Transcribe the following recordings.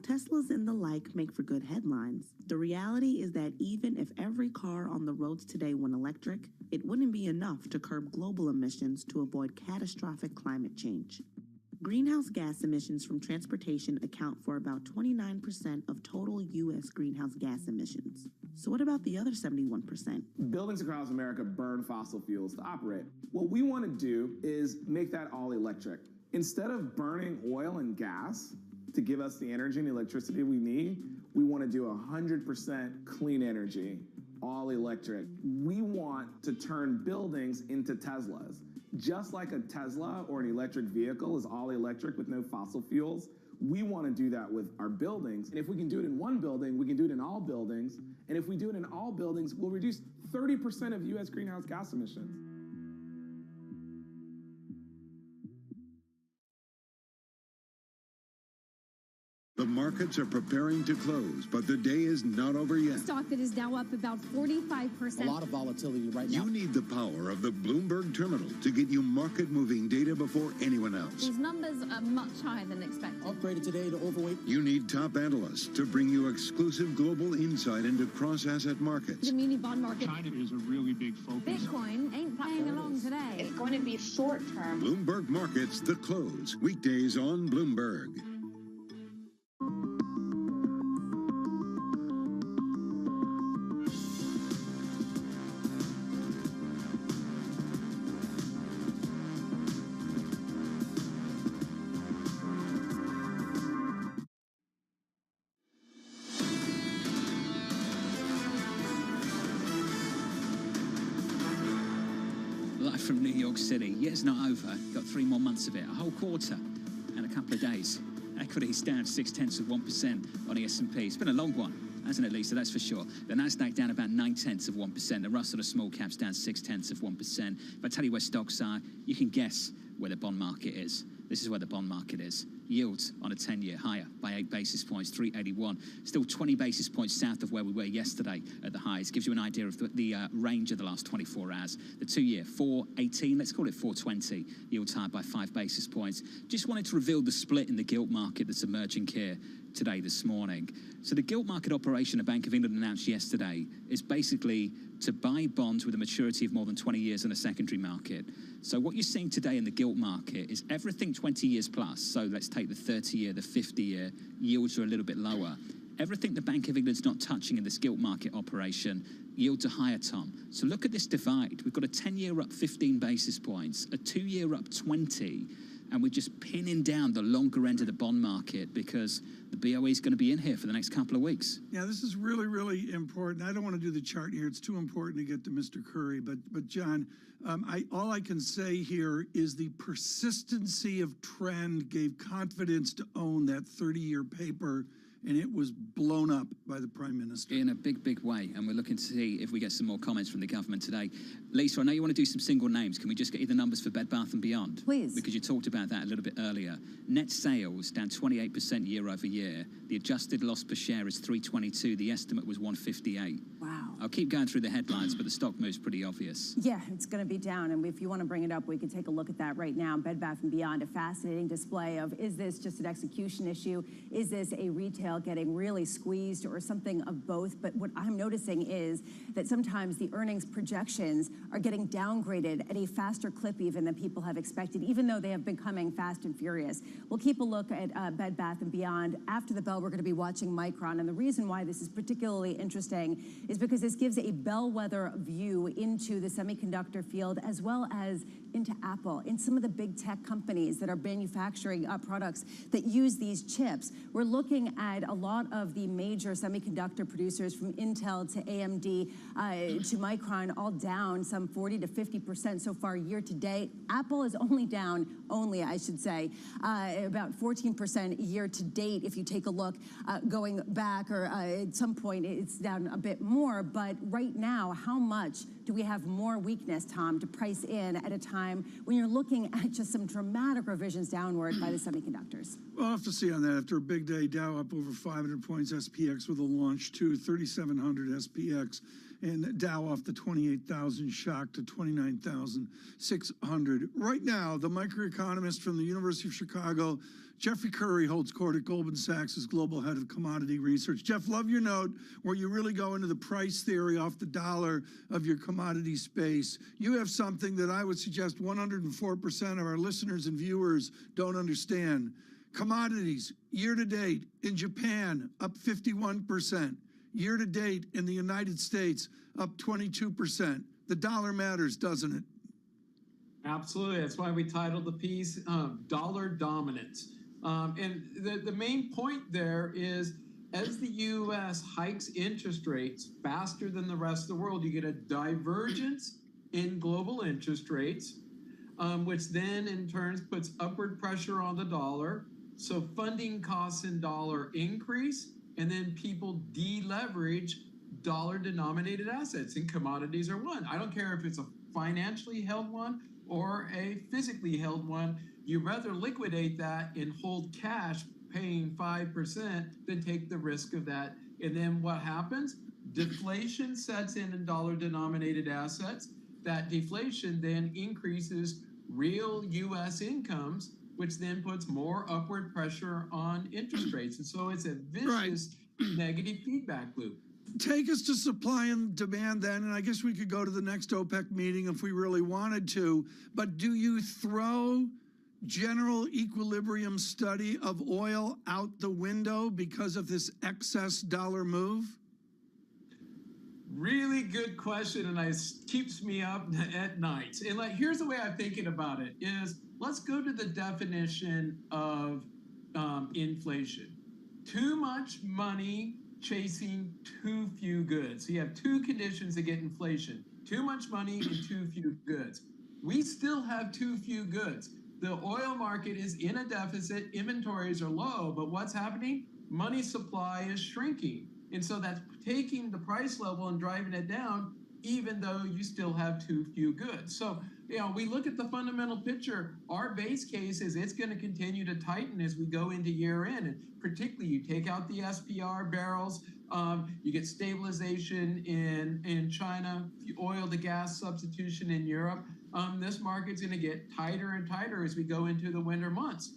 Teslas and the like make for good headlines, the reality is that even if every car on the roads today went electric, it wouldn't be enough to curb global emissions to avoid catastrophic climate change. Greenhouse gas emissions from transportation account for about 29% of total U.S. greenhouse gas emissions. So what about the other 71%? Buildings across America burn fossil fuels to operate. What we want to do is make that all electric. Instead of burning oil and gas to give us the energy and electricity we need, we want to do 100% clean energy, all electric. We want to turn buildings into Teslas. Just like a Tesla or an electric vehicle is all electric with no fossil fuels, we want to do that with our buildings. And if we can do it in one building, we can do it in all buildings. And if we do it in all buildings, we'll reduce 30% of U.S. greenhouse gas emissions. The markets are preparing to close, but the day is not over yet. Stock that is now up about 45%. A lot of volatility right now. You need the power of the Bloomberg terminal to get you market-moving data before anyone else. These numbers are much higher than expected. Upgraded today to overweight. You need top analysts to bring you exclusive global insight into cross-asset markets. The muni bond market. China is a really big focus. Bitcoin ain't playing along today. It's going to be short-term. Bloomberg Markets, The Close. Weekdays on Bloomberg. Live from New York City. Year's not over. Got 3 more months of it. A whole quarter and a couple of days. Equities down 0.6% on the S&P. It's been a long one, hasn't it, Lisa? That's for sure. The Nasdaq down about 0.9%. The Russell of small caps down 0.6%. If I tell you where stocks are, you can guess where the bond market is. This is where the bond market is. Yields on a 10-year higher by 8 basis points, 381. Still 20 basis points south of where we were yesterday at the highs. Gives you an idea of the range of the last 24 hours. The 2-year, 418, let's call it 420. Yields higher by 5 basis points. Just wanted to reveal the split in the gilt market that's emerging here today, this morning. So the gilt market operation the Bank of England announced yesterday is basically to buy bonds with a maturity of more than 20 years in the secondary market. So what you're seeing today in the gilt market is everything 20 years plus. So let's take the 30-year, the 50-year, yields are a little bit lower. Everything the Bank of England's not touching in this gilt market operation, yields are higher, Tom. So look at this divide. We've got a 10-year up 15 basis points, a 2-year up 20, and we're just pinning down the longer end of the bond market because the BOE is going to be in here for the next couple of weeks. Yeah, this is really, really important. I don't want to do the chart here. It's too important to get to Mr. Curry. But John, all I can say here is the persistency of trend gave confidence to own that 30-year paper, and it was blown up by the Prime Minister. In a big, big way. And we're looking to see if we get some more comments from the government today. Lisa, I know you want to do some single names. Can we just get you the numbers for Bed Bath & Beyond? Please. Because you talked about that a little bit earlier. Net sales down 28% year over year. The adjusted loss per share is 322. The estimate was 158. Wow. I'll keep going through the headlines, but the stock move's pretty obvious. Yeah, it's going to be down. And if you want to bring it up, we can take a look at that right now. Bed Bath & Beyond, a fascinating display of, is this just an execution issue? Is this a retail getting really squeezed or something of both? But what I'm noticing is that sometimes the earnings projections are getting downgraded at a faster clip even than people have expected, even though they have been coming fast and furious. We'll keep a look at Bed Bath & Beyond. After the bell, we're going to be watching Micron. And the reason why this is particularly interesting is because this gives a bellwether view into the semiconductor field as well as into Apple, in some of the big tech companies that are manufacturing products that use these chips. We're looking at a lot of the major semiconductor producers from Intel to AMD to Micron, all down some 40 to 50% so far year to date. Apple is only down, I should say, about 14% year to date. If you take a look going back, or at some point it's down a bit more. But right now, how much do we have more weakness, Tom, to price in at a time when you're looking at just some dramatic revisions downward by the semiconductors? Well, I'll have to see on that. After a big day, Dow up over 500 points, SPX with a launch too, 3,700 SPX. and Dow off the 28,000 shock to 29,600. Right now, the microeconomist from the University of Chicago, Jeffrey Curry, holds court at Goldman Sachs as global head of commodity research. Jeff, love your note where you really go into the price theory off the dollar of your commodity space. You have something that I would suggest 104% of our listeners and viewers don't understand. Commodities, year to date, in Japan, up 51%. Year to date, in the United States, up 22%. The dollar matters, doesn't it? Absolutely. That's why we titled the piece Dollar Dominance. And the main point there is, as the U.S. hikes interest rates faster than the rest of the world, you get a divergence in global interest rates, which then in turn puts upward pressure on the dollar. So funding costs in dollar increase, and then people deleverage dollar-denominated assets, and commodities are one. I don't care if it's a financially held one or a physically held one. You rather liquidate that and hold cash paying 5% than take the risk of that. And then what happens? Deflation sets in dollar-denominated assets. That deflation then increases real U.S. incomes, which then puts more upward pressure on interest rates. And so it's a vicious negative feedback loop. Take us to supply and demand then, and I guess we could go to the next OPEC meeting if we really wanted to, but do you throw general equilibrium study of oil out the window because of this excess dollar move? Really good question, and it keeps me up at night. And here's the way I'm thinking about it is, let's go to the definition of inflation. Too much money chasing too few goods. So you have two conditions that get inflation: too much money and too few goods. We still have too few goods. The oil market is in a deficit, inventories are low, but what's happening? Money supply is shrinking. And so that's taking the price level and driving it down, even though you still have too few goods. So, we look at the fundamental picture. Our base case is it's going to continue to tighten as we go into year end. And particularly, you take out the SPR barrels, you get stabilization in China, oil to gas substitution in Europe. This market's going to get tighter and tighter as we go into the winter months.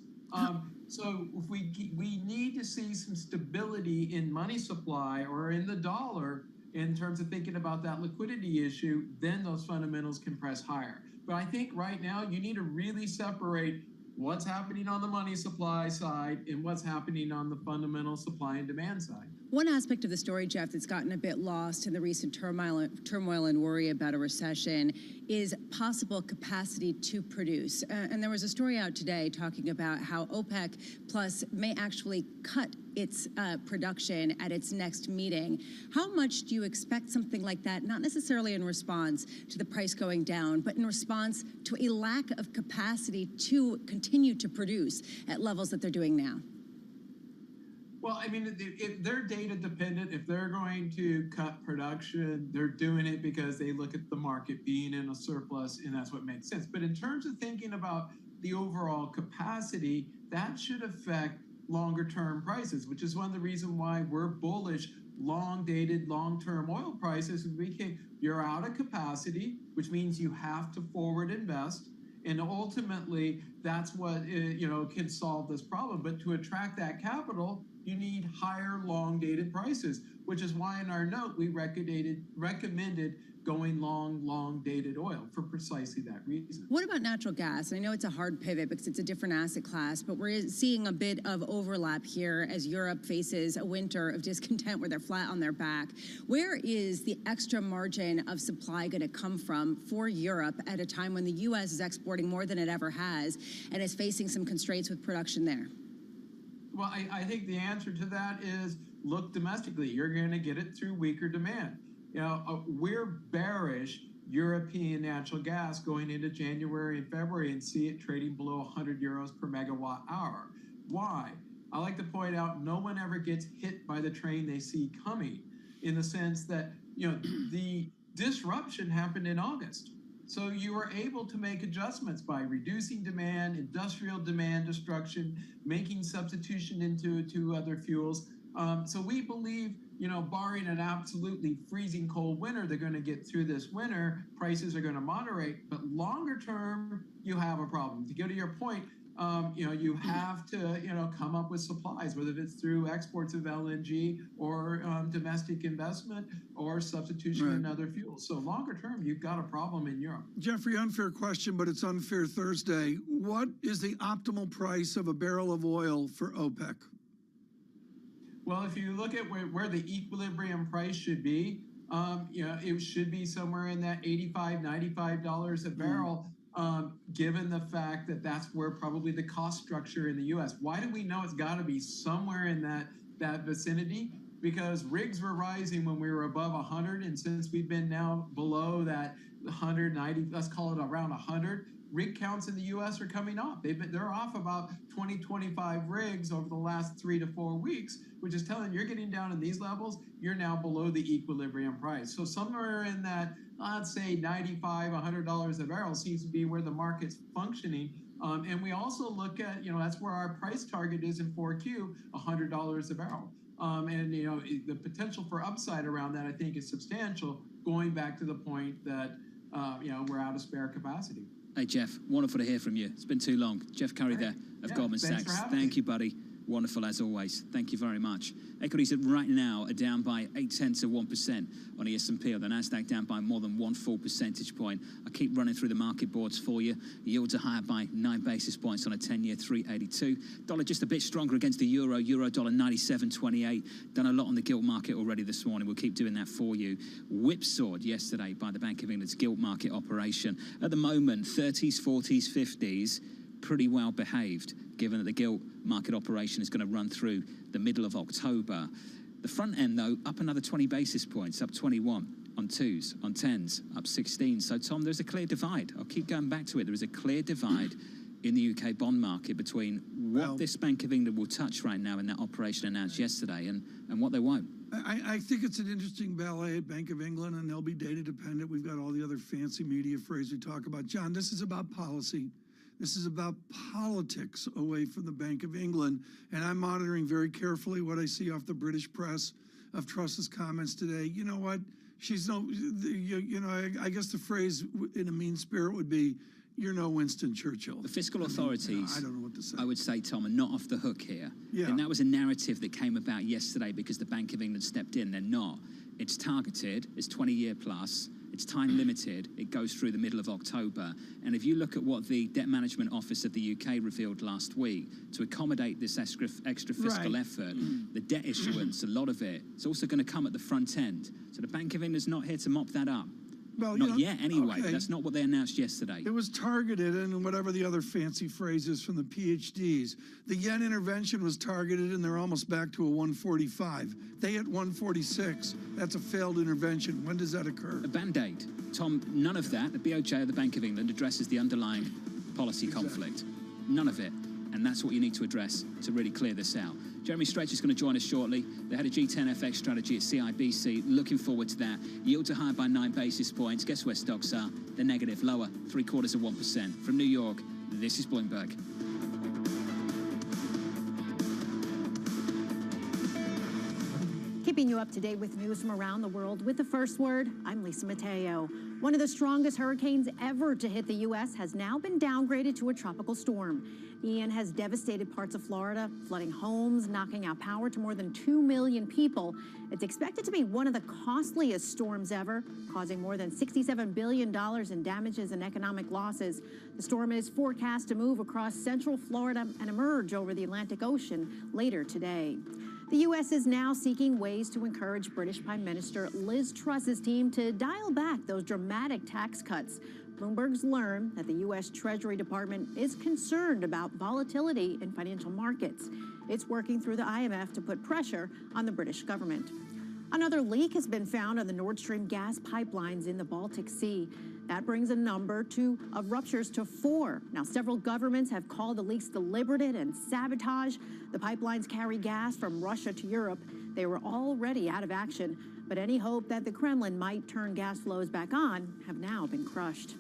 So if we need to see some stability in money supply or in the dollar in terms of thinking about that liquidity issue, then those fundamentals can press higher. But I think right now you need to really separate what's happening on the money supply side and what's happening on the fundamental supply and demand side. One aspect of the story, Jeff, that's gotten a bit lost in the recent turmoil and worry about a recession is possible capacity to produce. And there was a story out today talking about how OPEC Plus may actually cut its production at its next meeting. How much do you expect something like that, not necessarily in response to the price going down, but in response to a lack of capacity to continue to produce at levels that they're doing now? Well, I mean, if they're data dependent, if they're going to cut production, they're doing it because they look at the market being in a surplus, and that's what makes sense. But in terms of thinking about the overall capacity, that should affect longer term prices, which is one of the reasons why we're bullish long dated, long term oil prices. You're out of capacity, which means you have to forward invest. And ultimately, that's what can solve this problem. But to attract that capital, you need higher long-dated prices, which is why in our note we recommended going long-dated oil for precisely that reason. What about natural gas? I know it's a hard pivot because it's a different asset class, but we're seeing a bit of overlap here as Europe faces a winter of discontent where they're flat on their back. Where is the extra margin of supply going to come from for Europe at a time when the U.S. is exporting more than it ever has and is facing some constraints with production there? Well, I think the answer to that is look domestically. You're going to get it through weaker demand. We're bearish European natural gas going into January and February and see it trading below 100 euros per megawatt hour. Why? I like to point out no one ever gets hit by the train they see coming, in the sense that, the disruption happened in August. So you were able to make adjustments by reducing demand, industrial demand destruction, making substitution into other fuels. So we believe barring an absolutely freezing cold winter, they're going to get through this winter. Prices are going to moderate, but longer term, you have a problem. To go to your point, you have to, come up with supplies, whether it's through exports of LNG or domestic investment or substitution in other fuels. So longer term, you've got a problem in Europe. Jeffrey, unfair question, but it's Unfair Thursday. What is the optimal price of a barrel of oil for OPEC? Well, if you look at where the equilibrium price should be, it should be somewhere in that $85, $95 a barrel. Given the fact that that's where probably the cost structure in the U.S. Why do we know it's got to be somewhere in that vicinity? Because rigs were rising when we were above 100, and since we've been now below that 190, let's call it around 100, rig counts in the U.S. are coming off. They're off about 20, 25 rigs over the last 3 to 4 weeks, which is telling you're getting down in these levels, you're now below the equilibrium price. So somewhere in that, let's say $95, $100 a barrel seems to be where the market's functioning. And we also look at, that's where our price target is in 4Q, $100 a barrel. And, the potential for upside around that, I think, is substantial, going back to the point that, we're out of spare capacity. Hey, Jeff, wonderful to hear from you. It's been too long. Jeff Curry there of Goldman Sachs. Thank you, buddy. Wonderful as always. Thank you very much. Equities right now are down by 0.8% on the S&P, or the Nasdaq down by more than 1 full percentage point. I keep running through the market boards for you. Yields are higher by 9 basis points on a 10-year, 382. Dollar just a bit stronger against the euro. Euro dollar 97.28. Done a lot on the gilt market already this morning. We'll keep doing that for you. Whipsawed yesterday by the Bank of England's gilt market operation. At the moment, 30s, 40s, 50s, pretty well behaved, given that the gilt market operation is going to run through the middle of October. The front end, though, up another 20 basis points, up 21 on 2s, on 10s, up 16. So, Tom, there's a clear divide. I'll keep going back to it. There is a clear divide in the UK bond market between what this Bank of England will touch right now in that operation announced yesterday and what they won't. I think it's an interesting ballet at Bank of England, and they'll be data dependent. We've got all the other fancy media phrases we talk about. John, this is about policy. This is about politics away from the Bank of England, and I'm monitoring very carefully what I see off the British press of Truss's comments today. You know what? She's no, I guess the phrase in a mean spirit would be, you're no Winston Churchill. The fiscal authorities, I don't know what to say. I would say, Tom, are not off the hook here. Yeah. And that was a narrative that came about yesterday because the Bank of England stepped in. They're not. It's targeted. It's 20-year plus. It's time limited. It goes through the middle of October. And if you look at what the Debt Management Office of the UK revealed last week, to accommodate this extra fiscal effort, the debt issuance, a lot of it, it's also going to come at the front end. So the Bank of England's not here to mop that up. Well, not yet, anyway. Okay. That's not what they announced yesterday. It was targeted, and whatever the other fancy phrases from the PhDs. The yen intervention was targeted, and they're almost back to a 145. They hit 146. That's a failed intervention. When does that occur? A Band-Aid. Tom, none of that. The BOJ or the Bank of England addresses the underlying policy conflict. None of it. And that's what you need to address to really clear this out. Jeremy Stretch is going to join us shortly. They had a G10 FX strategy at CIBC. Looking forward to that. Yields are higher by 9 basis points. Guess where stocks are? They're negative, lower, 0.75%. From New York, this is Bloomberg. Keeping you up to date with news from around the world with the first word, I'm Lisa Mateo. One of the strongest hurricanes ever to hit the U.S. has now been downgraded to a tropical storm. Ian has devastated parts of Florida, flooding homes, knocking out power to more than 2 million people. It's expected to be one of the costliest storms ever, causing more than $67 billion in damages and economic losses. The storm is forecast to move across central Florida and emerge over the Atlantic Ocean later today. The U.S. is now seeking ways to encourage British Prime Minister Liz Truss's team to dial back those dramatic tax cuts. Bloomberg's learned that the U.S. Treasury Department is concerned about volatility in financial markets. It's working through the IMF to put pressure on the British government. Another leak has been found on the Nord Stream gas pipelines in the Baltic Sea. That brings a number of ruptures to 4. Now, several governments have called the leaks deliberate and sabotage. The pipelines carry gas from Russia to Europe. They were already out of action, but any hope that the Kremlin might turn gas flows back on have now been crushed.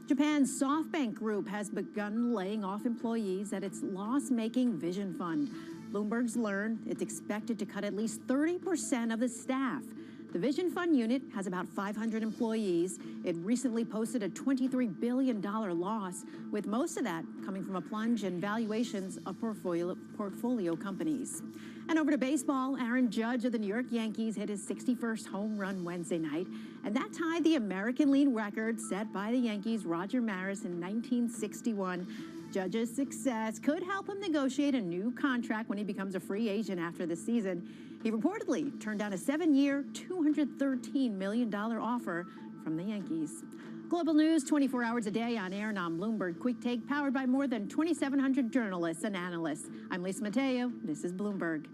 Japan's SoftBank Group has begun laying off employees at its loss-making Vision Fund. Bloomberg's learned it's expected to cut at least 30% of the staff. The Vision Fund unit has about 500 employees. It recently posted a $23 billion loss, with most of that coming from a plunge in valuations of portfolio companies. And over to baseball, Aaron Judge of the New York Yankees hit his 61st home run Wednesday night, and that tied the American League record set by the Yankees' Roger Maris in 1961. Judge's success could help him negotiate a new contract when he becomes a free agent after the season. He reportedly turned down a 7-year, $213 million offer from the Yankees. Global news 24 hours a day on air and on Bloomberg Quick Take, powered by more than 2,700 journalists and analysts. I'm Lisa Mateo. This is Bloomberg.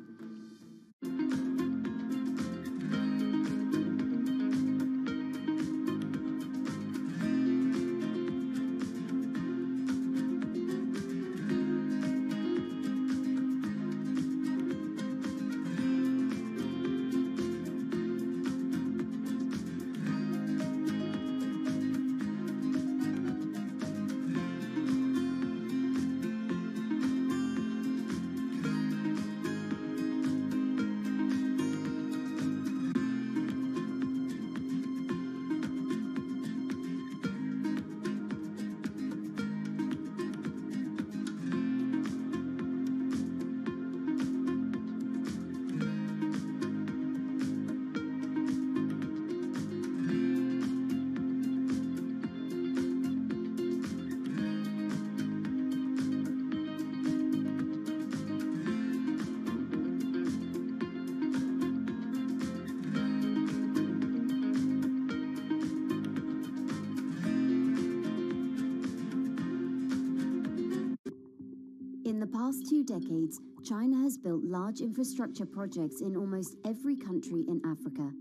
In the past 2 decades, China has built large infrastructure projects in almost every country in Africa.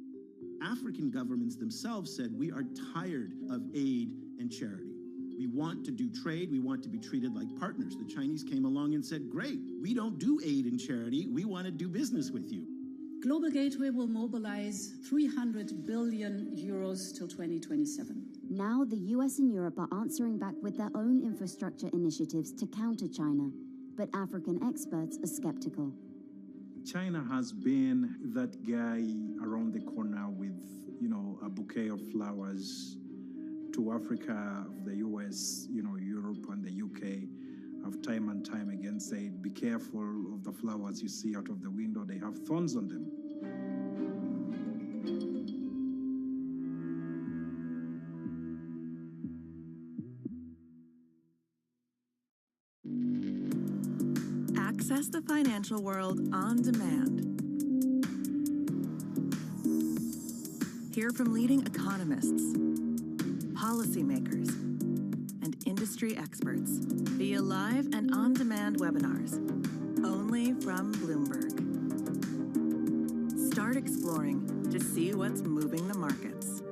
African governments themselves said, we are tired of aid and charity. We want to do trade. We want to be treated like partners. The Chinese came along and said, great, we don't do aid and charity. We want to do business with you. Global Gateway will mobilize 300 billion euros till 2027. Now the US and Europe are answering back with their own infrastructure initiatives to counter China. But African experts are skeptical. China has been that guy around the corner with, a bouquet of flowers to Africa, the US, Europe and the UK have time and time again said, be careful of the flowers you see out of the window. They have thorns on them. Access the financial world on demand. Hear from leading economists, policymakers, and industry experts via live and on-demand webinars, only from Bloomberg. Start exploring to see what's moving the markets.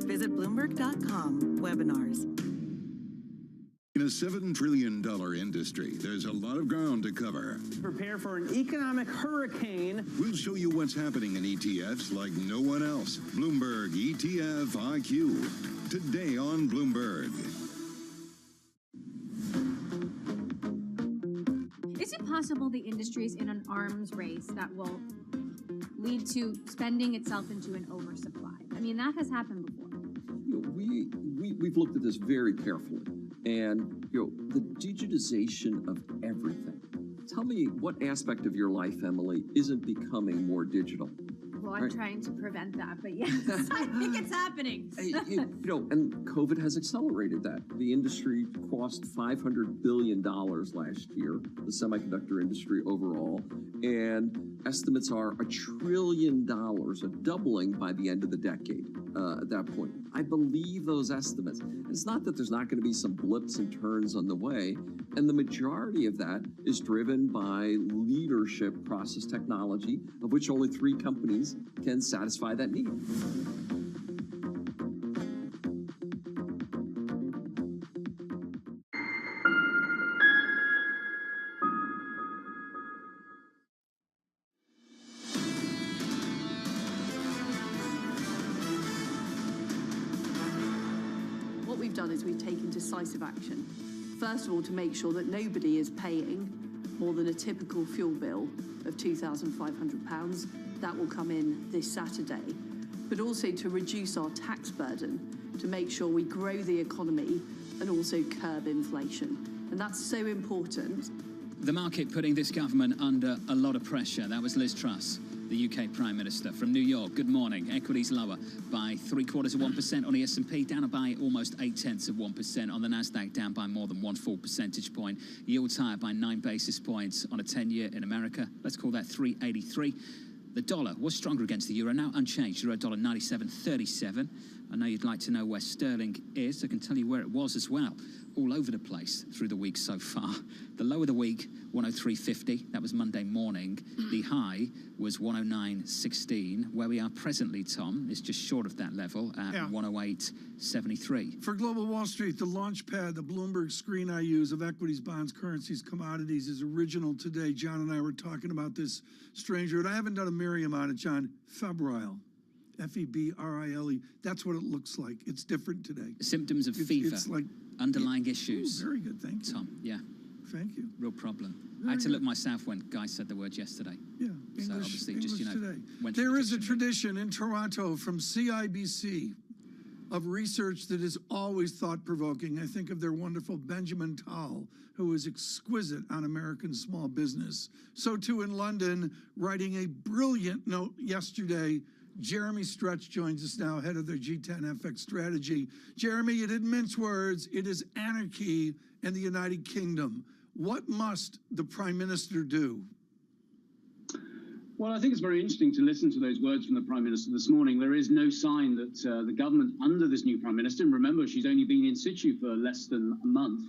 Visit Bloomberg.com/webinars. In a $7 trillion industry, there's a lot of ground to cover. Prepare for an economic hurricane. We'll show you what's happening in ETFs like no one else. Bloomberg ETF IQ. Today on Bloomberg. Is it possible the industry is in an arms race that will lead to spending itself into an oversupply? I mean, that has happened before. We've looked at this very carefully. And, the digitization of everything. Tell me what aspect of your life, Emily, isn't becoming more digital? Well, I'm trying to prevent that, but yes, I think it's happening. And COVID has accelerated that. The industry crossed $500 billion last year, the semiconductor industry overall, and estimates are $1 trillion, a doubling by the end of the decade at that point. I believe those estimates. It's not that there's not going to be some blips and turns on the way, and the majority of that is driven by leadership process technology, of which only 3 companies can satisfy that need. What we've done is we've taken decisive action. First of all, to make sure that nobody is paying more than a typical fuel bill of £2,500. That will come in this Saturday. But also to reduce our tax burden, to make sure we grow the economy and also curb inflation. And that's so important. The market putting this government under a lot of pressure. That was Liz Truss, the UK Prime Minister from New York. Good morning. Equities lower by 0.75% on the S&P, down by almost 0.8% on the Nasdaq, down by more than 1 full percentage point. Yields higher by 9 basis points on a 10-year in America. Let's call that 383. The dollar was stronger against the euro, now unchanged. Euro dollar 97.37. I know you'd like to know where sterling is. I can tell you where it was as well. All over the place through the week so far. The low of the week, 103.50. That was Monday morning. The high was 109.16. Where we are presently, Tom, is just short of that level at 108.73. For Global Wall Street, the Launchpad, the Bloomberg screen I use of equities, bonds, currencies, commodities is original today. John and I were talking about this stranger, and I haven't done a Miriam on it, John. Febrile. F-E-B-R-I-L-E. That's what it looks like. It's different today. Symptoms of fever. It's like underlying issues. Ooh, very good, thank you. Tom, yeah. Thank you. Real problem. I had to look myself when Guy said the word yesterday. Yeah, so obviously English just, today. went through There the is a dictionary. tradition in Toronto from CIBC of research that is always thought-provoking. I think of their wonderful Benjamin Tal, who is exquisite on American small business. So too in London, writing a brilliant note yesterday, Jeremy Stretch joins us now, head of their G10 FX strategy. Jeremy, you didn't mince words. It is anarchy in the United Kingdom. What must the Prime Minister do? Well, I think it's very interesting to listen to those words from the Prime Minister this morning. There is no sign that the government under this new Prime Minister, and remember, she's only been in situ for less than a month,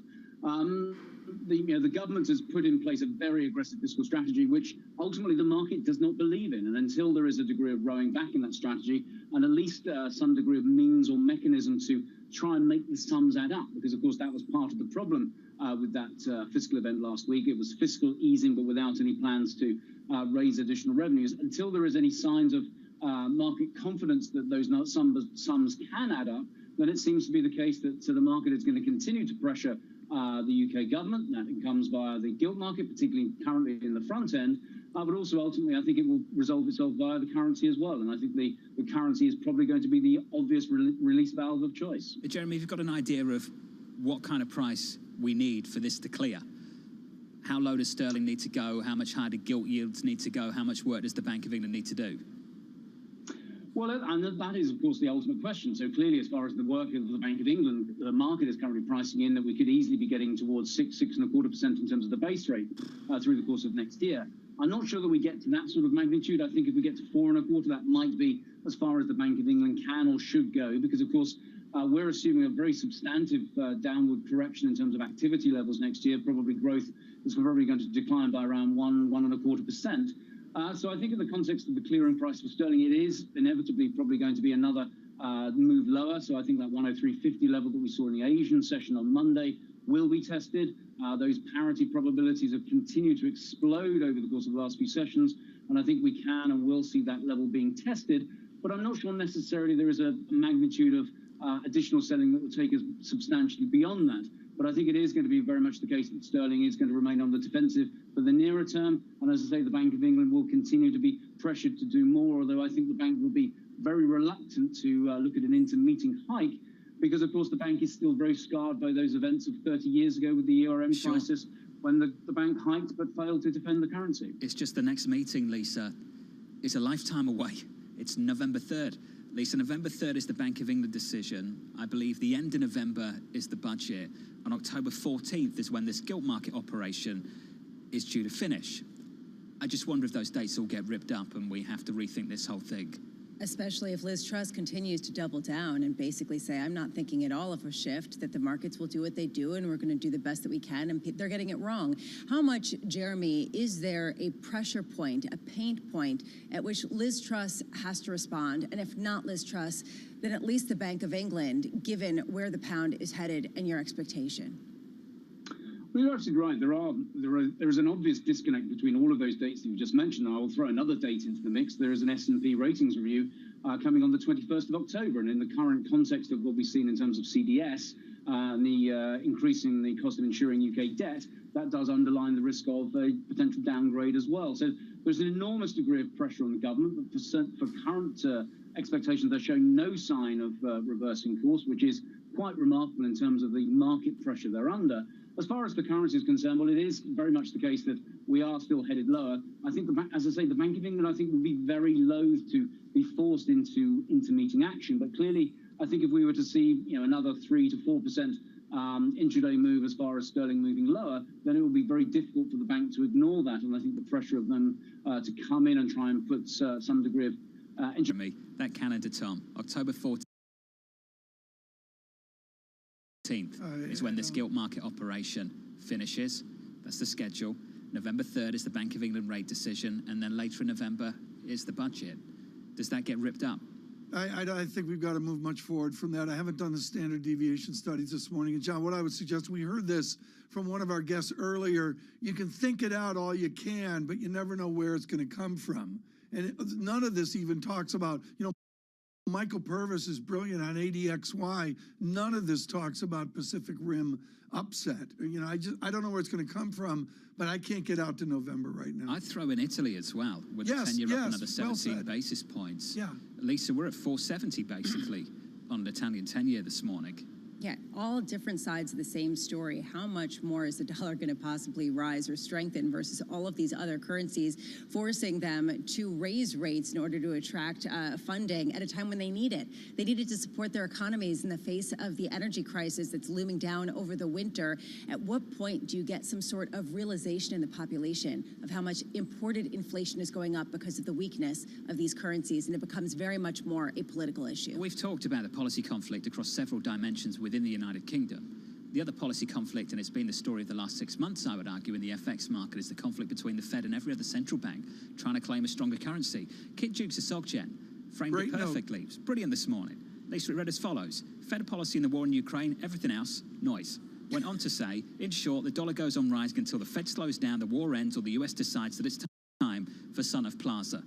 the government has put in place a very aggressive fiscal strategy, which ultimately the market does not believe in. And until there is a degree of rowing back in that strategy, and at least some degree of means or mechanism to try and make the sums add up, because of course that was part of the problem with that fiscal event last week. It was fiscal easing, but without any plans to raise additional revenues. Until there is any signs of market confidence that those sums can add up, then it seems to be the case that the market is going to continue to pressure the UK government. That comes via the gilt market, particularly currently in the front end, but also ultimately I think it will resolve itself via the currency as well. And I think the currency is probably going to be the obvious release valve of choice. Jeremy, have you got an idea of what kind of price we need for this to clear? How low does sterling need to go? How much higher do gilt yields need to go? How much work does the Bank of England need to do? Well, and that is, of course, the ultimate question. So clearly, as far as the work of the Bank of England, the market is currently pricing in that we could easily be getting towards 6.25% in terms of the base rate through the course of next year. I'm not sure that we get to that sort of magnitude. I think if we get to 4.25%, that might be as far as the Bank of England can or should go, because, of course, we're assuming a very substantive downward correction in terms of activity levels next year. Probably growth is probably going to decline by around 1.25%. So I think in the context of the clearing price for sterling, it is inevitably probably going to be another move lower. So I think that 103.50 level that we saw in the Asian session on Monday will be tested. Those parity probabilities have continued to explode over the course of the last few sessions, and I think we can and will see that level being tested. But I'm not sure necessarily there is a magnitude of additional selling that will take us substantially beyond that. But I think it is going to be very much the case that sterling is going to remain on the defensive for the nearer term. And as I say, the Bank of England will continue to be pressured to do more, although I think the bank will be very reluctant to look at an intermeeting hike, because, of course, the bank is still very scarred by those events of 30 years ago with the ERM crisis, when the bank hiked but failed to defend the currency. It's just the next meeting, Lisa, is a lifetime away. It's November 3rd. Lisa, November 3rd is the Bank of England decision. I believe the end of November is the budget. On October 14th is when this gilt market operation is due to finish. I just wonder if those dates all get ripped up and we have to rethink this whole thing. Especially if Liz Truss continues to double down and basically say, I'm not thinking at all of a shift, that the markets will do what they do and we're going to do the best that we can, and they're getting it wrong. How much, Jeremy, is there a pressure point, a paint point at which Liz Truss has to respond? And if not Liz Truss, then at least the Bank of England, given where the pound is headed and your expectation? Well, you're absolutely right. There is an obvious disconnect between all of those dates that you just mentioned. And I will throw another date into the mix. There is an S&P ratings review coming on the 21st of October. And in the current context of what we've seen in terms of CDS and the increasing the cost of insuring UK debt, that does underline the risk of a potential downgrade as well. So there's an enormous degree of pressure on the government, but for current expectations, they're showing no sign of reversing course, which is quite remarkable in terms of the market pressure they're under. As far as the currency is concerned, well, it is very much the case that we are still headed lower. I think, as I say, the Bank of England, I think, would be very loath to be forced into meeting action. But clearly, I think if we were to see, another 3 to 4% intraday move as far as sterling moving lower, then it would be very difficult for the bank to ignore that. And I think the pressure of them to come in and try and put some degree of that calendar, Tom, October 14th. Is when this gilt market operation finishes. That's the schedule. November 3rd is the Bank of England rate decision, and then later in November is the budget. Does that get ripped up? I think we've got to move much forward from that. I haven't done the standard deviation studies this morning. And John, what I would suggest, we heard this from one of our guests earlier, you can think it out all you can, but you never know where it's going to come from. And none of this even talks about, Michael Purvis is brilliant on ADXY. None of this talks about Pacific Rim upset. I don't know where it's going to come from, but I can't get out to November right now. I'd throw in Italy as well, with the 10-year up another 17 basis points. Yeah. Lisa, we're at 470 basically on the Italian 10-year this morning. Yeah, all different sides of the same story. How much more is the dollar going to possibly rise or strengthen versus all of these other currencies, forcing them to raise rates in order to attract funding at a time when they need it? They need it to support their economies in the face of the energy crisis that's looming down over the winter. At what point do you get some sort of realization in the population of how much imported inflation is going up because of the weakness of these currencies, and it becomes very much more a political issue? We've talked about the policy conflict across several dimensions within the United Kingdom. The other policy conflict, and it's been the story of the last 6 months, I would argue, in the FX market, is the conflict between the Fed and every other central bank trying to claim a stronger currency. Kit Dukes-Sogjen framed it perfectly. It's brilliant this morning. Lisa, it read as follows: Fed policy in the war in Ukraine, everything else, noise. Went on to say, in short, the dollar goes on rising until the Fed slows down, the war ends, or the US decides that it's time for Son of Plaza.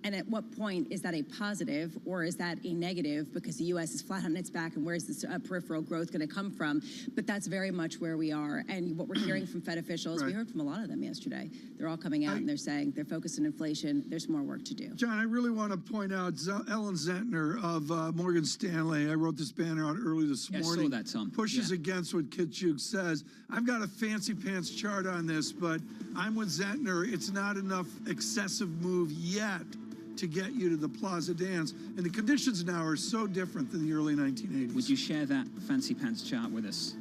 And at what point is that a positive or is that a negative, because the U.S. is flat on its back, and where's this peripheral growth going to come from? But that's very much where we are. And what we're hearing from Fed officials, we heard from a lot of them yesterday. They're all coming out and they're saying they're focused on inflation. There's more work to do. John, I really want to point out Ellen Zentner of Morgan Stanley. I wrote this banner out early this morning. I saw that, Tom. Pushes against what Kit Dukes says. I've got a fancy pants chart on this, but I'm with Zentner. It's not enough excessive move yet to get you to the Plaza dance. And the conditions now are so different than the early 1980s. Would you share that fancy pants chart with us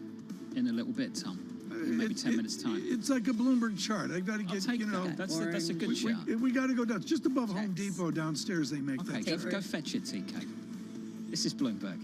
in a little bit, Tom? In maybe 10 minutes' time. It's like a Bloomberg chart. I've got to get, That's a good chart. We got to go down. It's just above Home Depot downstairs they make that. Okay, go fetch it, TK. This is Bloomberg.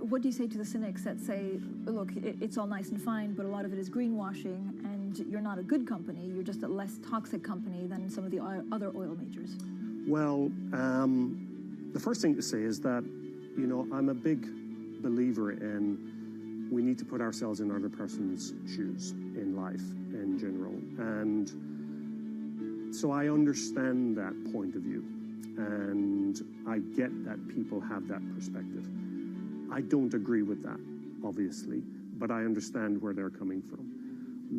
What do you say to the cynics that say, look, it's all nice and fine, but a lot of it is greenwashing, and you're not a good company, you're just a less toxic company than some of the other oil majors? Well, the first thing to say is that, I'm a big believer in we need to put ourselves in other person's shoes in life in general. And so I understand that point of view. And I get that people have that perspective. I don't agree with that, obviously, but I understand where they're coming from.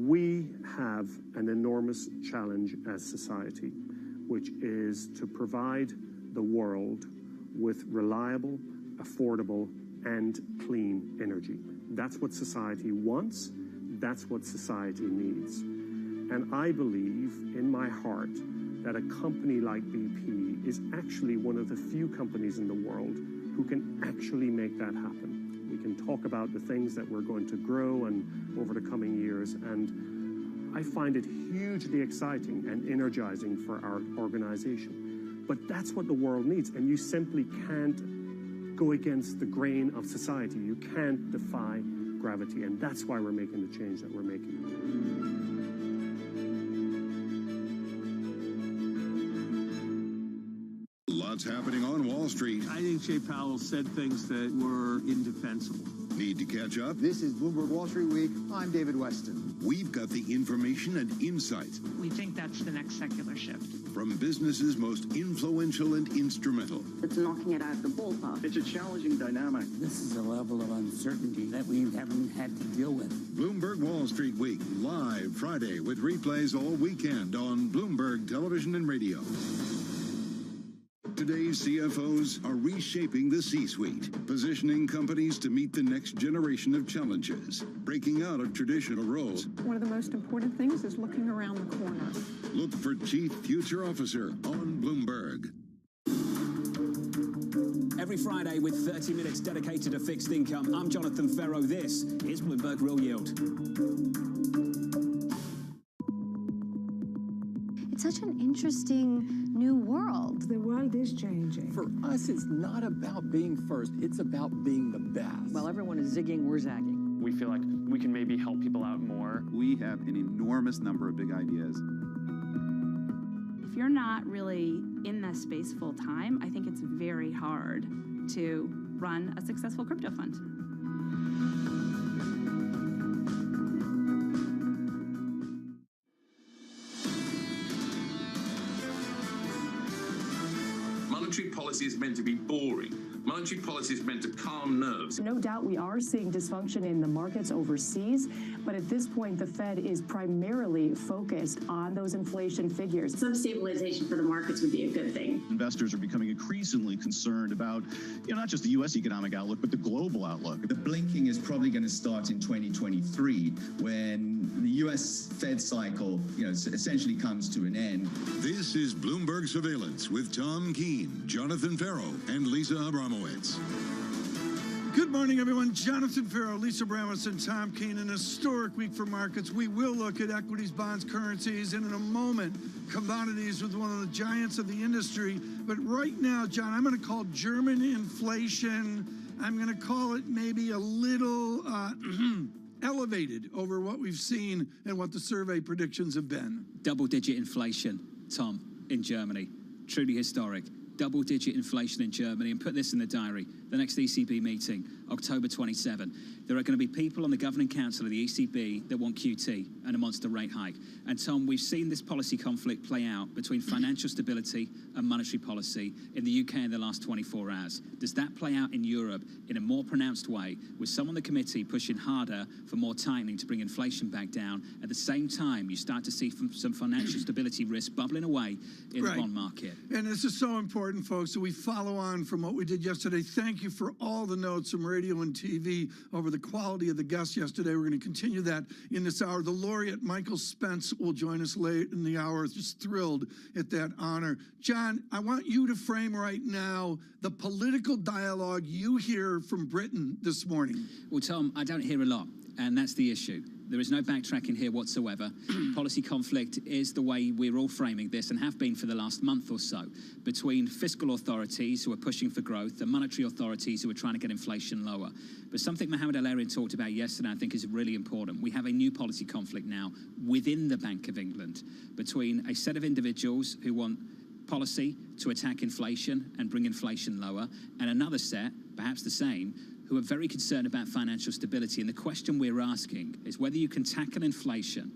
We have an enormous challenge as society, which is to provide the world with reliable, affordable, and clean energy. That's what society wants. That's what society needs. And I believe in my heart that a company like BP is actually one of the few companies in the world who can actually make that happen. We can talk about the things that we're going to grow and over the coming years, and I find it hugely exciting and energizing for our organization. But that's what the world needs, and you simply can't go against the grain of society. You can't defy gravity, and that's why we're making the change that we're making. Lots happening on Wall Street. I think Jay Powell said things that were indefensible. Need to catch up? This is Bloomberg Wall Street Week. I'm David Weston. We've got the information and insights. We think that's the next secular shift. From businesses most influential and instrumental. It's knocking it out of the ballpark. It's a challenging dynamic. This is a level of uncertainty that we haven't had to deal with. Bloomberg Wall Street Week, live Friday with replays all weekend on Bloomberg Television and Radio. Today's CFOs are reshaping the C-suite, positioning companies to meet the next generation of challenges, breaking out of traditional roles. One of the most important things is looking around the corner. Look for Chief Future Officer on Bloomberg. Every Friday with 30 minutes dedicated to fixed income, I'm Jonathan Ferro. This is Bloomberg Real Yield. It's such an interesting new world. The world is changing. For us, it's not about being first. It's about being the best. While everyone is zigging, we're zagging. We feel like we can maybe help people out more. We have an enormous number of big ideas. If you're not really in that space full time, I think it's very hard to run a successful crypto fund. Monetary policy is meant to be boring. Monetary policy is meant to calm nerves. No doubt we are seeing dysfunction in the markets overseas, but at this point, the Fed is primarily focused on those inflation figures. Some stabilization for the markets would be a good thing. Investors are becoming increasingly concerned about, not just the U.S. economic outlook, but the global outlook. The blinking is probably going to start in 2023 when the U.S. Fed cycle, essentially comes to an end. This is Bloomberg Surveillance with Tom Keene, Jonathan Ferro, and Lisa Abramowitz. Good morning, everyone. Jonathan Ferro, Lisa Abramowitz, and Tom Keene. An historic week for markets. We will look at equities, bonds, currencies, and in a moment, commodities with one of the giants of the industry. But right now, John, I'm going to call German inflation, I'm going to call it maybe a little elevated over what we've seen and what the survey predictions have been. Double-digit inflation, Tom, in Germany. Truly historic. Double-digit inflation in Germany. And put this in the diary. The next ECB meeting, October 27. There are going to be people on the Governing Council of the ECB that want QT and a monster rate hike. And Tom, we've seen this policy conflict play out between financial stability and monetary policy in the UK in the last 24 hours. Does that play out in Europe in a more pronounced way, with some on the committee pushing harder for more tightening to bring inflation back down? At the same time, you start to see some financial stability risk bubbling away in the bond market. And this is so important, folks, that we follow on from what we did yesterday. Thank you for all the notes from radio and TV over the quality of the guests yesterday. We're going to continue that in this hour. The laureate Michael Spence will join us late in the hour. Just thrilled at that honor. John, I want you to frame right now the political dialogue you hear from Britain this morning. Well, Tom, I don't hear a lot, and that's the issue. There is no backtracking here whatsoever. Policy conflict is the way we're all framing this, and have been for the last month or so, between fiscal authorities who are pushing for growth and monetary authorities who are trying to get inflation lower. But something Mohamed El-Erian talked about yesterday I think is really important. We have a new policy conflict now within the Bank of England between a set of individuals who want policy to attack inflation and bring inflation lower, and another set, perhaps the same, who are very concerned about financial stability. And the question we're asking is whether you can tackle inflation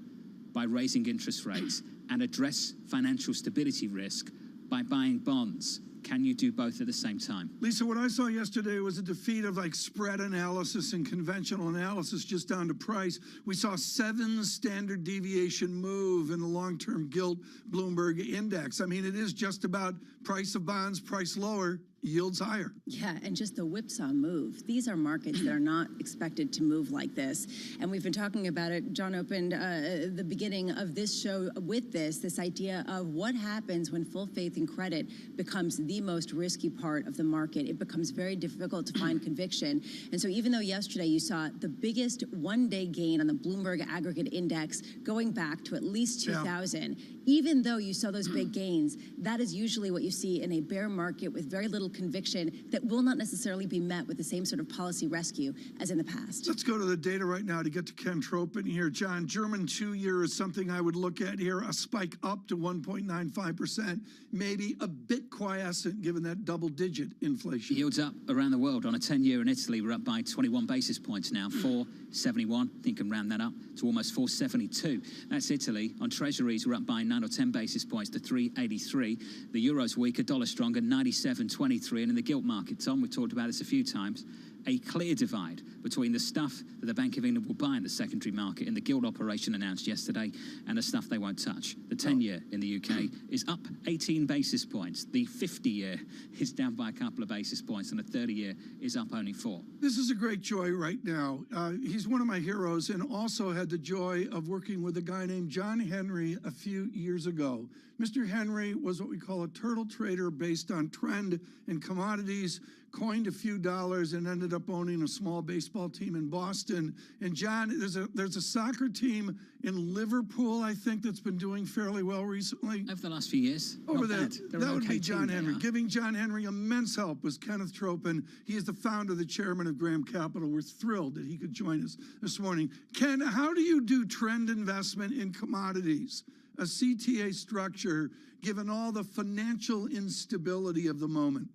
by raising interest rates and address financial stability risk by buying bonds. Can you do both at the same time? Lisa, what I saw yesterday was a defeat of like spread analysis and conventional analysis just down to price. We saw 7 standard deviation move in the long-term gilt Bloomberg index. I mean, it is just about price of bonds, price lower, yields higher. Yeah, and just the whipsaw move. These are markets that are not expected to move like this. And we've been talking about it. John opened the beginning of this show with this idea of what happens when full faith and credit becomes the most risky part of the market. It becomes very difficult to find conviction. And so even though yesterday you saw the biggest one-day gain on the Bloomberg aggregate index going back to at least 2000, even though you saw those big gains, that is usually what you see in a bear market with very little conviction that will not necessarily be met with the same sort of policy rescue as in the past. Let's go to the data right now to get to Ken Tropin here. John, German 2-year is something I would look at here, a spike up to 1.95%, maybe a bit quiescent given that double-digit inflation. Yields up around the world. On a 10-year in Italy, we're up by 21 basis points now, 471. I think you can round that up to almost 472. That's Italy. On treasuries, we're up by 9 or 10 basis points to 383. The euro's weaker, dollar stronger, 97.23. And in the gilt market, Tom, we've talked about this a few times, a clear divide between the stuff that the Bank of England will buy in the secondary market in the gilt operation announced yesterday and the stuff they won't touch. The 10-year in the UK is up 18 basis points. The 50-year is down by a couple of basis points, and the 30-year is up only 4. This is a great joy right now. He's one of my heroes and also had the joy of working with a guy named John Henry a few years ago. Mr. Henry was what we call a turtle trader based on trend in commodities, coined a few dollars and ended up owning a small baseball team in Boston. And John, there's a soccer team in Liverpool, I think, that's been doing fairly well recently. Over the last few years. Over that would be John Henry. Giving John Henry immense help was Kenneth Tropin. He is the founder, the chairman of Graham Capital. We're thrilled that he could join us this morning. Ken, how do you do trend investment in commodities? A CTA structure, given all the financial instability of the moment?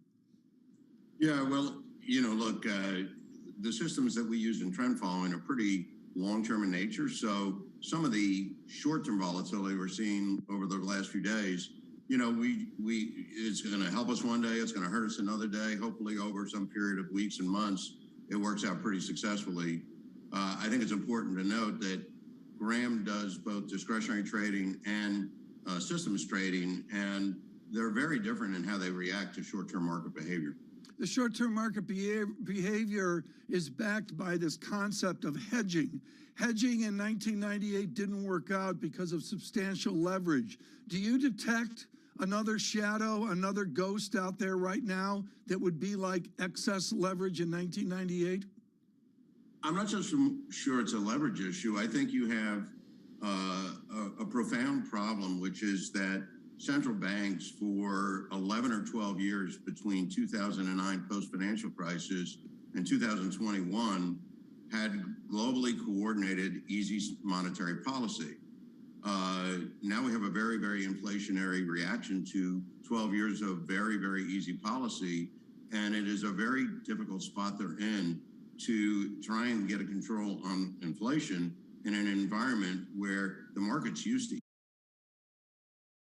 Yeah, well, you know, look, the systems that we use in trend following are pretty long-term in nature. So some of the short-term volatility we're seeing over the last few days, you know, it's going to help us one day, it's going to hurt us another day. Hopefully over some period of weeks and months, it works out pretty successfully. I think it's important to note that Graham does both discretionary trading and systems trading, and they're very different in how they react to short-term market behavior. The short-term market behavior is backed by this concept of hedging. Hedging in 1998 didn't work out because of substantial leverage. Do you detect another shadow, another ghost out there right now that would be like excess leverage in 1998? I'm not just sure it's a leverage issue. I think you have a profound problem, which is that central banks for 11 or 12 years between 2009 post-financial crisis and 2021 had globally coordinated easy monetary policy. Now we have a very, very inflationary reaction to 12 years of very, very easy policy, and it is a very difficult spot they're in to try and get a control on inflation in an environment where the market's used to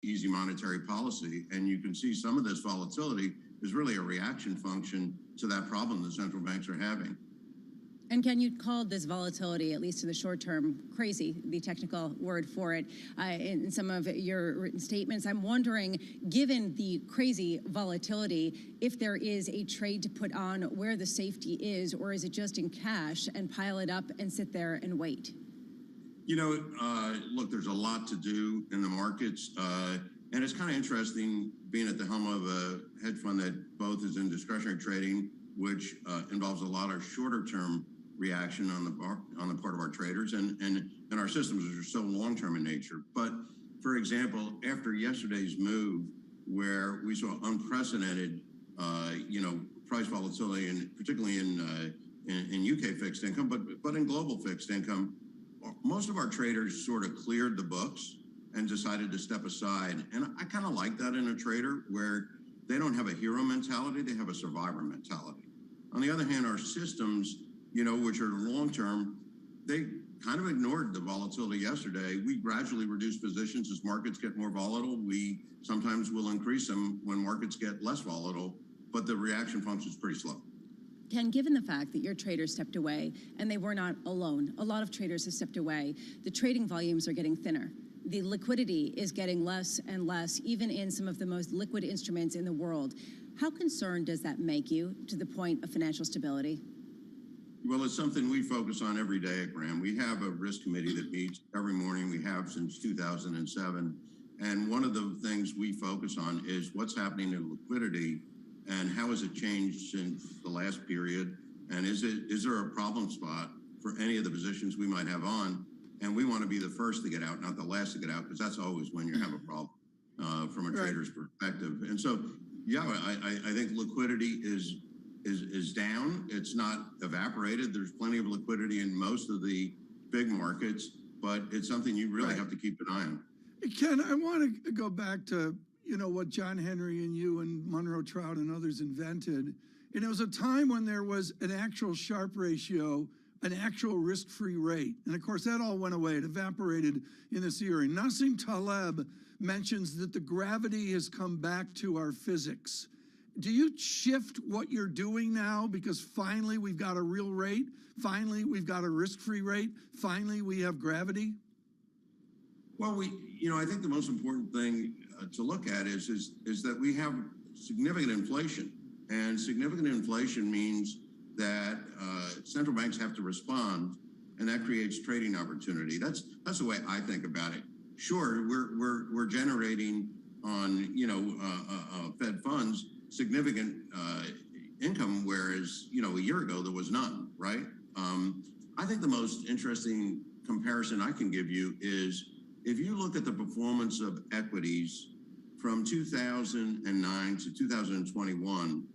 easy monetary policy. And you can see some of this volatility is really a reaction function to that problem that central banks are having. And Ken, you called this volatility, at least in the short term, crazy, the technical word for it, in some of your written statements. I'm wondering, given the crazy volatility, if there is a trade to put on where the safety is, or is it just in cash and pile it up and sit there and wait? You know, look, there's a lot to do in the markets. And it's kind of interesting being at the helm of a hedge fund that both is in discretionary trading, which involves a lot of shorter term reaction on the part of our traders, and our systems are so long-term in nature. But for example, after yesterday's move, where we saw unprecedented, price volatility, and particularly in UK fixed income, but in global fixed income, most of our traders sort of cleared the books and decided to step aside. And I kind of like that in a trader, where they don't have a hero mentality, they have a survivor mentality. On the other hand, our systems, which are long-term, they kind of ignored the volatility yesterday. We gradually reduce positions as markets get more volatile. We sometimes will increase them when markets get less volatile, but the reaction function is pretty slow. Ken, given the fact that your traders stepped away, and they were not alone, a lot of traders have stepped away, the trading volumes are getting thinner. The liquidity is getting less and less, even in some of the most liquid instruments in the world. How concerned does that make you to the point of financial stability? Well, it's something we focus on every day at Graham. We have a risk committee that meets every morning. We have since 2007. And one of the things we focus on is what's happening in liquidity and how has it changed since the last period? And is there a problem spot for any of the positions we might have on? And we want to be the first to get out, not the last to get out, because that's always when you have a problem from a trader's perspective. And so, yeah, I think liquidity is down. It's not evaporated. There's plenty of liquidity in most of the big markets, but it's something you really have to keep an eye on. Ken, I want to go back to, you know, what John Henry and you and Monroe Trout and others invented. And it was a time when there was an actual Sharpe ratio, an actual risk-free rate. And of course, that all went away. It evaporated in this era. Nassim Taleb mentions that the gravity has come back to our physics. Do you shift what you're doing now because finally we've got a real rate? Finally, we've got a risk-free rate? Finally, we have gravity? Well, I think the most important thing to look at is that we have significant inflation, and significant inflation means that central banks have to respond, and that creates trading opportunity. That's the way I think about it. Sure, we're generating on Fed funds significant income, whereas a year ago there was none, right? I think the most interesting comparison I can give you is if you look at the performance of equities from 2009 to 2021,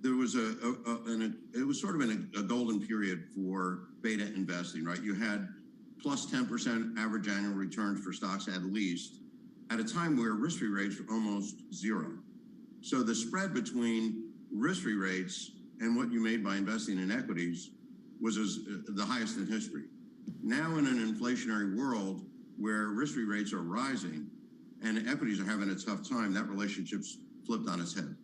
there was it was sort of a golden period for beta investing, right? You had plus 10% average annual returns for stocks at least, at a time where risk-free rates were almost zero. So the spread between risk-free rates and what you made by investing in equities was the highest in history. Now in an inflationary world where risk-free rates are rising and equities are having a tough time, that relationship's flipped on its head.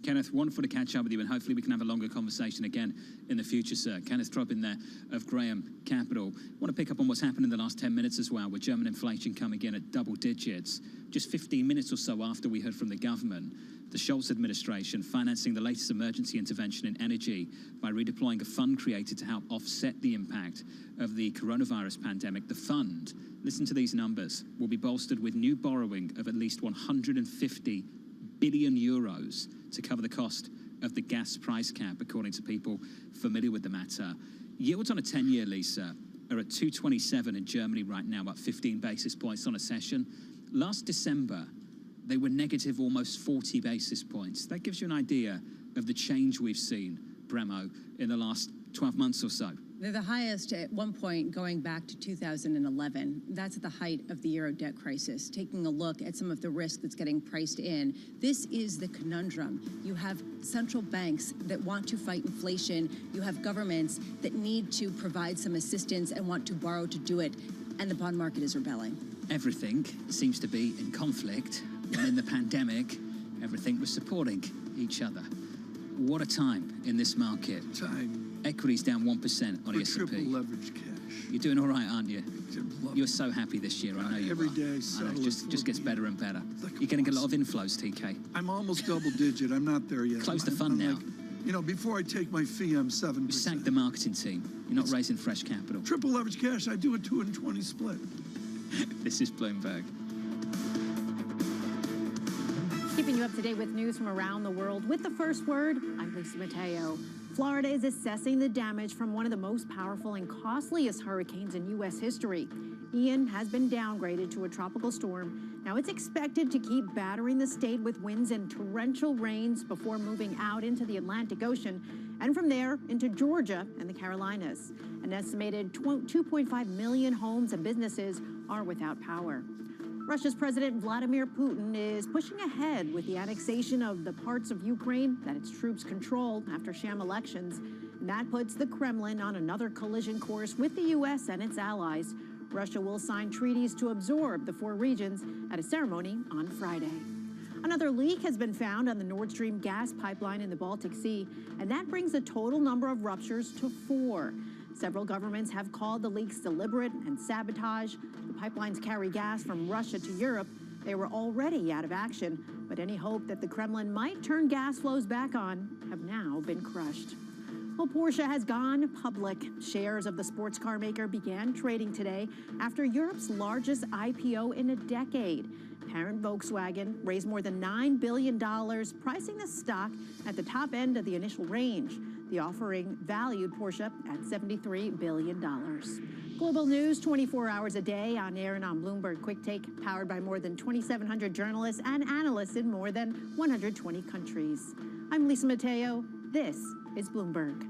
Kenneth, wonderful to catch up with you, and hopefully we can have a longer conversation again in the future, sir. Kenneth Thropp in there of Graham Capital. I want to pick up on what's happened in the last 10 minutes as well, with German inflation coming in at double digits. Just 15 minutes or so after we heard from the government, the Scholz administration financing the latest emergency intervention in energy by redeploying a fund created to help offset the impact of the coronavirus pandemic. The fund, listen to these numbers, will be bolstered with new borrowing of at least 150 billion euros to cover the cost of the gas price cap, according to people familiar with the matter. Yields on a 10-year lease are at 2.27 in Germany right now, up 15 basis points on a session. Last December, they were negative almost 40 basis points. That gives you an idea of the change we've seen, Bremo, in the last 12 months or so. They're the highest at one point going back to 2011. That's at the height of the Euro debt crisis. Taking a look at some of the risk that's getting priced in, this is the conundrum. You have central banks that want to fight inflation. You have governments that need to provide some assistance and want to borrow to do it. And the bond market is rebelling. Everything seems to be in conflict. When in the pandemic, everything was supporting each other. What a time in this market. Equities down 1% on the S&P. Triple leverage cash. You're doing all right, aren't you? You're so happy this year, I know you Every are. day, I know, just gets better and better. Like You're getting a lot of inflows, TK. I'm almost double digit. I'm not there yet. Close the fund now. Like, before I take my fee, I'm 7%. You sacked the marketing team. You're not raising fresh capital. Triple leverage cash, I do a 2 and 20 split. This is Bloomberg. Keeping you up to date with news from around the world with the first word, I'm Lisa Mateo. Florida is assessing the damage from one of the most powerful and costliest hurricanes in U.S. history. Ian has been downgraded to a tropical storm. Now it's expected to keep battering the state with winds and torrential rains before moving out into the Atlantic Ocean and from there into Georgia and the Carolinas. An estimated 2.5 million homes and businesses are without power. Russia's President Vladimir Putin is pushing ahead with the annexation of the parts of Ukraine that its troops control after sham elections. That puts the Kremlin on another collision course with the U.S. and its allies. Russia will sign treaties to absorb the 4 regions at a ceremony on Friday. Another leak has been found on the Nord Stream gas pipeline in the Baltic Sea, and that brings the total number of ruptures to 4. Several governments have called the leaks deliberate and sabotage. The pipelines carry gas from Russia to Europe. They were already out of action, but any hope that the Kremlin might turn gas flows back on have now been crushed. Well, Porsche has gone public. Shares of the sports car maker began trading today after Europe's largest IPO in a decade. Parent Volkswagen raised more than $9 billion, pricing the stock at the top end of the initial range. The offering valued Porsche at $73 billion. Global news 24 hours a day on air and on Bloomberg Quick Take, powered by more than 2,700 journalists and analysts in more than 120 countries. I'm Lisa Mateo. This is Bloomberg.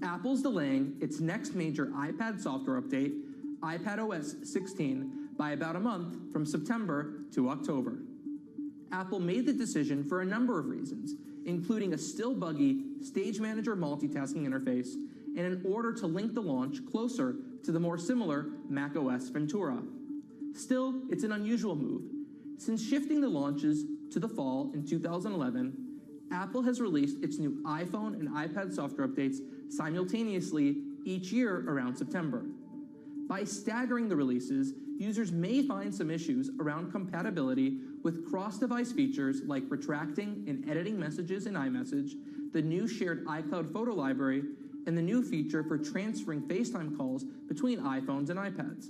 Apple's delaying its next major iPad software update, iPadOS 16, by about a month from September to October. Apple made the decision for a number of reasons, including a still buggy Stage Manager multitasking interface and in order to link the launch closer to the more similar macOS Ventura. Still, it's an unusual move. Since shifting the launches to the fall in 2011, Apple has released its new iPhone and iPad software updates simultaneously each year around September. By staggering the releases, users may find some issues around compatibility with cross-device features like retracting and editing messages in iMessage, the new shared iCloud photo library, and the new feature for transferring FaceTime calls between iPhones and iPads.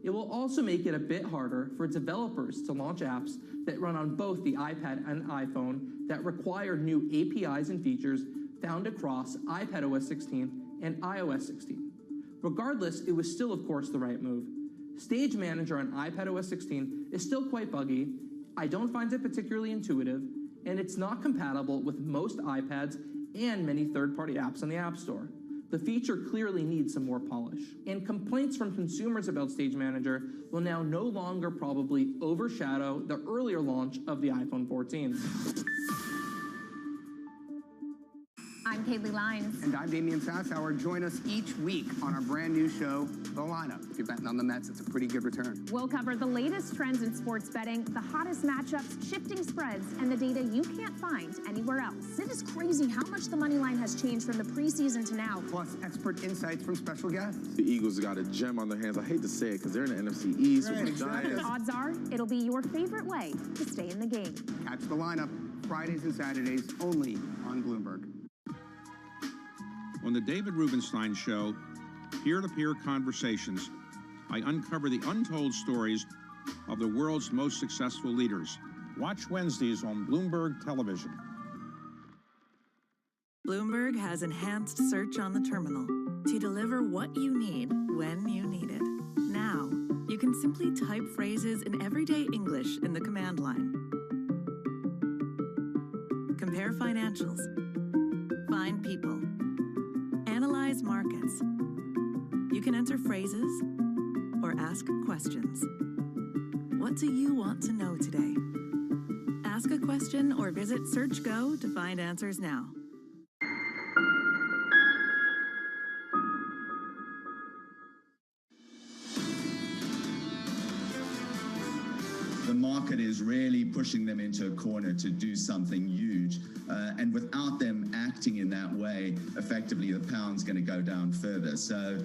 It will also make it a bit harder for developers to launch apps that run on both the iPad and iPhone that require new APIs and features found across iPadOS 16 and iOS 16. Regardless, it was still, of course, the right move. Stage Manager on iPadOS 16 is still quite buggy. I don't find it particularly intuitive, and it's not compatible with most iPads and many third-party apps on the App Store. The feature clearly needs some more polish. And complaints from consumers about Stage Manager will now no longer probably overshadow the earlier launch of the iPhone 14. I'm Kaylee Lines. And I'm Damian Sassower. Join us each week on our brand new show, The Lineup. If you're betting on the Mets, it's a pretty good return. We'll cover the latest trends in sports betting, the hottest matchups, shifting spreads, and the data you can't find anywhere else. It is crazy how much the money line has changed from the preseason to now. Plus, expert insights from special guests. The Eagles got a gem on their hands. I hate to say it because they're in the NFC East with the Giants. Odds are it'll be your favorite way to stay in the game. Catch The Lineup Fridays and Saturdays only on Bloomberg. On the David Rubenstein Show, peer-to-peer conversations, I uncover the untold stories of the world's most successful leaders. Watch Wednesdays on Bloomberg Television. Bloomberg has enhanced search on the terminal to deliver what you need when you need it. Now, you can simply type phrases in everyday English in the command line. Compare financials. Find people. Analyze markets. You can enter phrases or ask questions. What do you want to know today? Ask Ask a question or visit SearchGo to find answers now. The market is really pushing them into a corner to do something huge. And without them acting in that way, effectively the pound's going to go down further. So,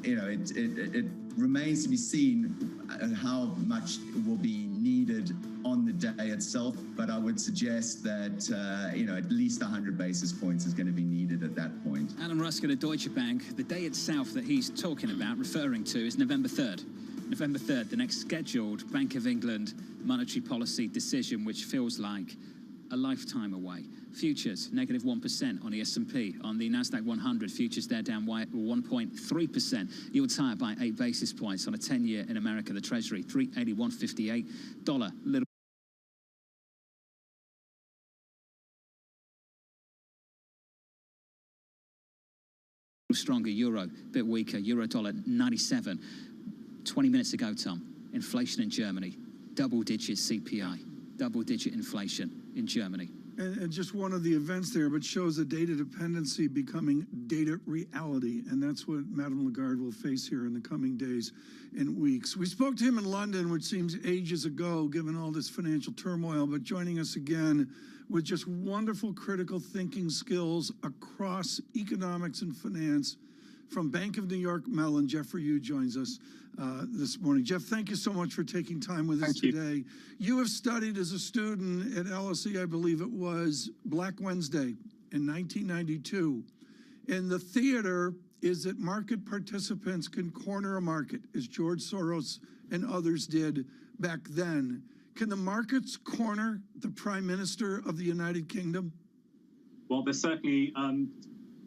it remains to be seen how much will be needed on the day itself. But I would suggest that, at least 100 basis points is going to be needed at that point. Alan Ruskin at Deutsche Bank, the day itself that he's talking about, referring to, is November 3rd. November 3rd, the next scheduled Bank of England monetary policy decision, which feels like a lifetime away. Futures, negative 1% on the S&P. On the Nasdaq 100, futures there down 1.3%. Yields higher by 8 basis points on a 10-year in America. The Treasury, 381.58. Dollar, little stronger. Euro, bit weaker. Euro dollar, 97. 20 minutes ago, Tom, inflation in Germany, double-digit CPI, double-digit inflation in Germany. And just one of the events there, but shows the data dependency becoming data reality. And that's what Madame Lagarde will face here in the coming days and weeks. We spoke to him in London, which seems ages ago, given all this financial turmoil, but joining us again with just wonderful critical thinking skills across economics and finance. From Bank of New York Mellon, Jeffrey Yu joins us this morning. Jeff, thank you so much for taking time with us today. You have studied as a student at LSE, I believe it was, Black Wednesday in 1992. And the theater is that market participants can corner a market, as George Soros and others did back then. Can the markets corner the Prime Minister of the United Kingdom? Well, they're certainly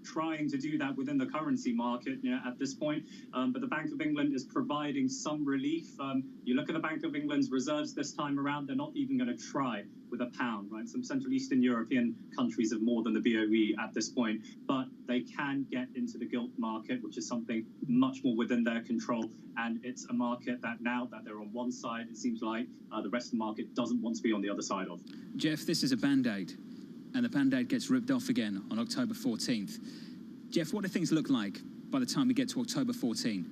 trying to do that within the currency market at this point. But the Bank of England is providing some relief. You look at the Bank of England's reserves this time around, they're not even going to try with a pound, right? Some Central Eastern European countries have more than the BOE at this point, but they can get into the gilt market, which is something much more within their control. And it's a market that now that they're on one side, it seems like the rest of the market doesn't want to be on the other side of. Jeff, this is a Band-Aid, and the Band-Aid gets ripped off again on October 14th. Jeff, what do things look like by the time we get to October 14th?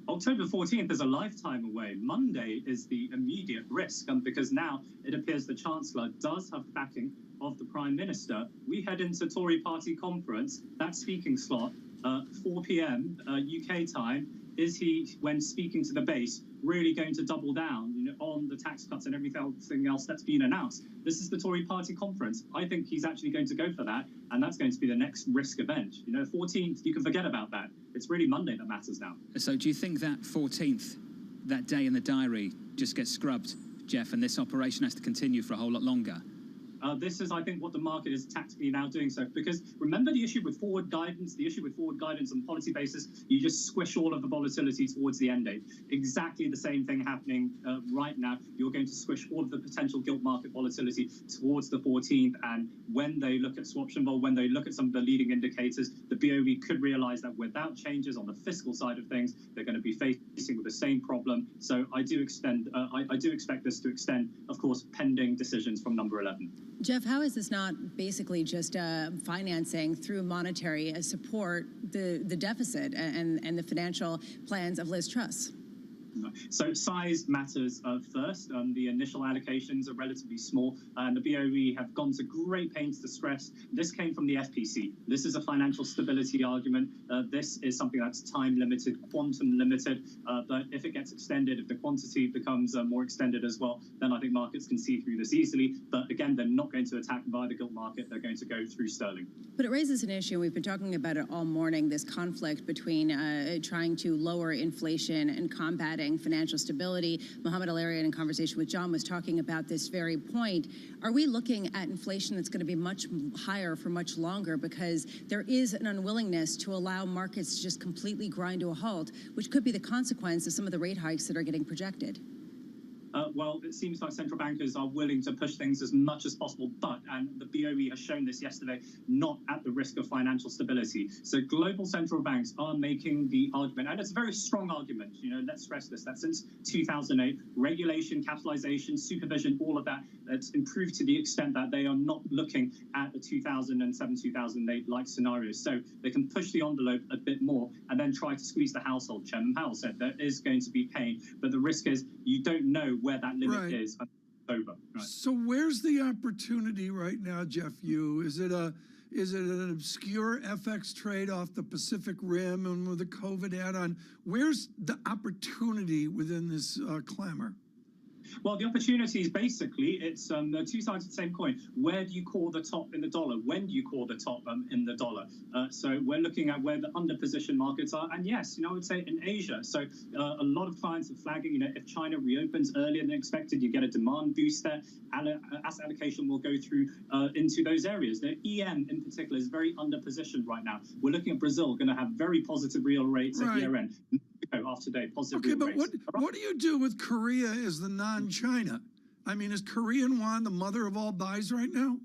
October 14th is a lifetime away. Monday is the immediate risk, because now it appears the Chancellor does have backing of the Prime Minister. We head into Tory party conference, that speaking slot, 4 p.m. UK time. Is he, when speaking to the base, really going to double down on the tax cuts and everything else that's been announced? This is the Tory party conference. I think he's actually going to go for that, and that's going to be the next risk event. 14th, you can forget about that. It's really Monday that matters now. So do you think that 14th, that day in the diary, just gets scrubbed, Jeff, and this operation has to continue for a whole lot longer? This is, I think, what the market is tactically now doing so. Because remember the issue with forward guidance, on policy basis, you just squish all of the volatility towards the end date. Exactly the same thing happening right now. You're going to squish all of the potential gilt market volatility towards the 14th. And when they look at swaption vol, when they look at some of the leading indicators, the BOE could realize that without changes on the fiscal side of things, they're going to be facing with the same problem. So I do expect this to extend, of course, pending decisions from number 11. Jeff, how is this not basically just financing through monetary support the deficit and the financial plans of Liz Truss? So size matters first. The initial allocations are relatively small, and the BOE have gone to great pains to stress this came from the FPC. This is a financial stability argument. This is something that's time limited, quantum limited, but if it gets extended, if the quantity becomes more extended as well, then I think markets can see through this easily. But again, they're not going to attack via the gilt market. They're going to go through sterling. But it raises an issue, and we've been talking about it all morning, this conflict between trying to lower inflation and combating financial stability. Mohamed El-Arian, in conversation with John, was talking about this very point. Are we looking at inflation that's going to be much higher for much longer because there is an unwillingness to allow markets to just completely grind to a halt, which could be the consequence of some of the rate hikes that are getting projected? well, it seems like central bankers are willing to push things as much as possible, but, and the BOE has shown this yesterday, not at the risk of financial stability. So global central banks are making the argument, and it's a very strong argument, let's stress this, that since 2008, regulation, capitalization, supervision, all of that, it's improved to the extent that they are not looking at the 2007, 2008 like scenarios. So they can push the envelope a bit more and then try to squeeze the household. Chairman Powell said there is going to be pain, but the risk is you don't know where that limit is until it's over. Right? So where's the opportunity right now, Jeff Yu? Is it an obscure FX trade off the Pacific Rim and with the COVID add-on? Where's the opportunity within this clamor? Well, the opportunity is basically, it's the two sides of the same coin. Where do you call the top in the dollar? When do you call the top in the dollar? So we're looking at where the underpositioned markets are. And yes, I would say in Asia. So a lot of clients are flagging, if China reopens earlier than expected, you get a demand boost there. Asset allocation will go through into those areas. The EM in particular is very underpositioned right now. We're looking at Brazil, going to have very positive real rates at year end. After day, positive real rates. What do you do with Korea as the non-China? I mean, is Korean won the mother of all buys right now?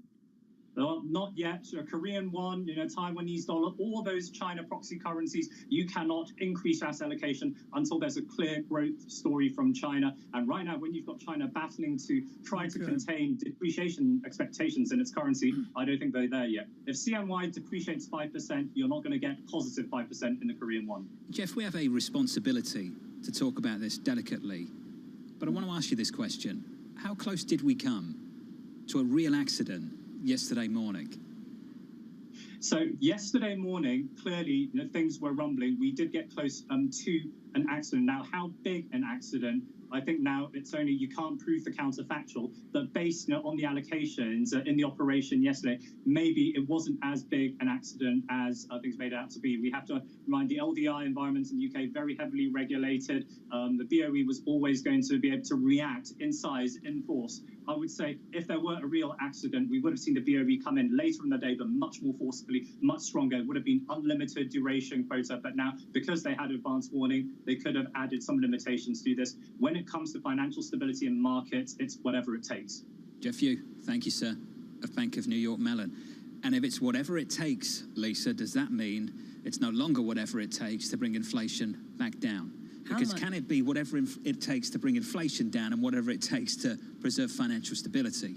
Not yet. Korean won, Taiwanese dollar, all those China proxy currencies, you cannot increase asset allocation until there's a clear growth story from China. And right now, when you've got China battling to try to contain depreciation expectations in its currency, I don't think they're there yet. If CNY depreciates 5%, you're not going to get positive 5% in the Korean won. Jeff, we have a responsibility to talk about this delicately, but I want to ask you this question. How close did we come to a real accident yesterday morning? So yesterday morning, clearly, things were rumbling. We did get close to an accident. Now, how big an accident? I think now it's only, you can't prove the counterfactual, but based on the allocations in the operation yesterday, maybe it wasn't as big an accident as things made out to be. We have to remind the LDI environment in the UK, very heavily regulated. The BOE was always going to be able to react in size, in force. I would say if there were a real accident, we would have seen the BOE come in later in the day, but much more forcibly, much stronger. It would have been unlimited duration quota, but now, because they had advance warning, they could have added some limitations to this. When it comes to financial stability in markets, it's whatever it takes. Jeff Yu, thank you, sir, of Bank of New York Mellon. And if it's whatever it takes, Lisa, does that mean it's no longer whatever it takes to bring inflation back down? Because can it be whatever it takes to bring inflation down and whatever it takes to preserve financial stability?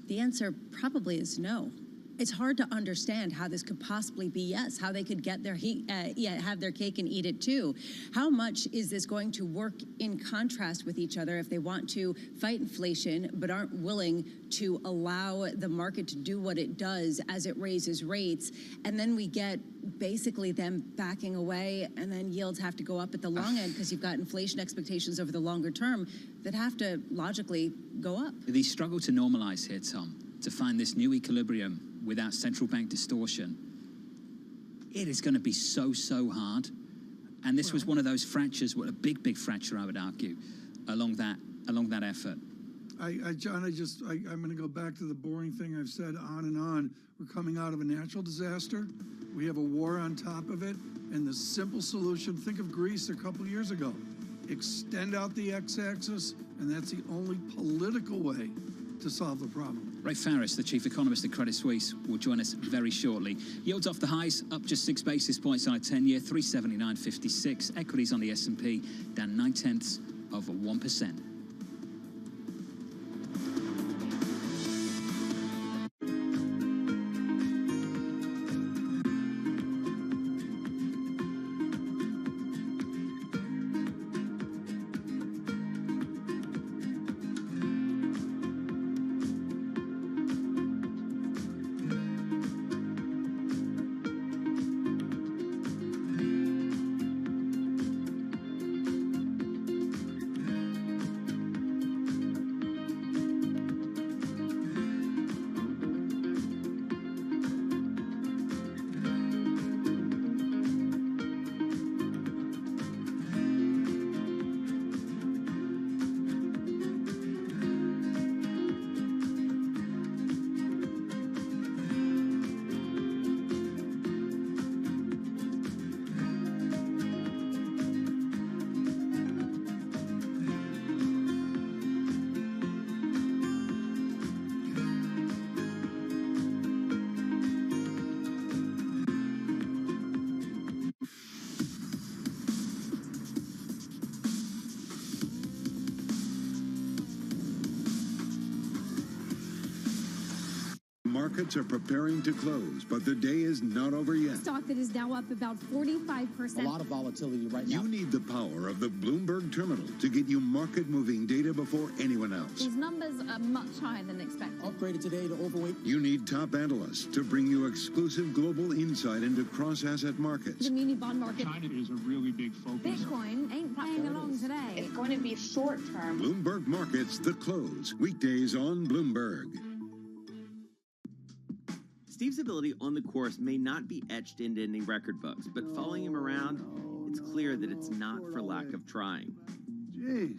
The answer probably is no. It's hard to understand how this could possibly be yes, how they could get their have their cake and eat it too. How much is this going to work in contrast with each other if they want to fight inflation but aren't willing to allow the market to do what it does as it raises rates? And then we get basically them backing away, and then yields have to go up at the long end because you've got inflation expectations over the longer term that have to logically go up. They struggle to normalize here, Tom, to find this new equilibrium without central bank distortion. It is going to be so hard. And this was one of those fractures, a big fracture, I would argue, along that effort. John, I'm going to go back to the boring thing I've said on and on. We're coming out of a natural disaster. We have a war on top of it. And the simple solution, think of Greece a couple years ago. Extend out the x-axis, and that's the only political way to solve the problem. Ray Farris, the chief economist at Credit Suisse, will join us very shortly. Yields off the highs, up just 6 basis points on a 10-year, 379.56. Equities on the S&P down 0.9%. Markets are preparing to close, but the day is not over yet. Stock that is now up about 45%. A lot of volatility right now. You need the power of the Bloomberg terminal to get you market-moving data before anyone else. These numbers are much higher than expected. Upgraded today to overweight. You need top analysts to bring you exclusive global insight into cross-asset markets. The muni bond market. China is a really big focus. Bitcoin ain't playing along today. It's going to be short-term. Bloomberg Markets, The Close, weekdays on Bloomberg. Steve's ability on the course may not be etched into any record books, but following him around, it's clear that it's not for lack of trying. Jeez.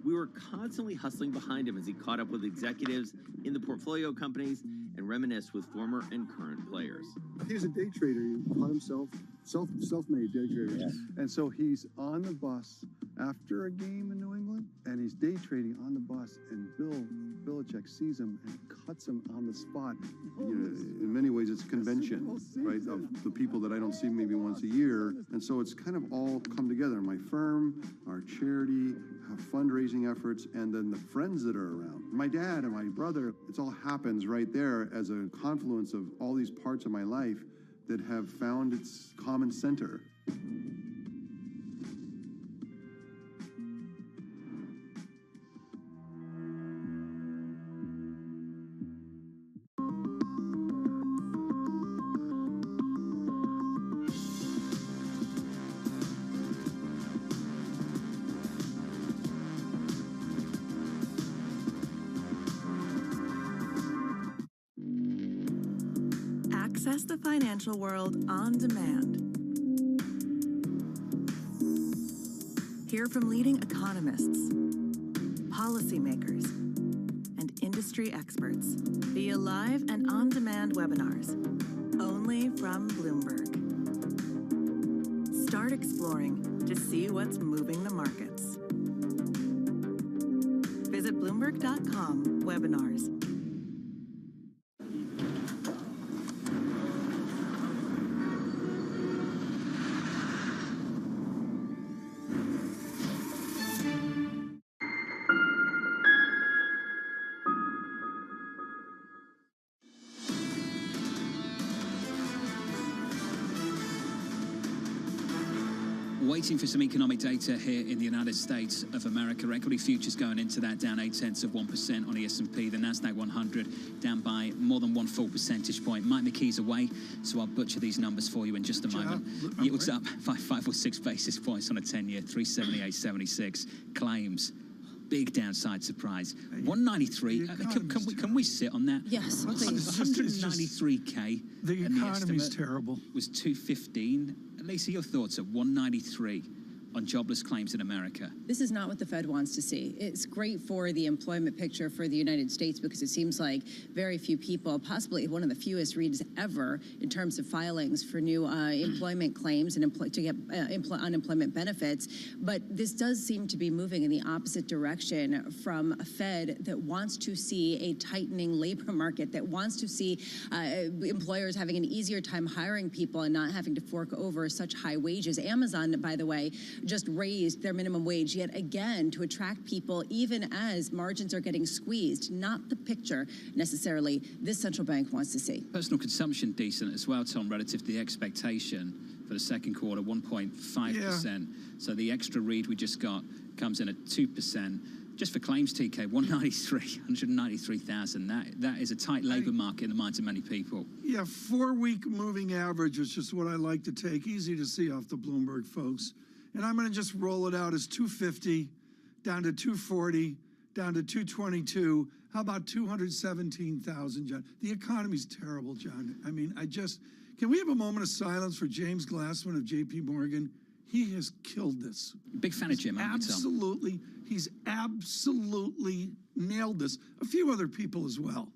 We were constantly hustling behind him as he caught up with executives in the portfolio companies and reminisced with former and current players. He's a day trader. He taught himself, self-made day trader. Yeah. And so he's on the bus after a game in New England, and he's day trading on the bus, and Bill Belichick sees him and cuts him on the spot. You know, in many ways, it's convention, right, of the people that I don't see maybe once a year. And so it's kind of all come together. My firm, our charity, fundraising efforts, and then the friends that are around. My dad and my brother, it all happens right there as a confluence of all these parts of my life that have found its common center. Access the financial world on demand. Hear from leading economists, policymakers, and industry experts via live and on-demand webinars, only from Bloomberg. Start exploring to see what's moving the markets. Visit Bloomberg.com/webinars. Waiting for some economic data here in the United States of America. Equity futures going into that down 0.8% on the S&P. The Nasdaq 100 down by more than 1 full percentage point. Mike McKee's away, so I'll butcher these numbers for you in just a moment. Yields up by 5 or 6 basis points on a 10-year, 378.76. Claims. Big downside surprise. 193. Can we sit on that? Yes, please. 193K. The economy's terrible. Was 215. Lisa, your thoughts at 193 on jobless claims in America? This is not what the Fed wants to see. It's great for the employment picture for the United States because it seems like very few people, possibly one of the fewest reads ever in terms of filings for new employment claims and to get unemployment benefits. But this does seem to be moving in the opposite direction from a Fed that wants to see a tightening labor market, that wants to see employers having an easier time hiring people and not having to fork over such high wages. Amazon, by the way, just raised their minimum wage yet again to attract people even as margins are getting squeezed. Not the picture necessarily this central bank wants to see. Personal consumption decent as well, Tom, relative to the expectation for the second quarter, 1.5%. Yeah. So the extra read we just got comes in at 2%. Just for claims, TK, 193,000. That is a tight labor market in the minds of many people. Yeah, 4-week moving average is just what I like to take. Easy to see off the Bloomberg, folks. And I'm going to just roll it out as 250, down to 240, down to 222. How about 217,000, John? The economy's terrible, John. I mean, can we have a moment of silence for James Glassman of J.P. Morgan? He has killed this. Big fan of Jim, aren't you, Tom? He's absolutely nailed this. A few other people as well.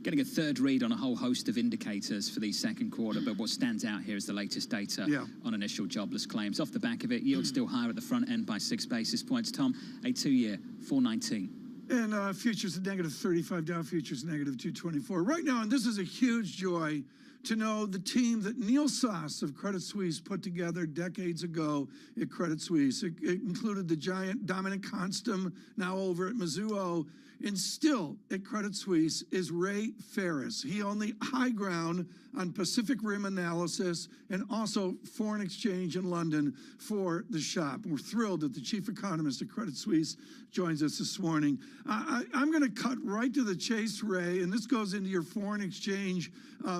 Getting a third read on a whole host of indicators for the second quarter, but what stands out here is the latest data on initial jobless claims. Off the back of it, yield still higher at the front end by 6 basis points. Tom, a 2-year, 419. And futures at -35, Dow futures -224. Right now, and this is a huge joy to know the team that Neil Sauce of Credit Suisse put together decades ago at Credit Suisse. It included the giant Dominic Constam, now over at Mizuho. And still at Credit Suisse is Ray Ferris. He owned the high ground on Pacific Rim analysis and also foreign exchange in London for the shop. We're thrilled that the chief economist at Credit Suisse joins us this morning. I'm going to cut right to the chase, Ray, and this goes into your foreign exchange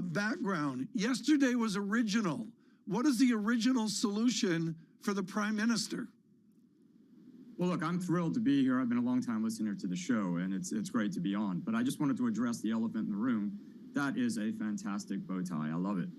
background. Yesterday was original. What is the original solution for the prime minister? Well, look, I'm thrilled to be here. I've been a long-time listener to the show, and it's great to be on. But I just wanted to address the elephant in the room. That is a fantastic bow tie. I love it.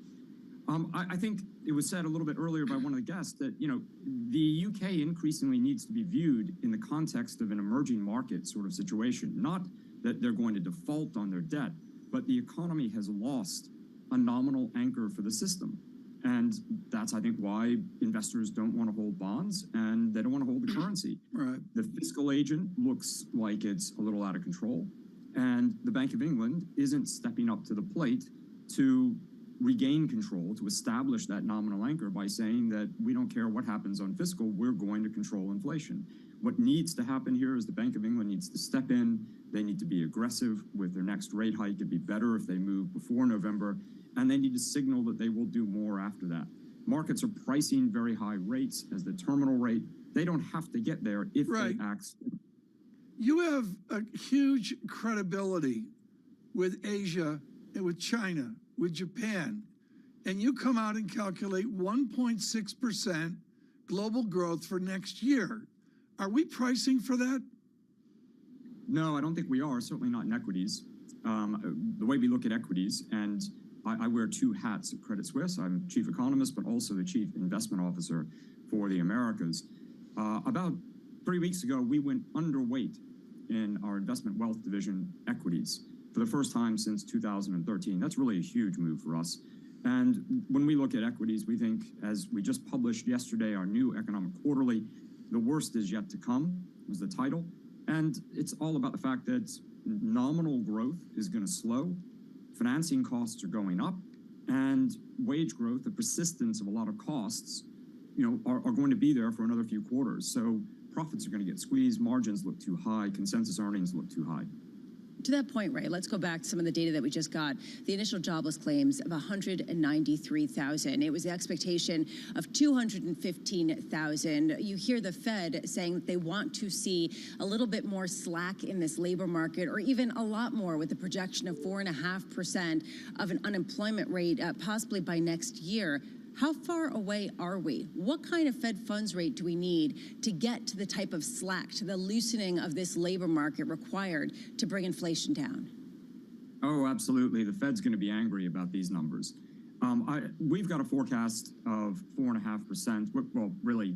I think it was said a little bit earlier by one of the guests that, the UK increasingly needs to be viewed in the context of an emerging market sort of situation. Not that they're going to default on their debt, but the economy has lost a nominal anchor for the system. And that's, I think, why investors don't want to hold bonds and they don't want to hold the currency. Right. The fiscal agent looks like it's a little out of control. And the Bank of England isn't stepping up to the plate to regain control, to establish that nominal anchor by saying that we don't care what happens on fiscal, we're going to control inflation. What needs to happen here is the Bank of England needs to step in. They need to be aggressive with their next rate hike. It'd be better if they move before November. And they need to signal that they will do more after that. Markets are pricing very high rates as the terminal rate. They don't have to get there if they act. You have a huge credibility with Asia and with China, with Japan, and you come out and calculate 1.6% global growth for next year. Are we pricing for that? No, I don't think we are, certainly not in equities. The way we look at equities, and I wear two hats at Credit Suisse. I'm chief economist, but also the chief investment officer for the Americas. About 3 weeks ago, we went underweight in our investment wealth division equities for the first time since 2013. That's really a huge move for us. And when we look at equities, we think, as we just published yesterday, our new economic quarterly, the worst is yet to come, was the title. And it's all about the fact that nominal growth is going to slow. Financing costs are going up, and wage growth, the persistence of a lot of costs, are going to be there for another few quarters. So profits are going to get squeezed, margins look too high, consensus earnings look too high. To that point, Ray, let's go back to some of the data that we just got. The initial jobless claims of 193,000. It was the expectation of 215,000. You hear the Fed saying that they want to see a little bit more slack in this labor market, or even a lot more, with the projection of 4.5% of an unemployment rate possibly by next year. How far away are we? What kind of Fed funds rate do we need to get to the type of slack, to the loosening of this labor market required to bring inflation down? Oh, absolutely. The Fed's going to be angry about these numbers. We've got a forecast of 4.5%, well, really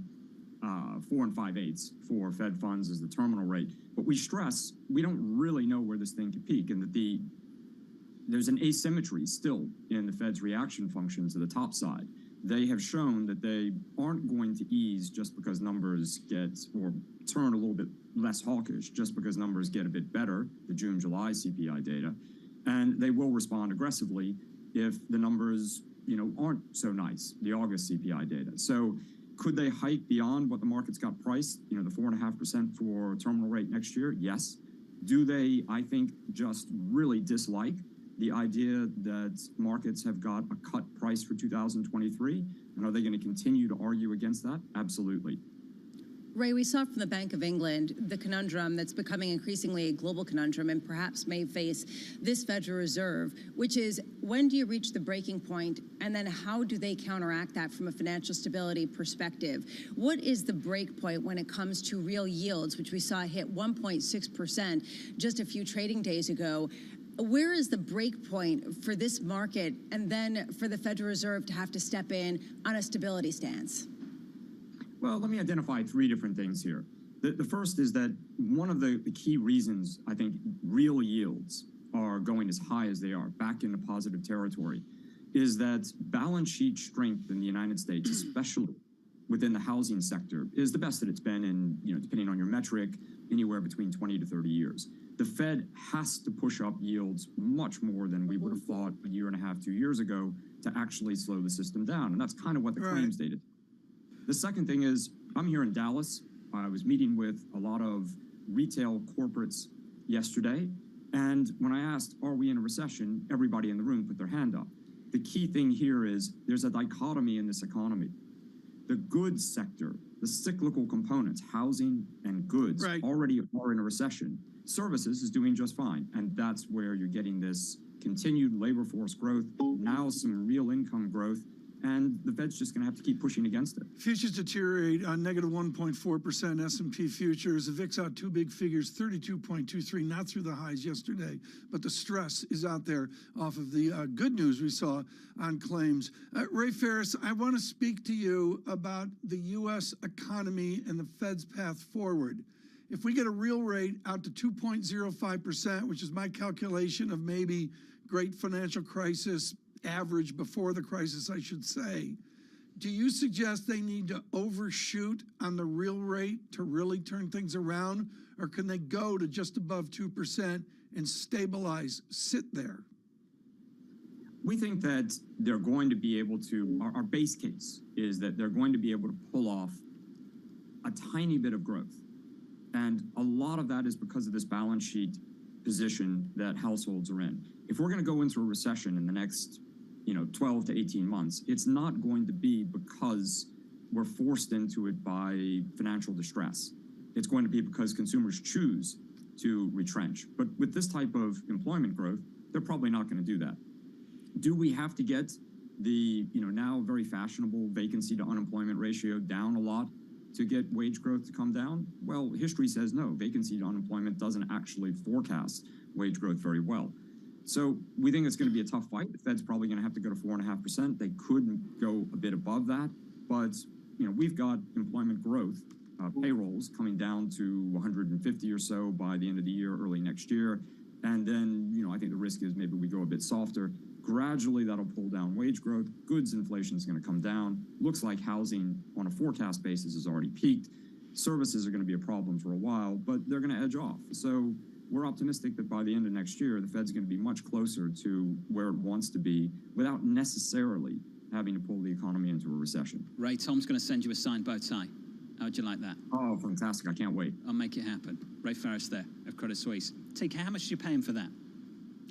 4 5/8 for Fed funds as the terminal rate. But we stress we don't really know where this thing could peak, and that there's an asymmetry still in the Fed's reaction function to the top side. They have shown that they aren't going to ease just because numbers turn a little bit less hawkish, just because numbers get a bit better, the June-July CPI data, and they will respond aggressively if the numbers, aren't so nice, the August CPI data. So could they hike beyond what the market's got priced, the 4.5% for terminal rate next year? Yes. Do they, I think, just really dislike the idea that markets have got a cut price for 2023? And are they going to continue to argue against that? Absolutely. Ray, we saw from the Bank of England the conundrum that's becoming increasingly a global conundrum and perhaps may face this Federal Reserve, which is, when do you reach the breaking point, and then how do they counteract that from a financial stability perspective? What is the break point when it comes to real yields, which we saw hit 1.6% just a few trading days ago? Where is the break point for this market, and then for the Federal Reserve to have to step in on a stability stance? Well, let me identify 3 different things here. The first is that one of the key reasons I think real yields are going as high as they are, back into positive territory, is that balance sheet strength in the United States, especially within the housing sector, is the best that it's been in, depending on your metric, anywhere between 20 to 30 years. The Fed has to push up yields much more than we would have thought a year and a half, 2 years ago, to actually slow the system down. And that's kind of what the claims data. The second thing is, I'm here in Dallas. I was meeting with a lot of retail corporates yesterday. And when I asked, are we in a recession? Everybody in the room put their hand up. The key thing here is there's a dichotomy in this economy. The goods sector, the cyclical components, housing and goods, already are in a recession. Services is doing just fine. And that's where you're getting this continued labor force growth, now some real income growth, and the Fed's just going to have to keep pushing against it. Futures deteriorate on negative 1.4%. S&P futures. The VIX out two big figures, 32.23, not through the highs yesterday, but the stress is out there off of the good news we saw on claims. Ray Ferris, I want to speak to you about the U.S. economy and the Fed's path forward. If we get a real rate out to 2.05%, which is my calculation of maybe great financial crisis, average before the crisis, I should say, do you suggest they need to overshoot on the real rate to really turn things around, or can they go to just above 2% and stabilize, sit there? We think that they're going to be able to, our base case is that they're going to be able to pull off a tiny bit of growth. And a lot of that is because of this balance sheet position that households are in. If we're going to go into a recession in the next 12 to 18 months, it's not going to be because we're forced into it by financial distress. It's going to be because consumers choose to retrench. But with this type of employment growth, they're probably not going to do that. Do we have to get the now very fashionable vacancy to unemployment ratio down a lot to get wage growth to come down? Well, history says no. Vacancy to unemployment doesn't actually forecast wage growth very well. So we think it's going to be a tough fight. The Fed's probably going to have to go to 4.5%. They could go a bit above that, but we've got employment growth, payrolls coming down to 150 or so by the end of the year, early next year. And then, I think the risk is maybe we go a bit softer. Gradually, that'll pull down wage growth. Goods inflation is going to come down. Looks like housing on a forecast basis has already peaked. Services are going to be a problem for a while, but they're going to edge off. So we're optimistic that by the end of next year, the Fed's going to be much closer to where it wants to be without necessarily having to pull the economy into a recession. Ray, Tom's going to send you a signed bow tie. How'd you like that? Oh, fantastic. I can't wait. I'll make it happen. Ray Ferris there of Credit Suisse. How much are you paying for that?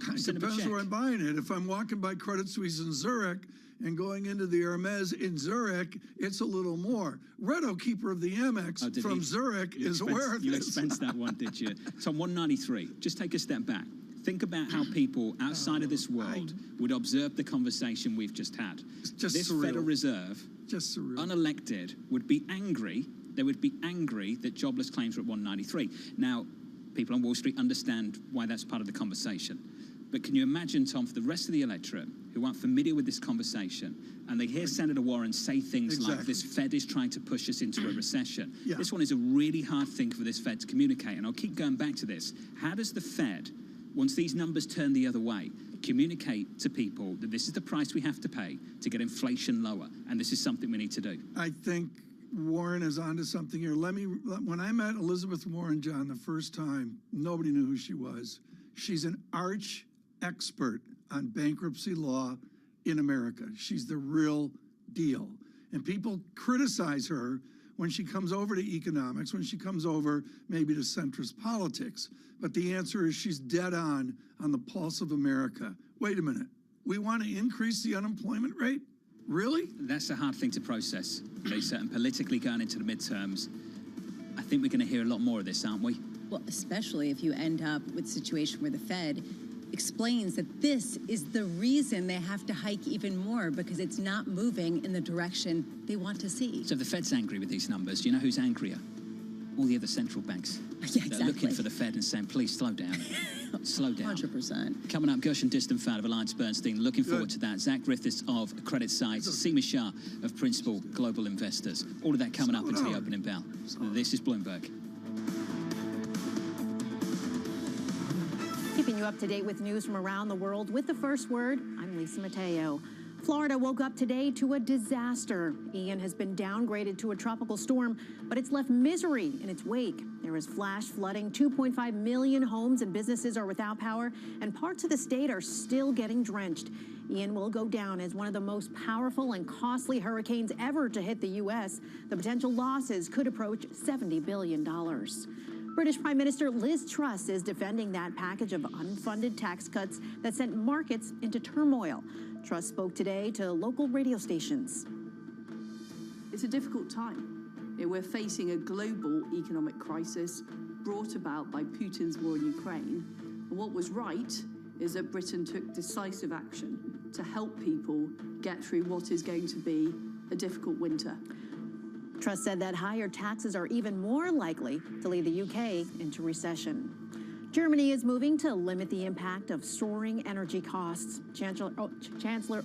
It depends where I'm buying it. If I'm walking by Credit Suisse in Zurich and going into the Hermes in Zurich, it's a little more. Redo, keeper of the Amex from Zurich, is aware of this. You expensed that one, did you? Tom, 193. Just take a step back. Think about how people outside of this world would observe the conversation we've just had. This surreal. Federal Reserve, just surreal. Unelected, would be angry. They would be angry that jobless claims are at 193. Now, people on Wall Street understand why that's part of the conversation. But can you imagine, Tom, for the rest of the electorate who aren't familiar with this conversation, and they hear Senator Warren say things like this Fed is trying to push us into a recession. This one is a really hard thing for this Fed to communicate, and I'll keep going back to this. How does the Fed, once these numbers turn the other way, communicate to people that this is the price we have to pay to get inflation lower, and this is something we need to do? I think Warren is onto something here. When I met Elizabeth Warren, John, the first time, nobody knew who she was. She's an arch expert on bankruptcy law in America. She's the real deal. And people criticize her when she comes over to economics, when she comes over maybe to centrist politics. But the answer is she's dead on the pulse of America. Wait a minute. We want to increase the unemployment rate? Really? That's a hard thing to process, Lisa. And politically going into the midterms, I think we're going to hear a lot more of this, aren't we? Well, especially if you end up with a situation where the Fed explains that this is the reason they have to hike even more because it's not moving in the direction they want to see. So if the Fed's angry with these numbers, do you know who's angrier? All the other central banks. Yeah, exactly. They're looking for the Fed and saying, please slow down. Slow down. 100%. Coming up, Gershon Distenfeld of Alliance Bernstein. Looking forward to that. Zach Griffiths of Credit Sites. Seema Shah of Principal Global Investors. All of that coming up into the opening bell. This is Bloomberg. Keeping you up to date with news from around the world with the first word, I'm Lisa Mateo. Florida woke up today to a disaster. Ian has been downgraded to a tropical storm, but it's left misery in its wake. There is flash flooding. 2.5 million homes and businesses are without power, and parts of the state are still getting drenched. Ian will go down as one of the most powerful and costly hurricanes ever to hit the U.S. The potential losses could approach $70 billion. British Prime Minister Liz Truss is defending that package of unfunded tax cuts that sent markets into turmoil. Truss spoke today to local radio stations. It's a difficult time. We're facing a global economic crisis brought about by Putin's war in Ukraine. And what was right is that Britain took decisive action to help people get through what is going to be a difficult winter. Truss said that higher taxes are even more likely to lead the UK into recession. Germany is moving to limit the impact of soaring energy costs. Chancellor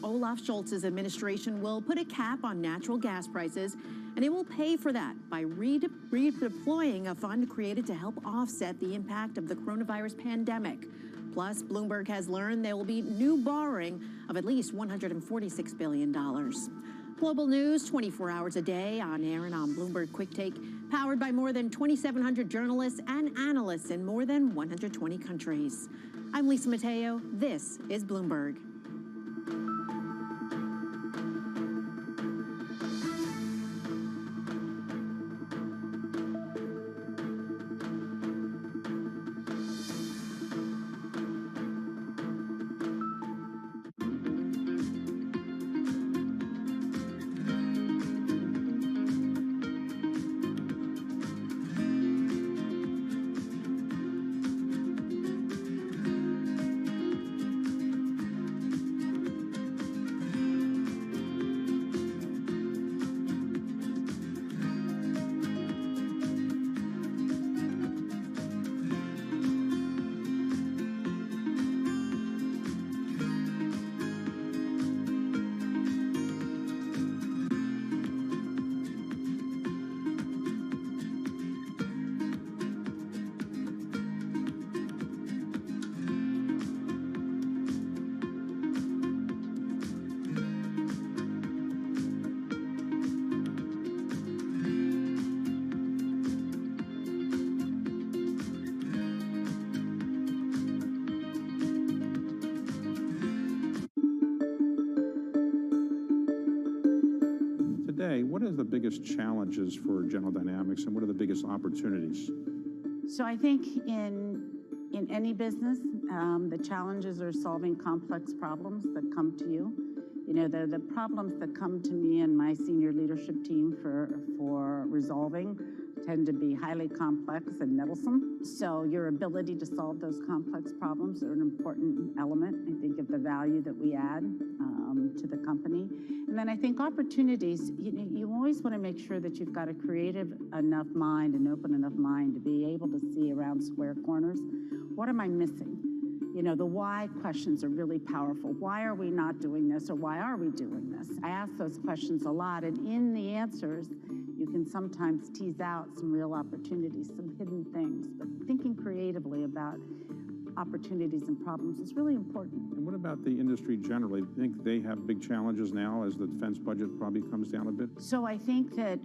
Olaf Scholz's administration will put a cap on natural gas prices, and it will pay for that by redeploying a fund created to help offset the impact of the coronavirus pandemic. Plus, Bloomberg has learned there will be new borrowing of at least $146 billion. Global news 24 hours a day on air and on Bloomberg Quick Take, powered by more than 2,700 journalists and analysts in more than 120 countries. I'm Lisa Mateo. This is Bloomberg. Today, what are the biggest challenges for General Dynamics and what are the biggest opportunities? So I think in any business, the challenges are solving complex problems that come to you. You know, the problems that come to me and my senior leadership team for resolving tend to be highly complex and nettlesome. So your ability to solve those complex problems are an important element, I think, of the value that we add to the company. And then I think opportunities, you always want to make sure that you've got a creative enough mind, an open enough mind to be able to see around square corners. What am I missing? You know, the why questions are really powerful. Why are we not doing this, or why are we doing this? I ask those questions a lot, and in the answers, you can sometimes tease out some real opportunities, some hidden things. But thinking creatively about opportunities and problems is really important. And what about the industry generally? Do you think they have big challenges now as the defense budget probably comes down a bit? So I think that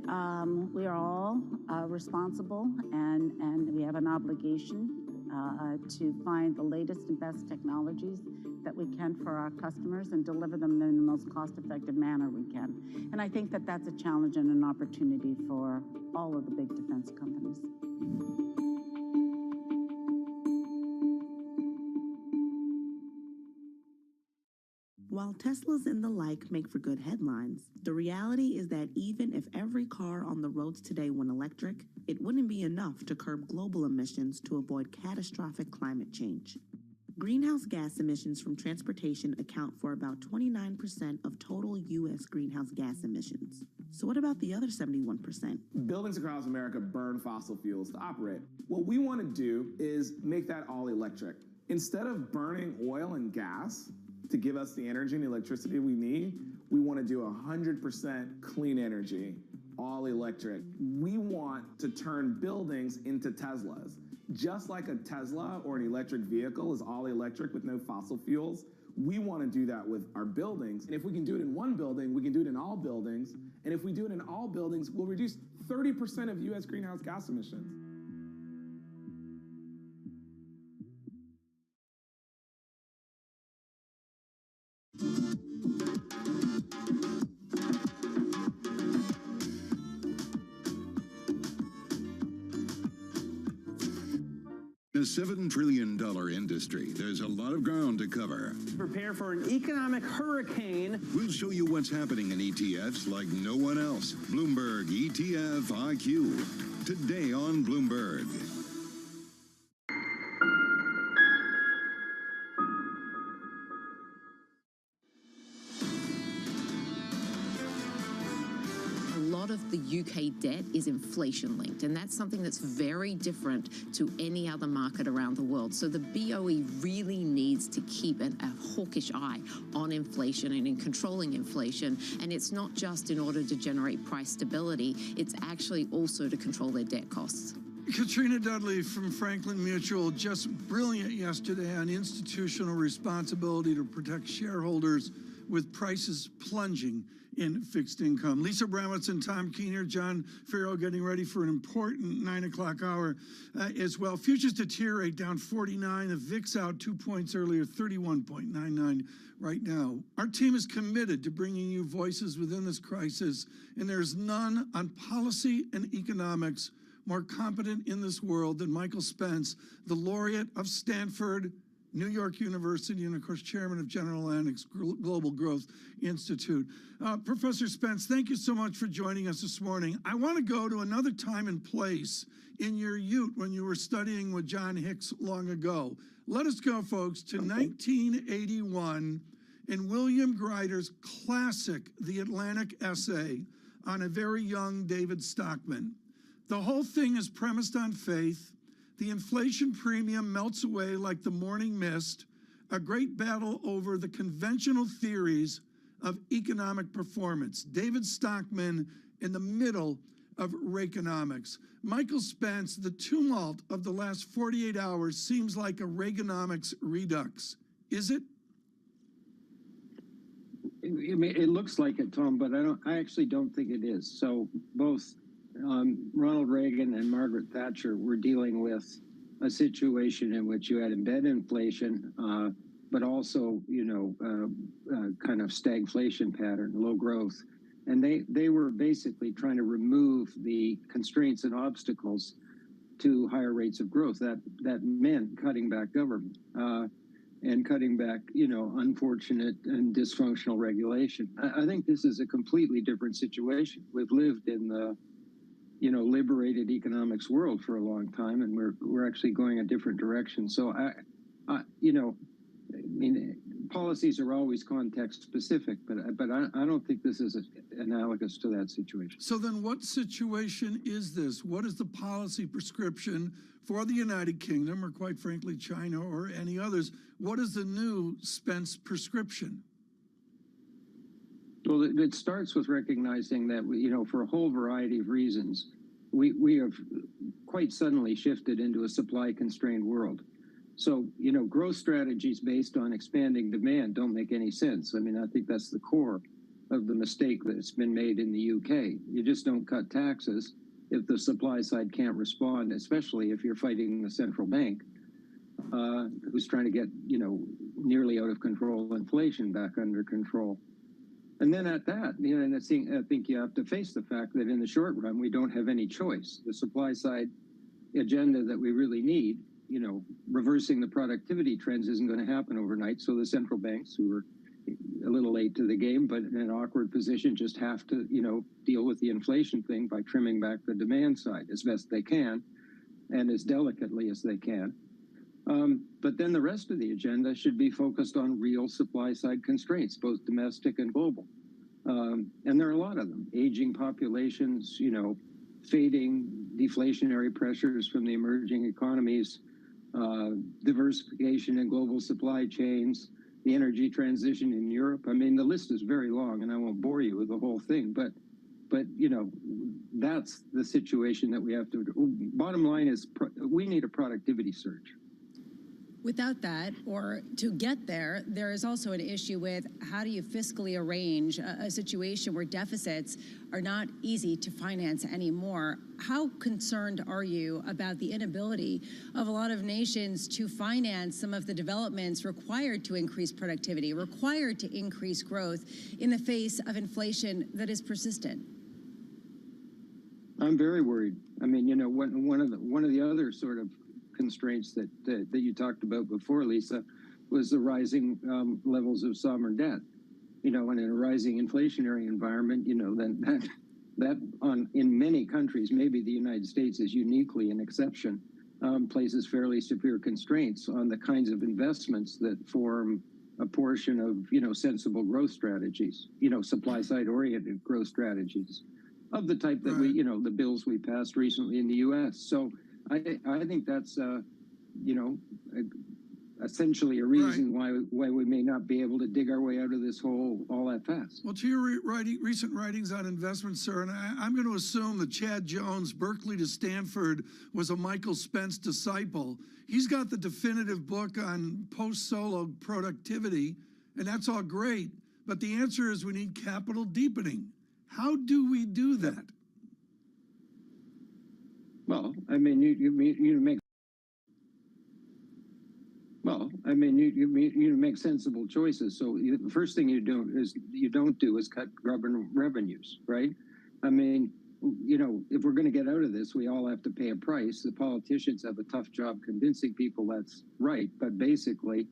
we are all responsible, and we have an obligation to find the latest and best technologies that we can for our customers and deliver them in the most cost-effective manner we can. And I think that that's a challenge and an opportunity for all of the big defense companies. While Teslas and the like make for good headlines, the reality is that even if every car on the roads today went electric, it wouldn't be enough to curb global emissions to avoid catastrophic climate change. Greenhouse gas emissions from transportation account for about 29% of total U.S. greenhouse gas emissions. So what about the other 71%? Buildings across America burn fossil fuels to operate. What we want to do is make that all electric. Instead of burning oil and gas to give us the energy and electricity we need, we want to do 100% clean energy, all electric. We want to turn buildings into Teslas. Just like a Tesla or an electric vehicle is all electric with no fossil fuels, we want to do that with our buildings. And if we can do it in one building, we can do it in all buildings. And if we do it in all buildings, we'll reduce 30% of U.S. greenhouse gas emissions. $7 trillion industry, there's a lot of ground to cover. Prepare for an economic hurricane. We'll show you what's happening in ETFs like no one else. Bloomberg ETF IQ. Today on Bloomberg. Of the UK debt is inflation linked, and that's something that's very different to any other market around the world. So the BOE really needs to keep a hawkish eye on inflation and in controlling inflation. And it's not just in order to generate price stability, it's actually also to control their debt costs. Katrina Dudley from Franklin Mutual, just brilliant yesterday on institutional responsibility to protect shareholders with prices plunging in fixed income. Lisa Bramwitz, Tom Keener, John Farrell getting ready for an important 9 o'clock hour as well. Futures deteriorate, down 49. The VIX out 2 points earlier, 31.99 right now. Our team is committed to bringing you voices within this crisis, and there's none on policy and economics more competent in this world than Michael Spence, the laureate of Stanford, New York University, and of course, chairman of General Atlantic's Global Growth Institute. Professor Spence, thank you so much for joining us this morning. I want to go to another time and place in your youth when you were studying with John Hicks long ago. Let us go, folks, to 1981 in William Greider's classic The Atlantic essay on a very young David Stockman. The whole thing is premised on faith. The inflation premium melts away like the morning mist, a great battle over the conventional theories of economic performance. David Stockman in the middle of Reaganomics. Michael Spence, the tumult of the last 48 hours seems like a Reaganomics redux. Is it? It looks like it, Tom, but I actually don't think it is. So both Ronald Reagan and Margaret Thatcher were dealing with a situation in which you had embedded inflation, but also, kind of stagflation pattern, low growth. And they were basically trying to remove the constraints and obstacles to higher rates of growth. That meant cutting back government and cutting back, unfortunate and dysfunctional regulation. I think this is a completely different situation. We've lived in the liberated economics world for a long time, and we're actually going a different direction. So policies are always context specific, but I don't think this is analogous to that situation. So then what situation is this? What is the policy prescription for the United Kingdom, or quite frankly, China or any others? What is the new Spence prescription? Well, it starts with recognizing that, for a whole variety of reasons, we have quite suddenly shifted into a supply-constrained world. So, growth strategies based on expanding demand don't make any sense. I mean, I think that's the core of the mistake that's been made in the UK. You just don't cut taxes if the supply side can't respond, especially if you're fighting the central bank, who's trying to get, nearly out of control inflation back under control. And then at that, I think you have to face the fact that in the short run, we don't have any choice. The supply side agenda that we really need, reversing the productivity trends isn't going to happen overnight. So the central banks, who are a little late to the game, but in an awkward position, just have to, deal with the inflation thing by trimming back the demand side as best they can and as delicately as they can. But then the rest of the agenda should be focused on real supply side constraints, both domestic and global. And there are a lot of them. Aging populations, fading deflationary pressures from the emerging economies, diversification in global supply chains, the energy transition in Europe. I mean, the list is very long, and I won't bore you with the whole thing, but that's the situation that we have to do. Bottom line is we need a productivity surge. Without that, or to get there, there is also an issue with how do you fiscally arrange a situation where deficits are not easy to finance anymore. How concerned are you about the inability of a lot of nations to finance some of the developments required to increase productivity, required to increase growth in the face of inflation that is persistent? I'm very worried. I mean, one of the other sort of constraints that you talked about before, Lisa, was the rising levels of sovereign debt. You know, and in a rising inflationary environment, you know, then that in many countries, maybe the United States is uniquely an exception, places fairly severe constraints on the kinds of investments that form a portion of, you know, sensible growth strategies, you know, supply side oriented growth strategies of the type that we, you know, the bills we passed recently in the U.S. So I think that's, you know, essentially a reason why we may not be able to dig our way out of this hole all that fast. Well, to your recent writings on investment, sir, and I'm going to assume that Chad Jones, Berkeley to Stanford, was a Michael Spence disciple. He's got the definitive book on post-solo productivity, and that's all great. But the answer is we need capital deepening. How do we do that? Well, I mean, you make. Well, I mean, you make sensible choices. So the first thing you don't do is cut government revenues, right? I mean, you know, if we're going to get out of this, we all have to pay a price. The politicians have a tough job convincing people that's right, but basically,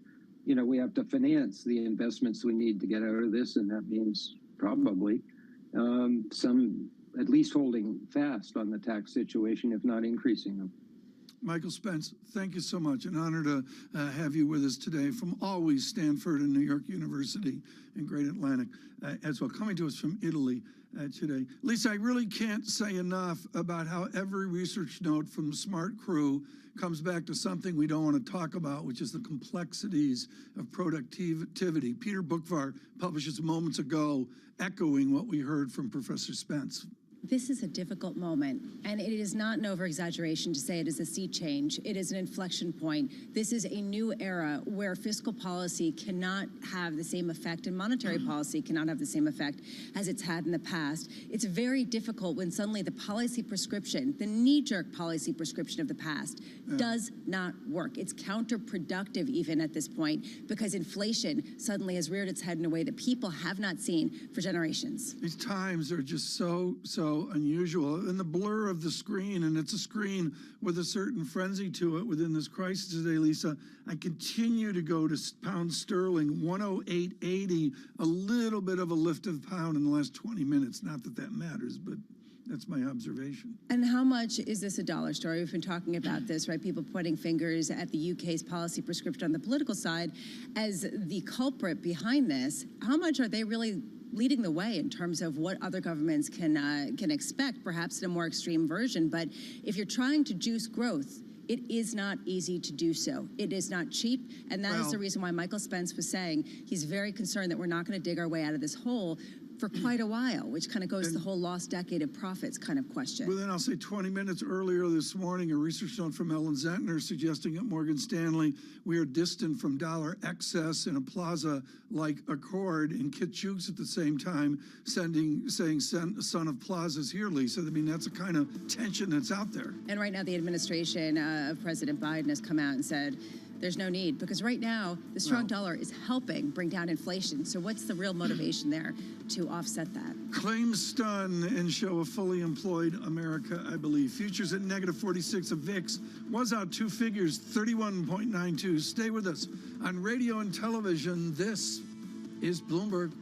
you know, we have to finance the investments we need to get out of this, and that means probably some at least holding fast on the tax situation, if not increasing them. Michael Spence, thank you so much. An honor to have you with us today from always Stanford and New York University and Great Atlantic as well, coming to us from Italy today. Lisa, I really can't say enough about how every research note from the SMART crew comes back to something we don't want to talk about, which is the complexities of productivity. Peter Bookvar publishes moments ago, echoing what we heard from Professor Spence. This is a difficult moment, and it is not an over-exaggeration to say it is a sea change. It is an inflection point. This is a new era where fiscal policy cannot have the same effect and monetary policy cannot have the same effect as it's had in the past. It's very difficult when suddenly the policy prescription, the knee-jerk policy prescription of the past, does not work. It's counterproductive even at this point because inflation suddenly has reared its head in a way that people have not seen for generations. These times are just so unusual, and the blur of the screen, and it's a screen with a certain frenzy to it within this crisis today, Lisa. I continue to go to pound sterling, 108.80, a little bit of a lift of pound in the last 20 minutes. Not that that matters, but that's my observation. And how much is this a dollar story? We've been talking about this, right? People pointing fingers at the UK's policy prescription on the political side as the culprit behind this. How much are they really leading the way in terms of what other governments can expect, perhaps in a more extreme version? But if you're trying to juice growth, it is not easy to do so. It is not cheap, and that is the reason why Michael Spence was saying he's very concerned that we're not going to dig our way out of this hole for quite a while, which kind of goes to the whole lost decade of profits kind of question. Well, then I'll say 20 minutes earlier this morning, a research note from Ellen Zentner suggesting at Morgan Stanley we are distant from dollar excess in a plaza-like accord, and Kit Jukes at the same time saying son of plazas here, Lisa. I mean, that's a kind of tension that's out there. And right now the administration of President Biden has come out and said, there's no need, because right now the strong dollar is helping bring down inflation. So what's the real motivation there to offset that? Claims stun and show a fully employed America, I believe. Futures at -46. A VIX was out two figures, 31.92. Stay with us on radio and television. This is Bloomberg.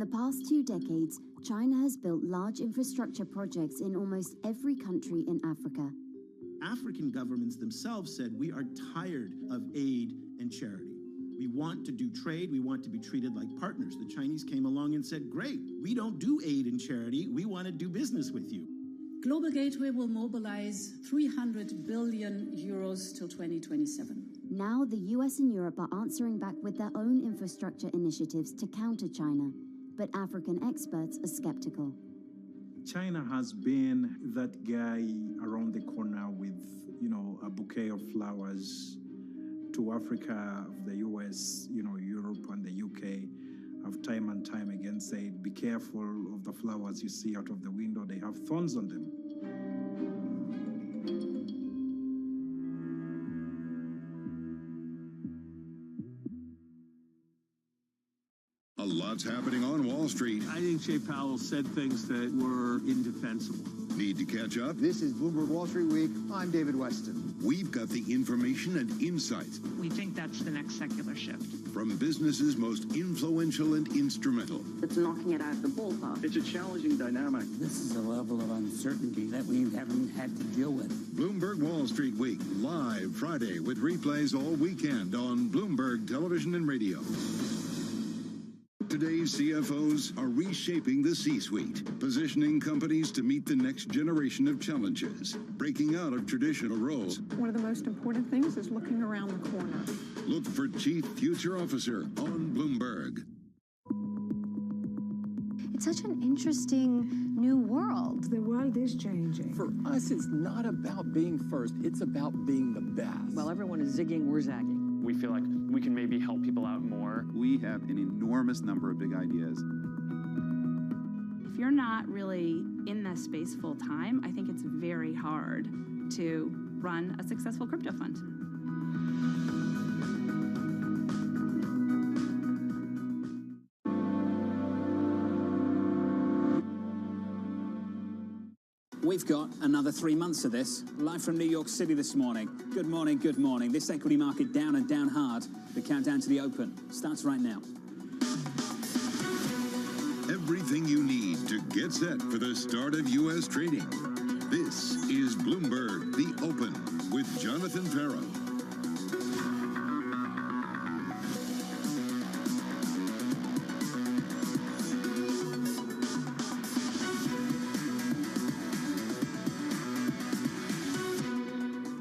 the past 2 decades, China has built large infrastructure projects in almost every country in Africa. African governments themselves said, we are tired of aid and charity. We want to do trade. We want to be treated like partners. The Chinese came along and said, great, we don't do aid and charity. We want to do business with you. Global Gateway will mobilize 300 billion euros till 2027. Now the US and Europe are answering back with their own infrastructure initiatives to counter China, but African experts are skeptical. China has been that guy around the corner with, a bouquet of flowers to Africa, the US, Europe and the UK have time and time again said, be careful of the flowers you see out of the window, they have thorns on them. A lot's happening on Wall Street. I think Jay Powell said things that were indefensible. Need to catch up? This is Bloomberg Wall Street Week. I'm David Weston. We've got the information and insights We think that's the next secular shift. from businesses most influential and instrumental. It's knocking it out of the ballpark. It's a challenging dynamic. This is a level of uncertainty that we haven't had to deal with. Bloomberg Wall Street Week, live Friday with replays all weekend on Bloomberg Television and Radio. Today's CFOs are reshaping the C-suite, positioning companies to meet the next generation of challenges, breaking out of traditional roles. One of the most important things is looking around the corner. Look for Chief Future Officer on Bloomberg. It's such an interesting new world. The world is changing. For us, it's not about being first, it's about being the best. While everyone is zigging, we're zagging. We feel like we can maybe help people out more. We have an enormous number of big ideas. If you're not really in this space full time, I think it's very hard to run a successful crypto fund. We've got another 3 months of this, live from New York City this morning. Good morning, good morning. This equity market down and down hard. The countdown to the open starts right now. Everything you need to get set for the start of U.S. trading. This is Bloomberg, The Open, with Jonathan Farrow.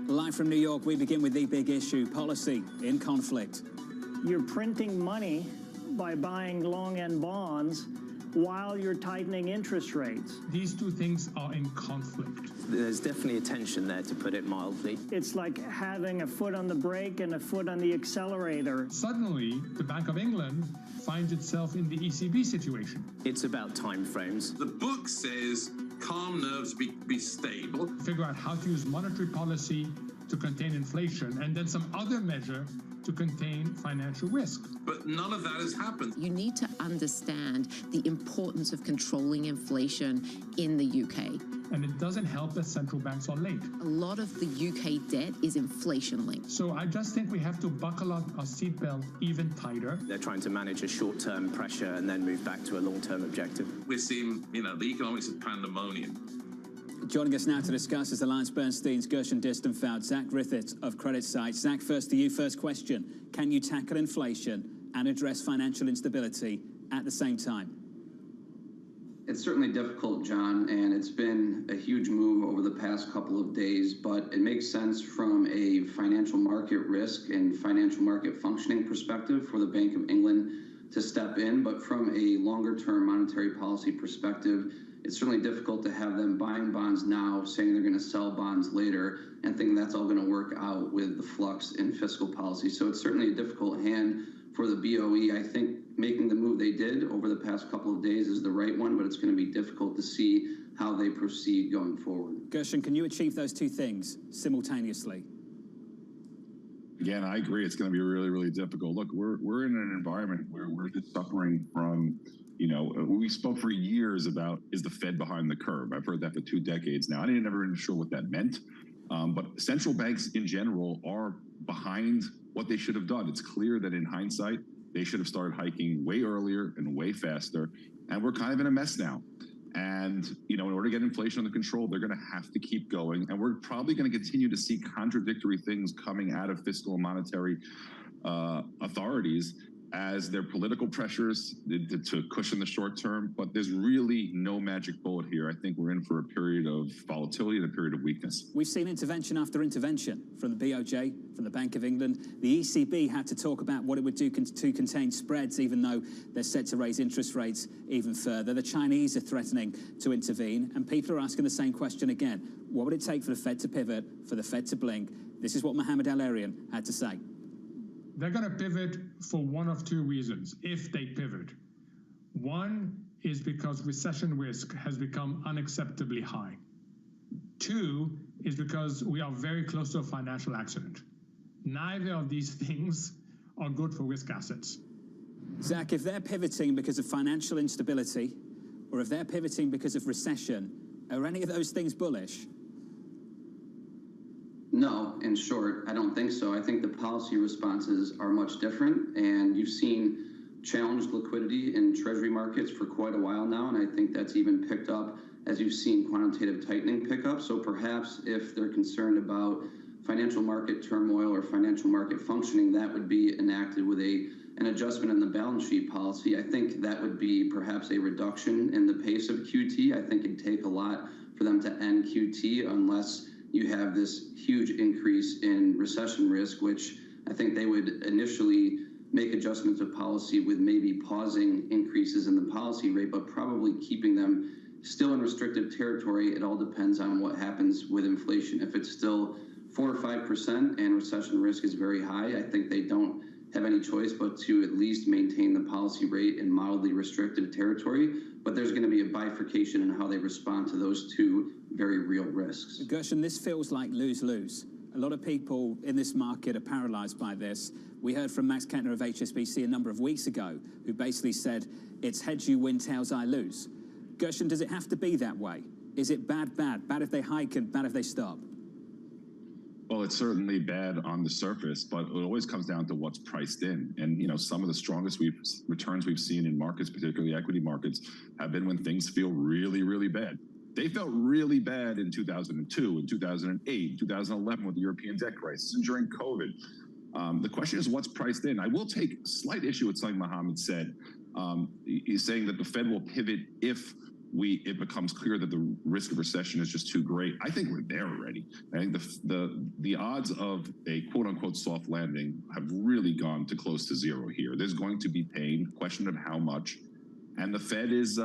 Live from New York, we begin with the big issue, policy in conflict. You're printing money by buying long-end bonds while you're tightening interest rates. These two things are in conflict. There's definitely a tension there, to put it mildly. It's like having a foot on the brake and a foot on the accelerator. Suddenly, the Bank of England finds itself in the ECB situation. It's about time frames. The book says calm nerves, be stable. Figure out how to use monetary policy to contain inflation, and then some other measure to contain financial risk. But none of that has happened. You need to understand the importance of controlling inflation in the UK. And it doesn't help that central banks are late. A lot of the UK debt is inflation linked. So I just think we have to buckle up our seatbelt even tighter. They're trying to manage a short-term pressure and then move back to a long-term objective. We're seeing, the economics of pandemonium. Joining us now to discuss is AllianceBernstein's Gershon Distenfeld, Zach Griffiths of CreditSights. Zach, first to you, first question. Can you tackle inflation and address financial instability at the same time? It's certainly difficult, John, and it's been a huge move over the past couple of days, but it makes sense from a financial market risk and financial market functioning perspective for the Bank of England to step in. But from a longer-term monetary policy perspective, it's certainly difficult to have them buying bonds now, saying they're going to sell bonds later, and thinking that's all going to work out with the flux in fiscal policy. So it's certainly a difficult hand for the BOE. I think making the move they did over the past couple of days is the right one, but it's going to be difficult to see how they proceed going forward. Gershon, can you achieve those two things simultaneously? Again, I agree. It's going to be really, really difficult. Look, we're in an environment where we're just suffering from, we spoke for years about, is the Fed behind the curve? I've heard that for 2 decades now. I didn't ever sure what that meant. But central banks in general are behind what they should have done. It's clear that in hindsight, they should have started hiking way earlier and way faster. And we're kind of in a mess now. And, in order to get inflation under control, they're going to have to keep going. And we're probably going to continue to see contradictory things coming out of fiscal and monetary authorities as their political pressures to cushion the short term. But there's really no magic bullet here. I think we're in for a period of volatility and a period of weakness. We've seen intervention after intervention from the BOJ, from the Bank of England. The ECB had to talk about what it would do to contain spreads, even though they're set to raise interest rates even further. The Chinese are threatening to intervene, and people are asking the same question again. What would it take for the Fed to pivot, for the Fed to blink? This is what Mohamed El-Erian had to say. They're going to pivot for one of two reasons, if they pivot. One is because recession risk has become unacceptably high. Two is because we are very close to a financial accident. Neither of these things are good for risk assets. Zach, if they're pivoting because of financial instability, or if they're pivoting because of recession, are any of those things bullish? No, in short, I don't think so. I think the policy responses are much different, and you've seen challenged liquidity in treasury markets for quite a while now, and I think that's even picked up as you've seen quantitative tightening pick up. So perhaps if they're concerned about financial market turmoil or financial market functioning, that would be enacted with an adjustment in the balance sheet policy. I think that would be perhaps a reduction in the pace of QT. I think it'd take a lot for them to end QT unless you have this huge increase in recession risk, which I think they would initially make adjustments of policy with maybe pausing increases in the policy rate, but probably keeping them still in restrictive territory. It all depends on what happens with inflation. If it's still 4 or 5% and recession risk is very high, I think they don't have any choice but to at least maintain the policy rate in mildly restrictive territory. But there's going to be a bifurcation in how they respond to those two very real risks. Gershon, this feels like lose-lose. A lot of people in this market are paralyzed by this. We heard from Max Kettner of HSBC a number of weeks ago, who basically said, it's heads you win, tails I lose. Gershon, does it have to be that way? Is it bad? Bad if they hike and bad if they stop? Well, it's certainly bad on the surface, but it always comes down to what's priced in. And, some of the strongest returns we've seen in markets, particularly equity markets, have been when things feel really, really bad. They felt really bad in 2002, in 2008, 2011 with the European debt crisis, and during COVID. The question is what's priced in. I will take slight issue with something Mohamed said. He's saying that the Fed will pivot if it becomes clear that the risk of recession is just too great. I think we're there already. I think the odds of a quote unquote soft landing have really gone to close to zero here. There's going to be pain, question of how much, and the Fed has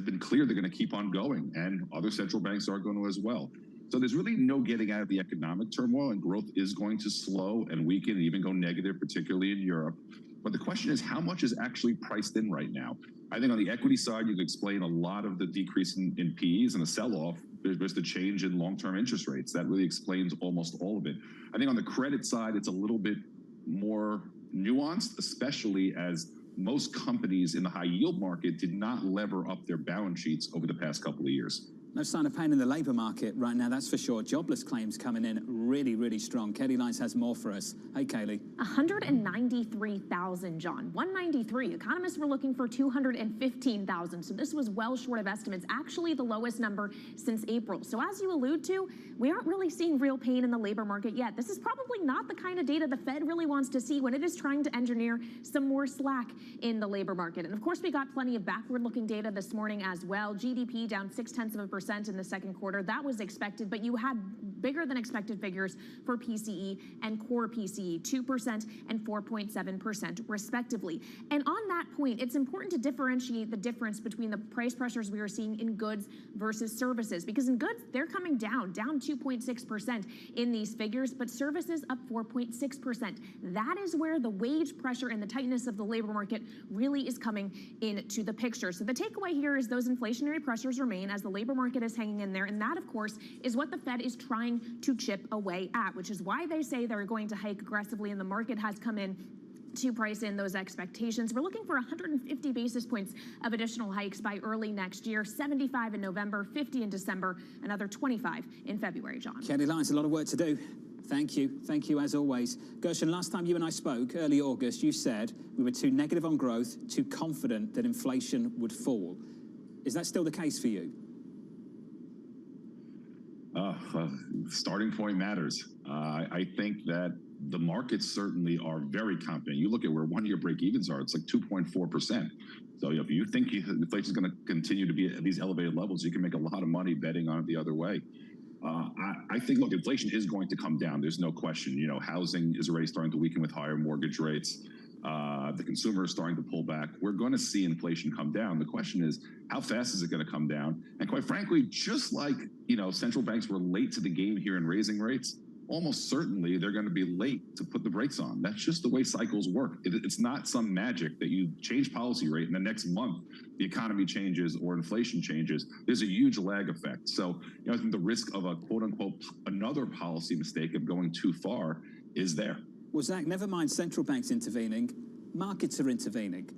been clear they're going to keep on going, and other central banks are going to as well. So there's really no getting out of the economic turmoil, and growth is going to slow and weaken and even go negative, particularly in Europe. But the question is, how much is actually priced in right now? I think on the equity side, you can explain a lot of the decrease in PEs and the sell-off. There's the change in long-term interest rates. That really explains almost all of it. I think on the credit side, it's a little bit more nuanced, especially as most companies in the high-yield market did not lever up their balance sheets over the past couple of years. No sign of pain in the labour market right now, that's for sure. Jobless claims coming in really, really strong. Katie Lyons has more for us. Hey, Kaylee. 193,000, John. 193. Economists were looking for 215,000. So this was well short of estimates, actually the lowest number since April. So as you allude to, we aren't really seeing real pain in the labour market yet. This is probably not the kind of data the Fed really wants to see when it is trying to engineer some more slack in the labour market. And of course, we got plenty of backward-looking data this morning as well. GDP down 0.6% in the second quarter. That was expected, but you had bigger than expected figures for PCE and core PCE, 2% and 4.7% respectively. And on that point, it's important to differentiate the difference between the price pressures we are seeing in goods versus services, because in goods, they're coming down 2.6% in these figures, but services up 4.6%. That is where the wage pressure and the tightness of the labor market really is coming into the picture. So the takeaway here is those inflationary pressures remain as the labor market is hanging in there, and that, of course, is what the Fed is trying to chip away at, which is why they say they're going to hike aggressively, and the market has come in to price in those expectations. We're looking for 150 basis points of additional hikes by early next year, 75 in November, 50 in December, another 25 in February, John. Katie Lyons, a lot of work to do. Thank you as always. Gershon, last time you and I spoke, early August, you said we were too negative on growth, too confident that inflation would fall. Is that still the case for you? Starting point matters. I think that the markets certainly are very confident. You look at where one-year break-evens are, it's like 2.4%. So if you think inflation is going to continue to be at these elevated levels, you can make a lot of money betting on it the other way. I think, look, inflation is going to come down. There's no question. You know, housing is already starting to weaken with higher mortgage rates. The consumer is starting to pull back. We're going to see inflation come down. The question is, how fast is it going to come down? And quite frankly, just like, you know, central banks were late to the game here in raising rates, almost certainly they're going to be late to put the brakes on. That's just the way cycles work. It's not some magic that you change policy rate and the next month the economy changes or inflation changes. There's a huge lag effect. So, you know, I think the risk of a quote unquote another policy mistake of going too far is there. Well, Zach, never mind central banks intervening, markets are intervening.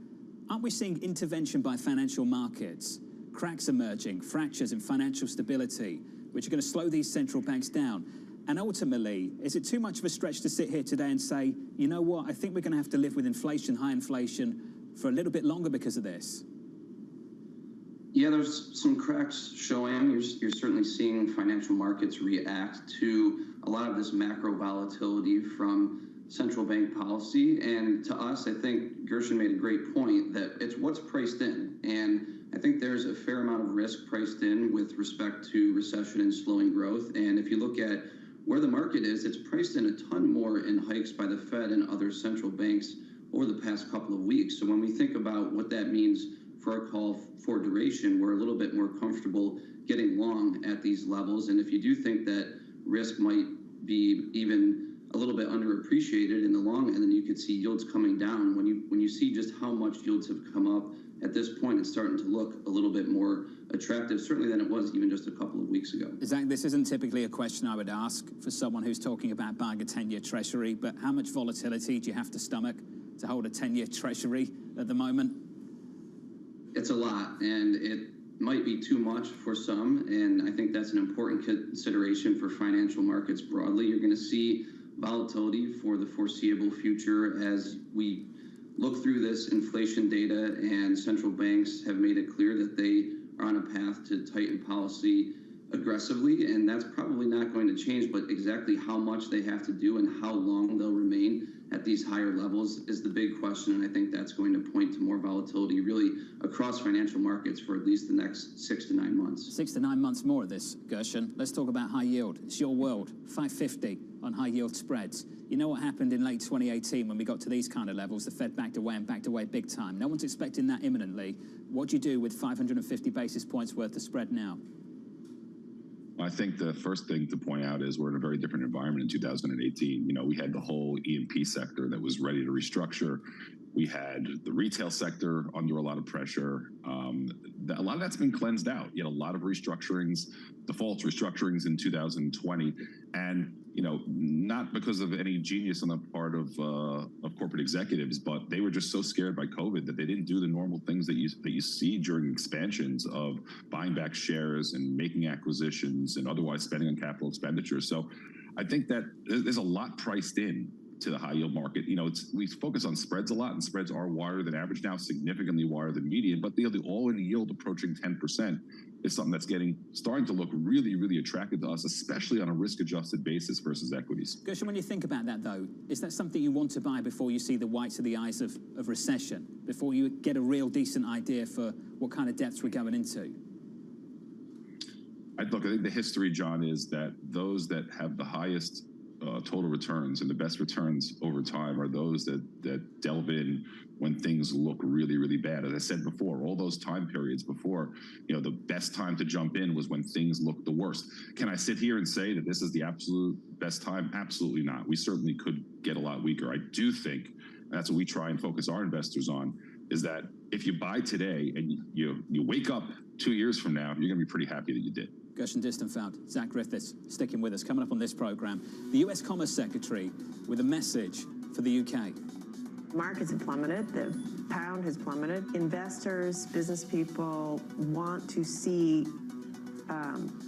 Aren't we seeing intervention by financial markets, cracks emerging, fractures in financial stability, which are going to slow these central banks down? And ultimately, is it too much of a stretch to sit here today and say, you know what, I think we're going to have to live with inflation, high inflation, for a little bit longer because of this? Yeah, there's some cracks showing. You're certainly seeing financial markets react to a lot of this macro volatility from central bank policy. And to us, I think Gershon made a great point that it's what's priced in. And I think there's a fair amount of risk priced in with respect to recession and slowing growth. And if you look at where the market is, it's priced in a ton more in hikes by the Fed and other central banks over the past couple of weeks. So when we think about what that means for our call for duration, we're a little bit more comfortable getting long at these levels. And if you do think that risk might be even a little bit underappreciated in the long end, then you could see yields coming down. When you see just how much yields have come up, at this point, it's starting to look a little bit more attractive, certainly than it was even just a couple of weeks ago. Zach, this isn't typically a question I would ask for someone who's talking about buying a 10-year treasury, but how much volatility do you have to stomach to hold a 10-year treasury at the moment? It's a lot, and it might be too much for some, and I think that's an important consideration for financial markets broadly. You're going to see volatility for the foreseeable future as we look through this inflation data, and central banks have made it clear that they are on a path to tighten policy aggressively, and that's probably not going to change, but exactly how much they have to do and how long they'll remain at these higher levels is the big question, and I think that's going to point to more volatility really across financial markets for at least the next 6 to 9 months. 6 to 9 months more of this, Gershon. Let's talk about high yield. It's your world, 550 on high yield spreads. You know what happened in late 2018 when we got to these kind of levels? The Fed backed away and backed away big time. No one's expecting that imminently. What do you do with 550 basis points worth of spread now? I think the first thing to point out is we're in a very different environment in 2018. You know, we had the whole E&P sector that was ready to restructure. We had the retail sector under a lot of pressure. A lot of that's been cleansed out. You had a lot of restructurings, defaults, restructurings in 2020. And, you know, not because of any genius on the part of corporate executives, but they were just so scared by COVID that they didn't do the normal things that you see during expansions of buying back shares and making acquisitions and otherwise spending on capital expenditures. So I think that there's a lot priced in to the high yield market. You know, we focus on spreads a lot, and spreads are wider than average now, significantly wider than median, but the all-in yield approaching 10% is something that's starting to look really, really attractive to us, especially on a risk-adjusted basis versus equities. Gershon, when you think about that, though, is that something you want to buy before you see the whites of the eyes of recession, before you get a real decent idea for what kind of depths we're going into? I think the history, John, is that those that have the highest total returns and the best returns over time are those that delve in when things look really, really bad. As I said before, all those time periods before, you know, the best time to jump in was when things looked the worst. Can I sit here and say that this is the absolute best time? Absolutely not. We certainly could get a lot weaker. I do think, and that's what we try and focus our investors on, is that if you buy today and you wake up 2 years from now, you're going to be pretty happy that you did. Gershon Distenfeld, Zach Griffiths, sticking with us. Coming up on this program, the US Commerce Secretary with a message for the UK. Markets have plummeted. The pound has plummeted. Investors, business people want to see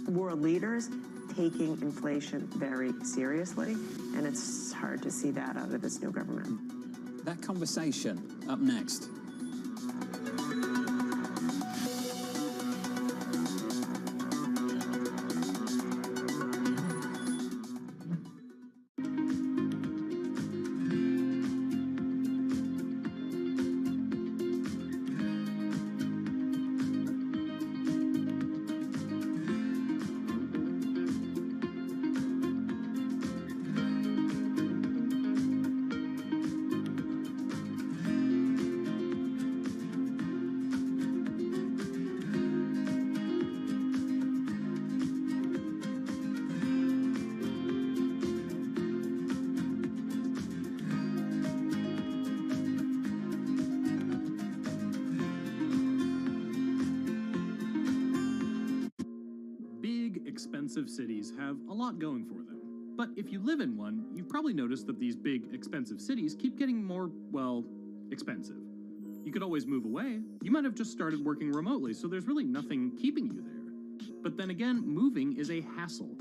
world leaders taking inflation very seriously, and it's hard to see that out of this new government. That conversation up next. Expensive cities have a lot going for them. But if you live in one, you've probably noticed that these big, expensive cities keep getting more, well, expensive. You could always move away. You might have just started working remotely, so there's really nothing keeping you there. But then again, moving is a hassle.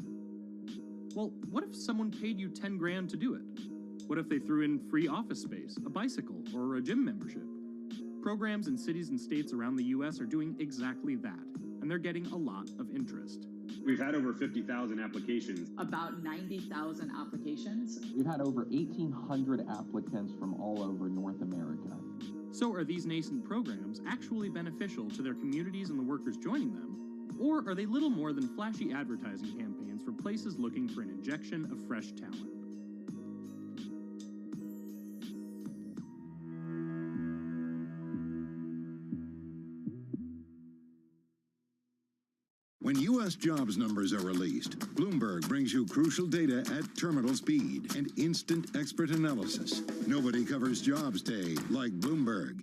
Well, what if someone paid you 10 grand to do it? What if they threw in free office space, a bicycle, or a gym membership? Programs in cities and states around the US are doing exactly that, and they're getting a lot of interest. We've had over 50,000 applications. About 90,000 applications. We've had over 1,800 applicants from all over North America. So are these nascent programs actually beneficial to their communities and the workers joining them? Or are they little more than flashy advertising campaigns for places looking for an injection of fresh talent? When U.S. jobs numbers are released, Bloomberg brings you crucial data at terminal speed and instant expert analysis. Nobody covers jobs day like Bloomberg.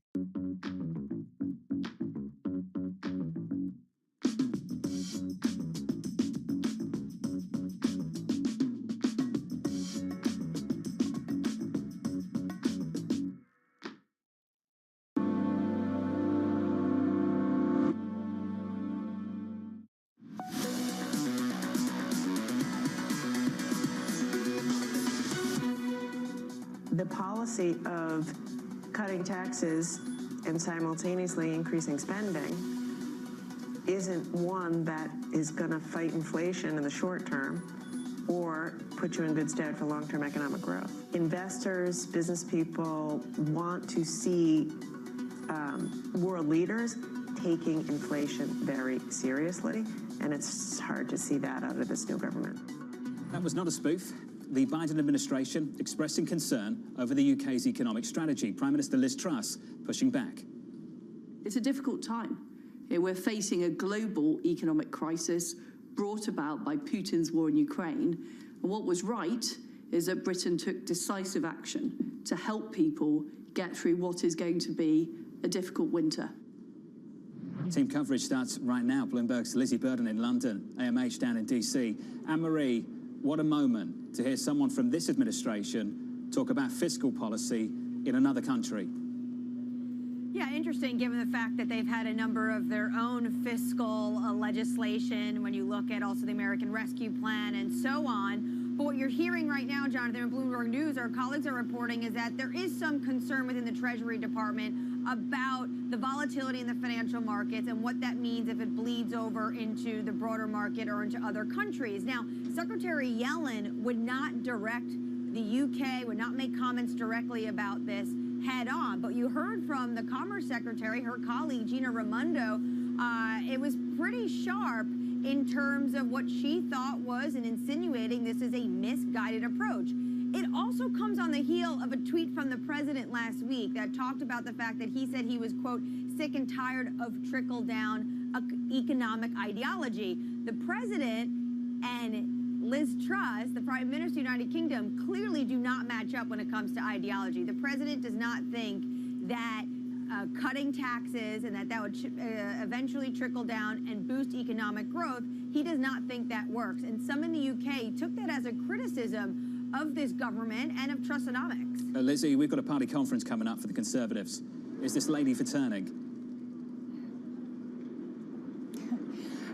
The policy of cutting taxes and simultaneously increasing spending isn't one that is going to fight inflation in the short term or put you in good stead for long-term economic growth. Investors, business people want to see world leaders taking inflation very seriously, and it's hard to see that out of this new government. That was not a spoof. The Biden administration expressing concern over the UK's economic strategy. Prime Minister Liz Truss pushing back. It's a difficult time. We're facing a global economic crisis brought about by Putin's war in Ukraine. And what was right is that Britain took decisive action to help people get through what is going to be a difficult winter. Team coverage starts right now. Bloomberg's Lizzie Burden in London, AMH down in DC. Anne-Marie, what a moment to hear someone from this administration talk about fiscal policy in another country. Yeah, interesting given the fact that they've had a number of their own fiscal legislation when you look at also the American Rescue Plan and so on. But what you're hearing right now, Jonathan, in Bloomberg News, our colleagues are reporting is that there is some concern within the Treasury Department about the volatility in the financial markets and what that means if it bleeds over into the broader market or into other countries. Now, Secretary Yellen would not direct the UK, would not make comments directly about this head on. But you heard from the Commerce Secretary, her colleague, Gina Raimondo, it was pretty sharp in terms of what she thought was and insinuating this is a misguided approach. It also comes on the heel of a tweet from the president last week that talked about the fact that he said he was, quote, sick and tired of trickle-down economic ideology. The president and Liz Truss, the Prime Minister of the United Kingdom, clearly do not match up when it comes to ideology. The president does not think that cutting taxes and that would eventually trickle down and boost economic growth. He does not think that works. And some in the UK took that as a criticism of this government and of Trussonomics. Lizzie, we've got a party conference coming up for the Conservatives. Is this lady for turning?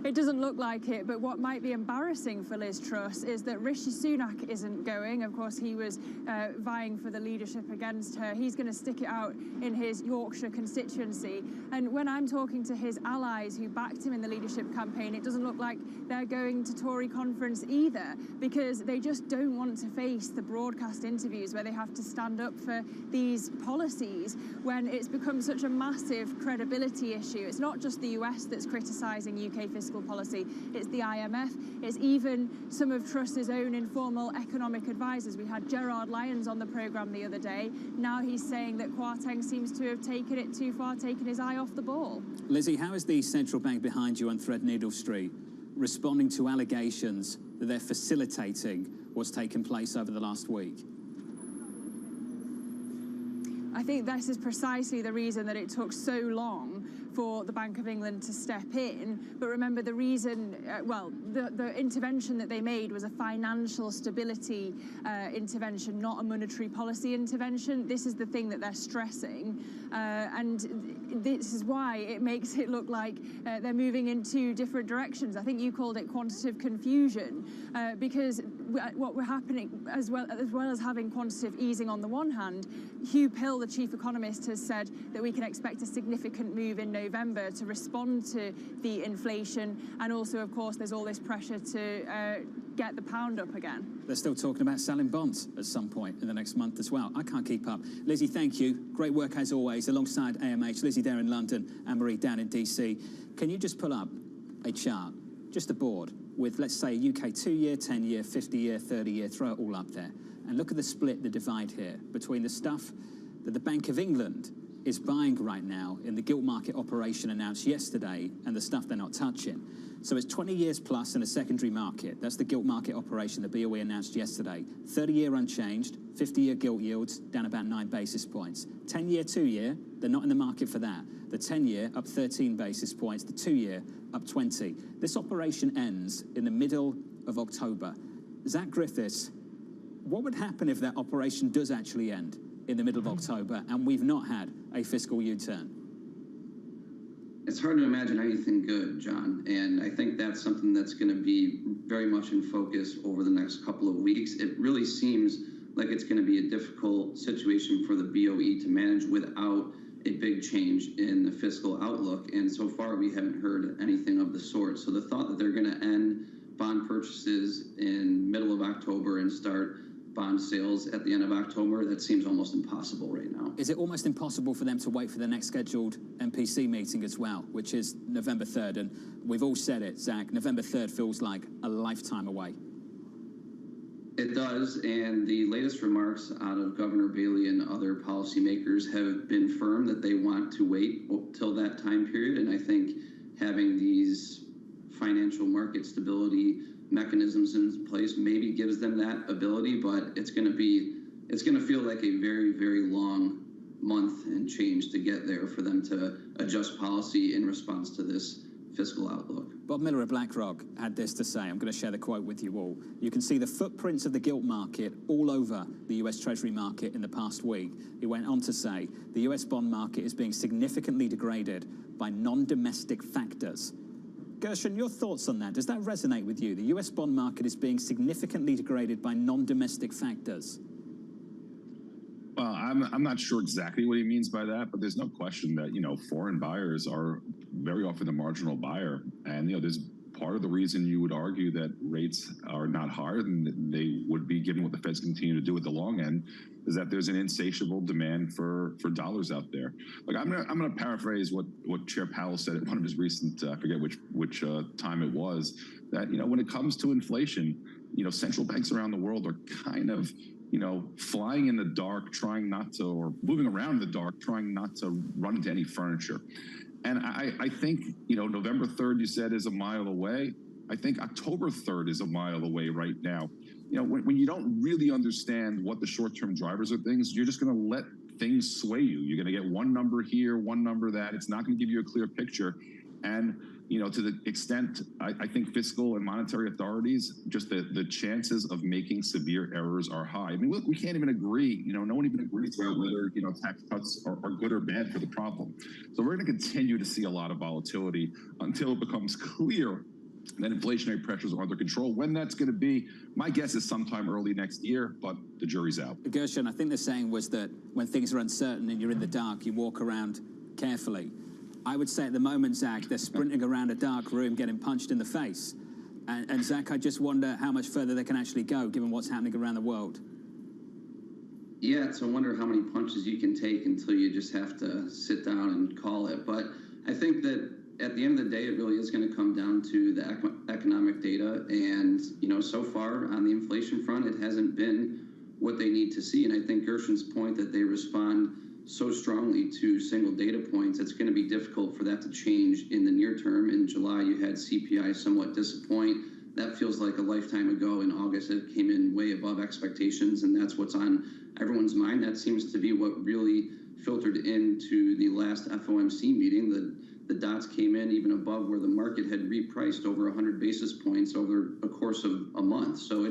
It doesn't look like it, but what might be embarrassing for Liz Truss is that Rishi Sunak isn't going. Of course, he was vying for the leadership against her. He's going to stick it out in his Yorkshire constituency. And when I'm talking to his allies who backed him in the leadership campaign, it doesn't look like they're going to Tory conference either, because they just don't want to face the broadcast interviews where they have to stand up for these policies when it's become such a massive credibility issue. It's not just the US that's criticising UK fiscal policy, it's the IMF, it's even some of Truss's own informal economic advisors. We had Gerard Lyons on the programme the other day. Now he's saying that Kwarteng seems to have taken it too far, taken his eye off the ball. Lizzie, how is the central bank behind you on Threadneedle Street responding to allegations that they're facilitating what's taken place over the last week? I think this is precisely the reason that it took so long for the Bank of England to step in. But remember, the reason, the intervention that they made was a financial stability intervention, not a monetary policy intervention. This is the thing that they're stressing. And this is why it makes it look like they're moving in two different directions. I think you called it quantitative confusion, because what we're happening, as well as having quantitative easing on the one hand, Hugh Pill, the chief economist, has said that we can expect a significant move in November to respond to the inflation, and also, of course, there's all this pressure to get the pound up again. They're still talking about selling bonds at some point in the next month as well. I can't keep up. Lizzie, thank you. Great work as always, alongside AMH. Lizzie there in London, Anne-Marie down in DC. Can you just pull up a chart, just a board, with, let's say, UK 2-year, 10-year, 50-year, 30-year, throw it all up there, and look at the split, the divide here, between the stuff that the Bank of England is buying right now in the gilt market operation announced yesterday and the stuff they're not touching. So it's 20 years plus in a secondary market. That's the gilt market operation the BOE announced yesterday. 30-year unchanged, 50-year gilt yields down about 9 basis points. 10-year, 2-year, they're not in the market for that. The 10-year up 13 basis points, the 2-year up 20. This operation ends in the middle of October. Zach Griffiths, what would happen if that operation does actually end in the middle of October and we've not had a fiscal U-turn? It's hard to imagine anything good, John, and I think that's something that's going to be very much in focus over the next couple of weeks. It really seems like it's going to be a difficult situation for the BOE to manage without a big change in the fiscal outlook, and so far we haven't heard anything of the sort. So the thought that they're going to end bond purchases in middle of October and start bond sales at the end of October, that seems almost impossible right now. Is it almost impossible for them to wait for the next scheduled MPC meeting as well, which is November 3rd? And we've all said it, Zach, November 3rd feels like a lifetime away. It does, and the latest remarks out of Governor Bailey and other policymakers have been firm that they want to wait till that time period, and I think having these financial market stability mechanisms in place maybe gives them that ability, but it's going to feel like a very, very long month and change to get there for them to adjust policy in response to this fiscal outlook. Bob Miller of BlackRock had this to say. I'm going to share the quote with you all. You can see the footprints of the gilt market all over the US Treasury market in the past week. He went on to say the US bond market is being significantly degraded by non-domestic factors. Gershon, your thoughts on that? Does that resonate with you? The US bond market is being significantly degraded by non-domestic factors. Well, I'm not sure exactly what he means by that, but there's no question that, foreign buyers are very often the marginal buyer. And, there's part of the reason you would argue that rates are not higher than they would be given what the Fed's continue to do at the long end is that there's an insatiable demand for dollars out there. Like I'm gonna paraphrase what Chair Powell said at one of his recent, I forget which time it was, that, when it comes to inflation, central banks around the world are kind of, flying in the dark, trying not to, or moving around in the dark, trying not to run into any furniture. And I think, November 3rd, you said, is a mile away. I think October 3rd is a mile away right now. When you don't really understand what the short-term drivers of things, you're just going to let things sway you. You're going to get one number here, one number that. It's not going to give you a clear picture. And, you know, to the extent I think fiscal and monetary authorities, just the chances of making severe errors are high. I mean, look, we can't even agree, you know, no one even agrees about whether, you know, tax cuts are good or bad for the problem. So we're going to continue to see a lot of volatility until it becomes clear that inflationary pressures are under control. When that's going to be, my guess is sometime early next year, but the jury's out. Gershon, I think the saying was that when things are uncertain and you're in the dark, you walk around carefully. I would say at the moment, Zach, they're sprinting around a dark room getting punched in the face. And Zach, I just wonder how much further they can actually go given what's happening around the world. Yeah, it's a wonder how many punches you can take until you just have to sit down and call it. But I think that at the end of the day, it really is going to come down to the economic data. And, you know, so far on the inflation front, it hasn't been what they need to see. And I think Gershon's point that they respond so strongly to single data points, it's going to be difficult for that to change in the near term. In July, you had CPI somewhat disappoint. That feels like a lifetime ago. In August, it came in way above expectations, and that's what's on everyone's mind. That seems to be what really filtered into the last FOMC meeting. The dots came in even above where the market had repriced over 100 basis points over a course of a month. So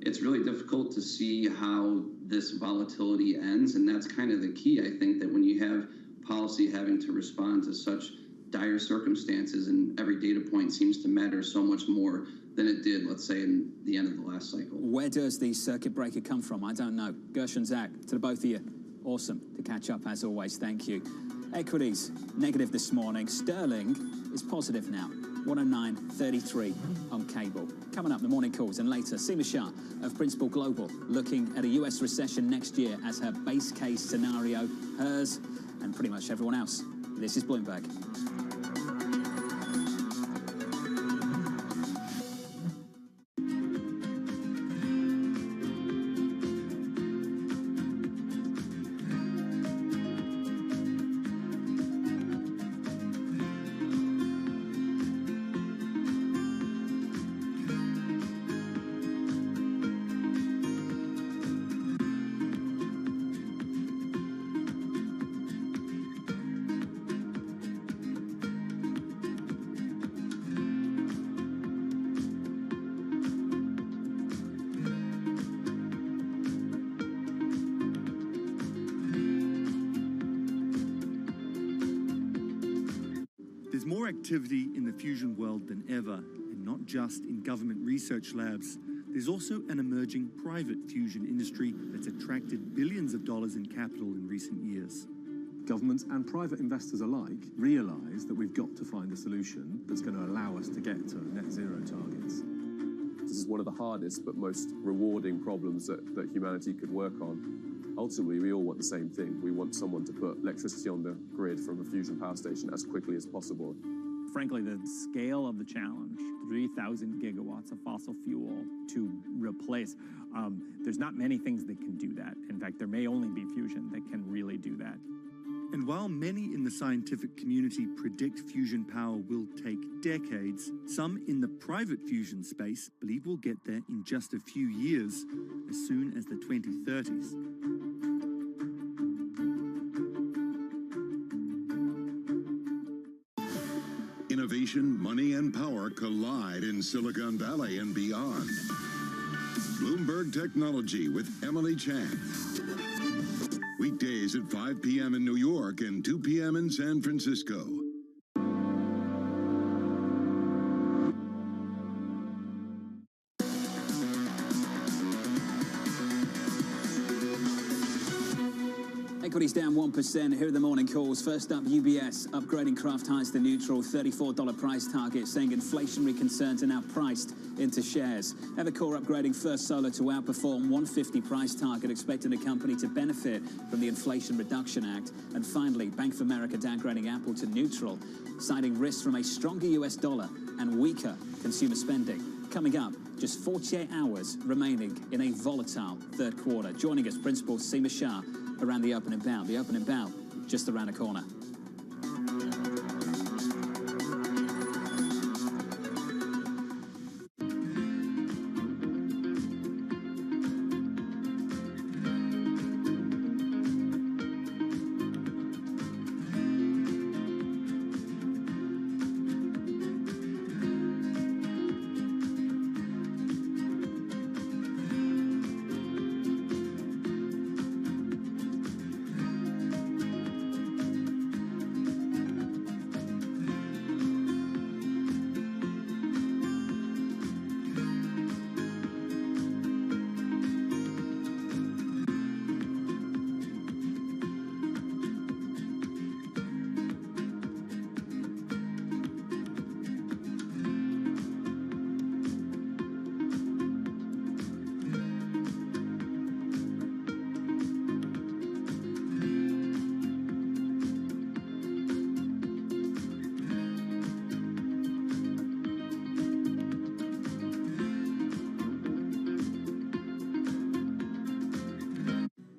it's really difficult to see how this volatility ends, and that's kind of the key. I think that when you have policy having to respond to such dire circumstances, and every data point seems to matter so much more than it did, let's say, in the end of the last cycle. Where does the circuit breaker come from? I don't know. Gershon, Zach, to the both of you, awesome to catch up as always. Thank you. Equities negative this morning. Sterling is positive now. 109.33 on cable. Coming up, the morning calls, and later, Seema Shah of Principal Global looking at a US recession next year as her base case scenario, hers and pretty much everyone else. This is Bloomberg. More activity in the fusion world than ever, and not just in government research labs. There's also an emerging private fusion industry that's attracted billions of dollars in capital in recent years. Governments and private investors alike realise that we've got to find a solution that's going to allow us to get to net zero targets. This is one of the hardest but most rewarding problems that humanity could work on. Ultimately, we all want the same thing. We want someone to put electricity on the grid from a fusion power station as quickly as possible. Frankly, the scale of the challenge, 3,000 gigawatts of fossil fuel to replace, there's not many things that can do that. In fact, there may only be fusion that can really do that. And while many in the scientific community predict fusion power will take decades, some in the private fusion space believe we'll get there in just a few years, as soon as the 2030s. Innovation, money, and power collide in Silicon Valley and beyond. Bloomberg Technology with Emily Chang. Weekdays at 5 p.m. in New York and 2 p.m. in San Francisco. Equities down 1%. Here are the morning calls. First up, UBS upgrading Kraft Heinz to neutral, $34 price target, saying inflationary concerns are now priced into shares. Evercore upgrading First Solar to outperform, $150 price target, expecting the company to benefit from the Inflation Reduction Act. And finally, Bank of America downgrading Apple to neutral, citing risks from a stronger US dollar and weaker consumer spending. Coming up, just 48 hours remaining in a volatile third quarter. Joining us, Principal Seema Shah, around the opening bell. The opening bell just around the corner.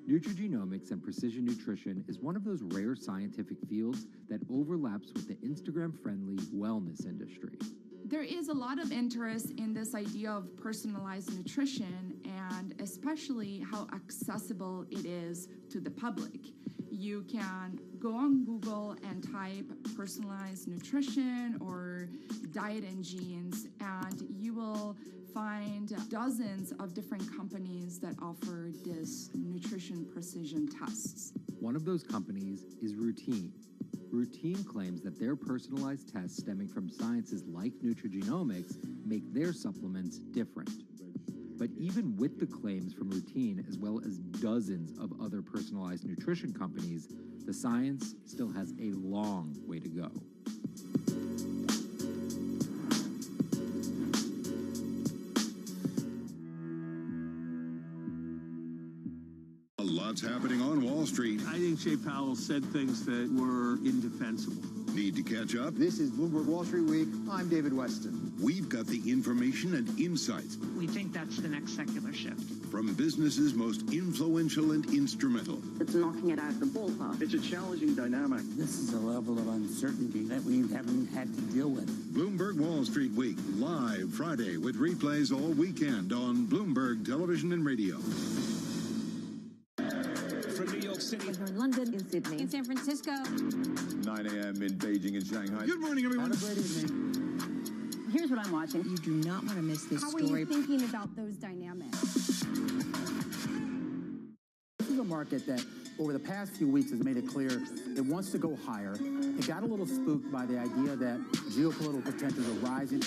Nutrigenomics and precision nutrition is one of those rare scientific fields that overlaps with the Instagram-friendly wellness industry. There is a lot of interest in this idea of personalized nutrition and especially how accessible it is to the public. You can go on Google and type personalized nutrition or diet and genes, and you will find dozens of different companies that offer this nutrition precision tests. One of those companies is Routine. Routine claims that their personalized tests stemming from sciences like nutrigenomics make their supplements different. But even with the claims from Routine, as well as dozens of other personalized nutrition companies, the science still has a long way to go. A lot's happening on Wall Street. I think Jay Powell said things that were indefensible. Need to catch up? This is Bloomberg Wall Street Week. I'm David Weston. We've got the information and insights. We think that's the next secular shift. From businesses most influential and instrumental. It's knocking it out of the ballpark. It's a challenging dynamic. This is a level of uncertainty that we haven't had to deal with. Bloomberg Wall Street Week, live Friday with replays all weekend on Bloomberg Television and Radio. From New York City. We're in London, in Sydney, in San Francisco. 9 a.m. in Beijing and Shanghai. Good morning, everyone. Have a great evening. Here's what I'm watching. You do not want to miss this How story. are you thinking about those dynamics? This is a market that over the past few weeks has made it clear it wants to go higher. It got a little spooked by the idea that geopolitical tensions are rising.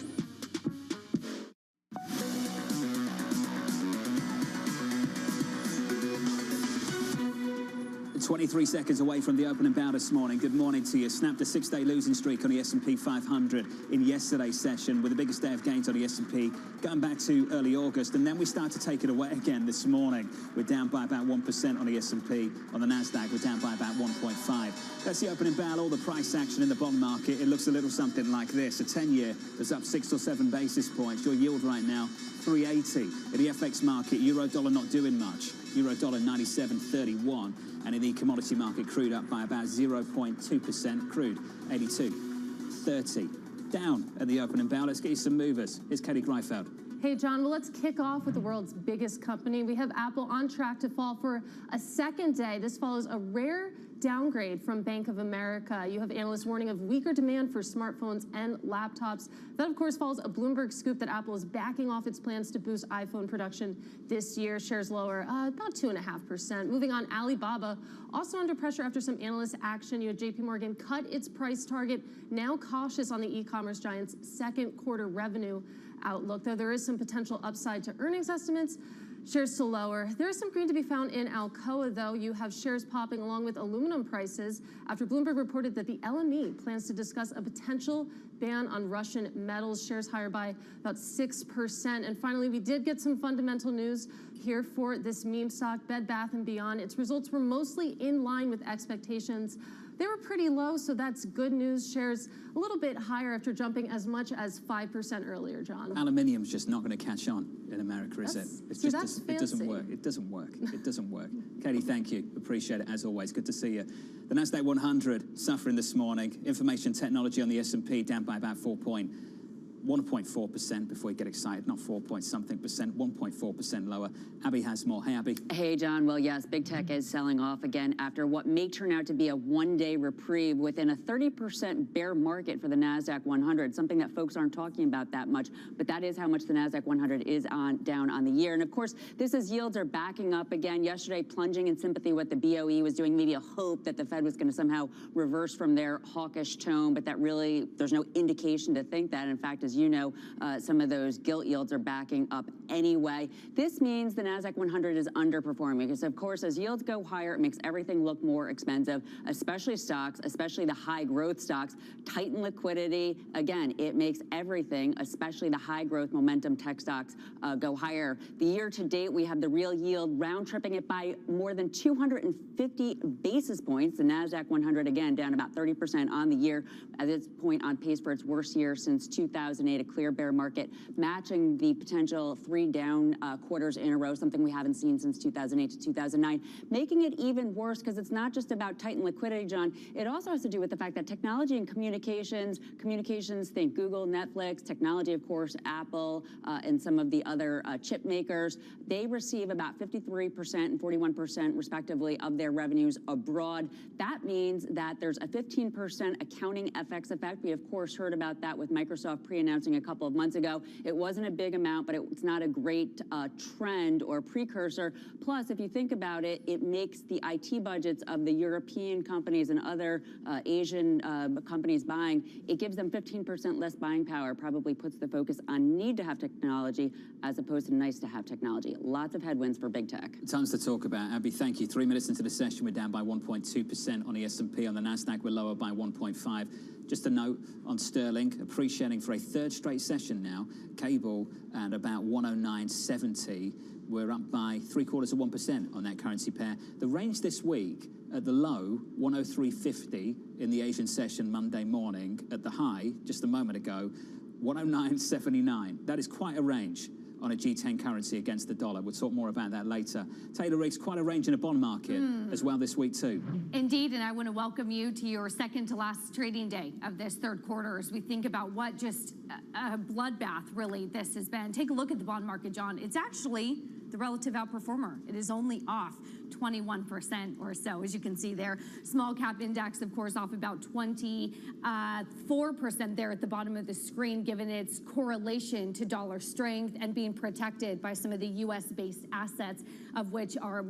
23 seconds away from the opening bow this morning. Good morning to you. Snapped a 6-day losing streak on the S&P 500 in yesterday's session, with the biggest day of gains on the S&P going back to early August. And then we start to take it away again this morning. We're down by about 1% on the S&P. On the NASDAQ, we're down by about 1.5. That's the opening bow. All the price action in the bond market. It looks a little something like this. A 10-year that's up 6 or 7 basis points. Your yield right now, 380. In the FX market, euro-dollar not doing much. Euro-dollar 97.31. And in the commodity market, crude up by about 0.2%. Crude 82.30. Down at the opening bow. Let's get you some movers. Here's Katie Greifeld. Hey, John, well, let's kick off with the world's biggest company. We have Apple on track to fall for a second day. This follows a rare downgrade from Bank of America. You have analysts warning of weaker demand for smartphones and laptops. That, of course, follows a Bloomberg scoop that Apple is backing off its plans to boost iPhone production this year. Shares lower about 2.5%. Moving on, Alibaba also under pressure after some analyst action. You had JP Morgan cut its price target, now cautious on the e-commerce giant's second quarter revenue outlook, though there is some potential upside to earnings estimates. Shares still lower. There is some green to be found in Alcoa, though. You have shares popping along with aluminum prices after Bloomberg reported that the LME plans to discuss a potential ban on Russian metals. Shares higher by about 6%. And finally, we did get some fundamental news here for this meme stock, Bed Bath & Beyond. Its results were mostly in line with expectations. They were pretty low, so that's good news. Shares a little bit higher after jumping as much as 5% earlier, John. Aluminium's just not going to catch on in America, is it? It doesn't work. It doesn't work. It doesn't work. Katie, thank you. Appreciate it, as always. Good to see you. The NASDAQ 100 suffering this morning. Information technology on the S&P down by about 1.4% before you get excited. Not 4-point-something percent, 1.4% lower. Abby has more. Hey, Abby. Hey, John. Well, yes, big tech is selling off again after what may turn out to be a one-day reprieve within a 30% bear market for the NASDAQ 100, something that folks aren't talking about that much, but that is how much the NASDAQ 100 is down on the year. And, of course, this is yields are backing up again. Yesterday, plunging in sympathy with the BOE was doing, maybe a hope that the Fed was going to somehow reverse from their hawkish tone, but that really, there's no indication to think that. In fact, as you know, some of those gilt yields are backing up anyway. This means the NASDAQ 100 is underperforming because, of course, as yields go higher, it makes everything look more expensive, especially stocks, especially the high growth stocks. Tighten liquidity. Again, it makes everything, especially the high growth momentum tech stocks, go higher. The year to date, we have the real yield round tripping it by more than 250 basis points. The NASDAQ 100, again, down about 30% on the year. At this point, on pace for its worst year since 2000. 2008, a clear bear market, matching the potential 3 down quarters in a row, something we haven't seen since 2008 to 2009, making it even worse because it's not just about tightened liquidity, John. It also has to do with the fact that technology and communications, think Google, Netflix, technology, of course, Apple, and some of the other chip makers, they receive about 53% and 41% respectively of their revenues abroad. That means that there's a 15% accounting FX effect. We, of course, heard about that with Microsoft pre-announcing a couple of months ago. It wasn't a big amount, but it's not a great trend or precursor. Plus, if you think about it, it makes the IT budgets of the European companies and other Asian companies buying, it gives them 15% less buying power, probably puts the focus on need to have technology as opposed to nice to have technology. Lots of headwinds for big tech. Tons to talk about. Abby, thank you. 3 minutes into the session, we're down by 1.2% on the S&P. On the NASDAQ, we're lower by 1.5%. Just a note on sterling, appreciating for a third straight session now. Cable at about 109.70. We're up by 0.75% on that currency pair. The range this week at the low, 103.50 in the Asian session Monday morning. At the high, just a moment ago, 109.79. That is quite a range on a G10 currency against the dollar. We'll talk more about that later. Taylor Riggs, quite a range in a bond market as well this week too. Indeed, and I want to welcome you to your second to last trading day of this third quarter as we think about what just a bloodbath really this has been. Take a look at the bond market, John. It's actually the relative outperformer. It is only off 21% or so, as you can see there. Small cap index, of course, off about 24% there at the bottom of the screen, given its correlation to dollar strength and being protected by some of the U.S.-based assets, of which are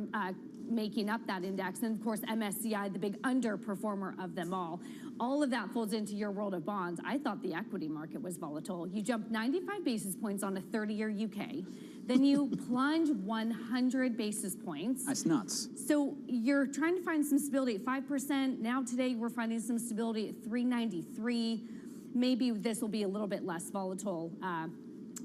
making up that index. And of course, MSCI, the big underperformer of them all. All of that folds into your world of bonds. I thought the equity market was volatile. You jumped 95 basis points on a 30-year UK. Then you plunge 100 basis points. That's nuts. So you're trying to find some stability at 5%. Now today we're finding some stability at 393. Maybe this will be a little bit less volatile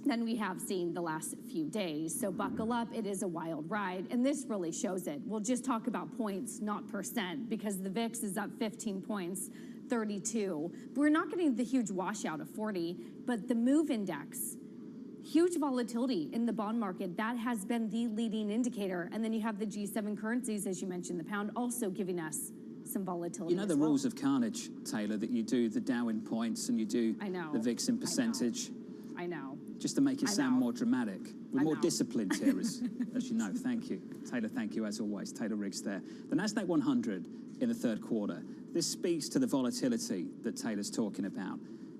than we have seen the last few days. So buckle up, it is a wild ride. And this really shows it. We'll just talk about points, not percent, because the VIX is up 15 points, 32. We're not getting the huge washout of 40, but the MOVE index, huge volatility in the bond market. That has been the leading indicator. And then you have the G7 currencies, as you mentioned, the pound also giving us some volatility. You know the rules of carnage, Taylor, that you do the Dow in points and you do the VIX in percentage. I know. Just to make it sound more dramatic. We're more disciplined here, as you know. Thank you. Taylor, thank you as always. Taylor Riggs there. The NASDAQ 100 in the third quarter. This speaks to the volatility that Taylor's talking about.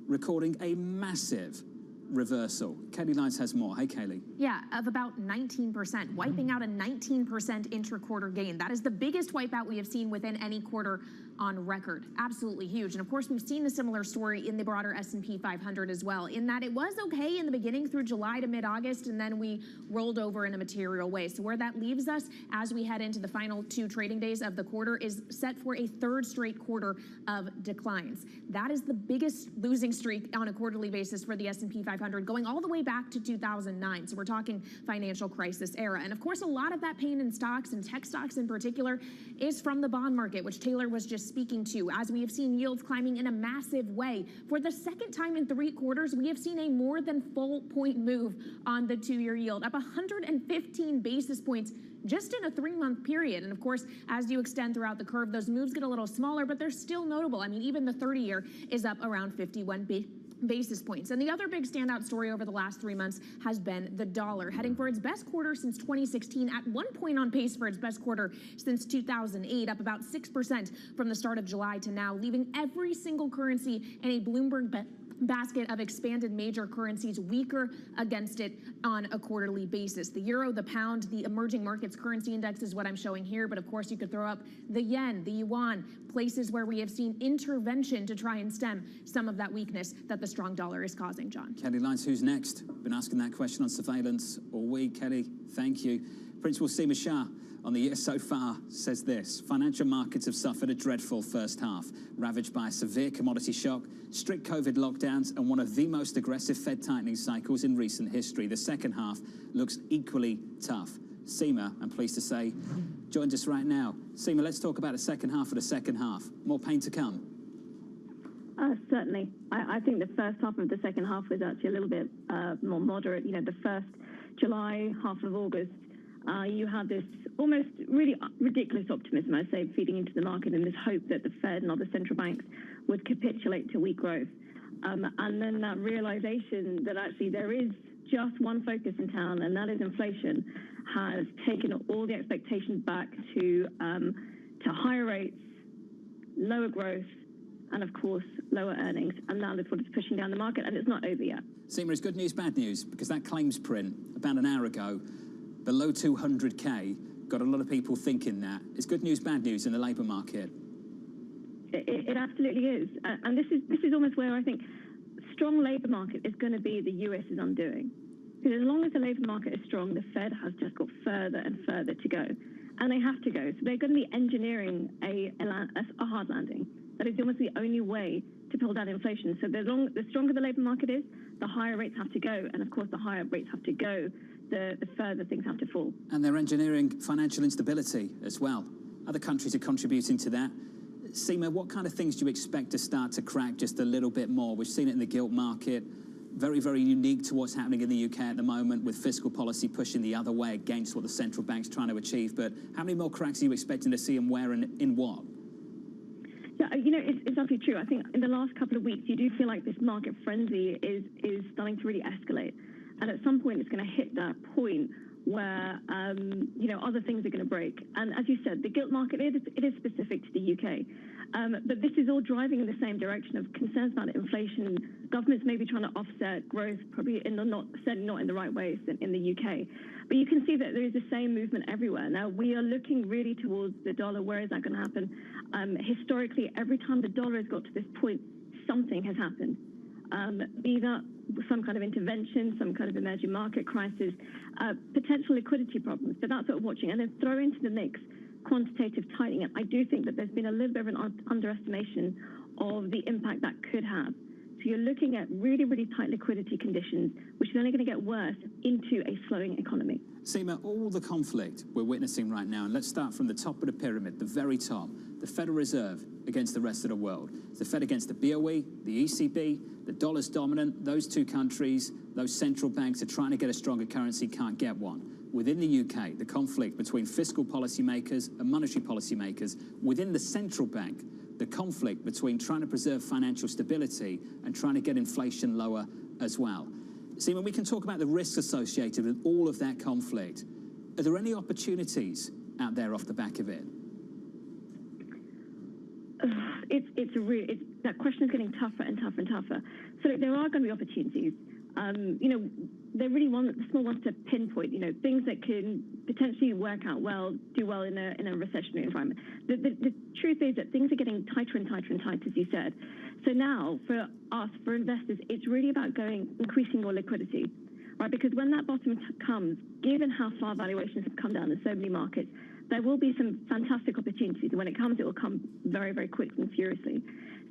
Recording a massive reversal. Kelly Lyons has more. Hey, Kelly. Yeah, of about 19%, wiping out a 19% intra-quarter gain. That is the biggest wipeout we have seen within any quarter on record. Absolutely huge. And of course, we've seen a similar story in the broader S&P 500 as well, in that it was okay in the beginning through July to mid-August, and then we rolled over in a material way. So where that leaves us as we head into the final 2 trading days of the quarter is set for a third straight quarter of declines. That is the biggest losing streak on a quarterly basis for the S&P 500, going all the way back to 2009. So we're talking financial crisis era. And of course, a lot of that pain in stocks, and tech stocks in particular, is from the bond market, which Taylor was just speaking to, as we have seen yields climbing in a massive way. For the second time in 3 quarters, we have seen a more than full point move on the 2-year yield, up 115 basis points just in a 3-month period. And of course, as you extend throughout the curve, those moves get a little smaller, but they're still notable. I mean, even the 30-year is up around 51 basis points. And the other big standout story over the last 3 months has been the dollar, heading for its best quarter since 2016, at one point on pace for its best quarter since 2008, up about 6% from the start of July to now, leaving every single currency in a Bloomberg basket of expanded major currencies weaker against it on a quarterly basis. The euro, the pound, the emerging markets currency index is what I'm showing here, but of course you could throw up the yen, the yuan, places where we have seen intervention to try and stem some of that weakness that the strong dollar is causing, John. Kelly Lyons, who's next? Been asking that question on surveillance all week. Kelly, thank you. Principal Seema Shah on the year so far says this: financial markets have suffered a dreadful first half, ravaged by a severe commodity shock, strict COVID lockdowns, and one of the most aggressive Fed tightening cycles in recent history. The second half looks equally tough. Seema, I'm pleased to say, joins us right now. Seema, let's talk about the second half of the second half. More pain to come. Certainly. I think the first half of the second half was actually a little bit more moderate. You know, the first July, half of August, you had this almost really ridiculous optimism, I'd say, feeding into the market, and this hope that the Fed and other central banks would capitulate to weak growth. And then that realization that actually there is just one focus in town, and that is inflation, has taken all the expectations back to higher rates, lower growth, and of course, lower earnings. And that is what is pushing down the market, and it's not over yet. Seema, it's good news, bad news, because that claims print about an hour ago, below 200K, got a lot of people thinking that. It's good news, bad news in the labour market. It absolutely is. And this is almost where I think strong labour market is going to be the US's undoing. Because as long as the labour market is strong, the Fed has just got further and further to go. And they have to go. So they're going to be engineering a hard landing. That is almost the only way to pull down inflation. So the stronger the labour market is, the higher rates have to go. And of course, the higher rates have to go, the further things have to fall. And they're engineering financial instability as well. Other countries are contributing to that. Seema, what kind of things do you expect to start to crack just a little bit more? We've seen it in the gilt market. Very, very unique to what's happening in the UK at the moment, with fiscal policy pushing the other way against what the central bank's trying to achieve. But how many more cracks are you expecting to see, and where and in what? Yeah, you know, it's absolutely true. I think in the last couple of weeks, you do feel like this market frenzy is starting to really escalate. And at some point, it's going to hit that point where, you know, other things are going to break. And as you said, the gilt market, it is specific to the UK. But this is all driving in the same direction of concerns about inflation. Governments may be trying to offset growth, probably certainly not in the right ways in the UK. But you can see that there is the same movement everywhere. Now, we are looking really towards the dollar. Where is that going to happen? Historically, every time the dollar has got to this point, something has happened. Be that some kind of intervention, some kind of emerging market crisis, potential liquidity problems. So that's what we're watching. And then throw into the mix quantitative tightening. And I do think that there's been a little bit of an underestimation of the impact that could have. So you're looking at really, really tight liquidity conditions, which is only going to get worse into a slowing economy. Seema, all the conflict we're witnessing right now, and let's start from the top of the pyramid, the very top, the Federal Reserve against the rest of the world. The Fed against the BOE, the ECB, the dollar's dominant. Those two countries, those central banks are trying to get a stronger currency, can't get one. Within the UK, the conflict between fiscal policymakers and monetary policymakers. Within the central bank, the conflict between trying to preserve financial stability and trying to get inflation lower as well. Seema, we can talk about the risks associated with all of that conflict. Are there any opportunities out there off the back of it? That question is getting tougher and tougher and tougher. So look, there are going to be opportunities. You know, they really want the small ones to pinpoint, you know, things that can potentially work out well, do well in a recessionary environment. The truth is that things are getting tighter and tighter and tighter, as you said. So now, for us, for investors, it's really about increasing more liquidity, right? Because when that bottom comes, given how far valuations have come down in so many markets, there will be some fantastic opportunities. And when it comes, it will come very, very quickly and furiously.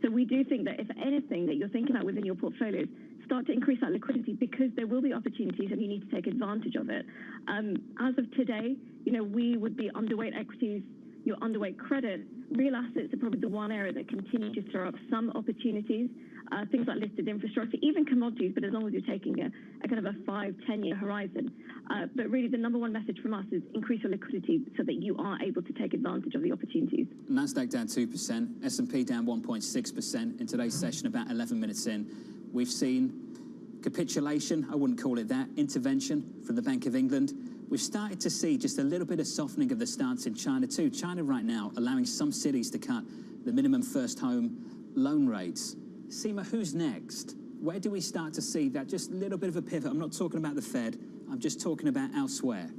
So we do think that if anything that you're thinking about within your portfolios, start to increase that liquidity, because there will be opportunities and you need to take advantage of it. As of today, you know, we would be underweight equities, you're underweight credit. Real assets are probably the one area that continue to throw up some opportunities, things like listed infrastructure, even commodities, but as long as you're taking a kind of a 5-10 year horizon. But really the number one message from us is increase your liquidity so that you are able to take advantage of the opportunities. Nasdaq down 2%, S&P down 1.6% in today's session, about 11 minutes in. We've seen capitulation, I wouldn't call it that, intervention from the Bank of England. We've started to see just a little bit of softening of the stance in China too. China right now allowing some cities to cut the minimum first home loan rates. Seema, who's next? Where do we start to see that just little bit of a pivot? I'm not talking about the Fed, I'm just talking about elsewhere.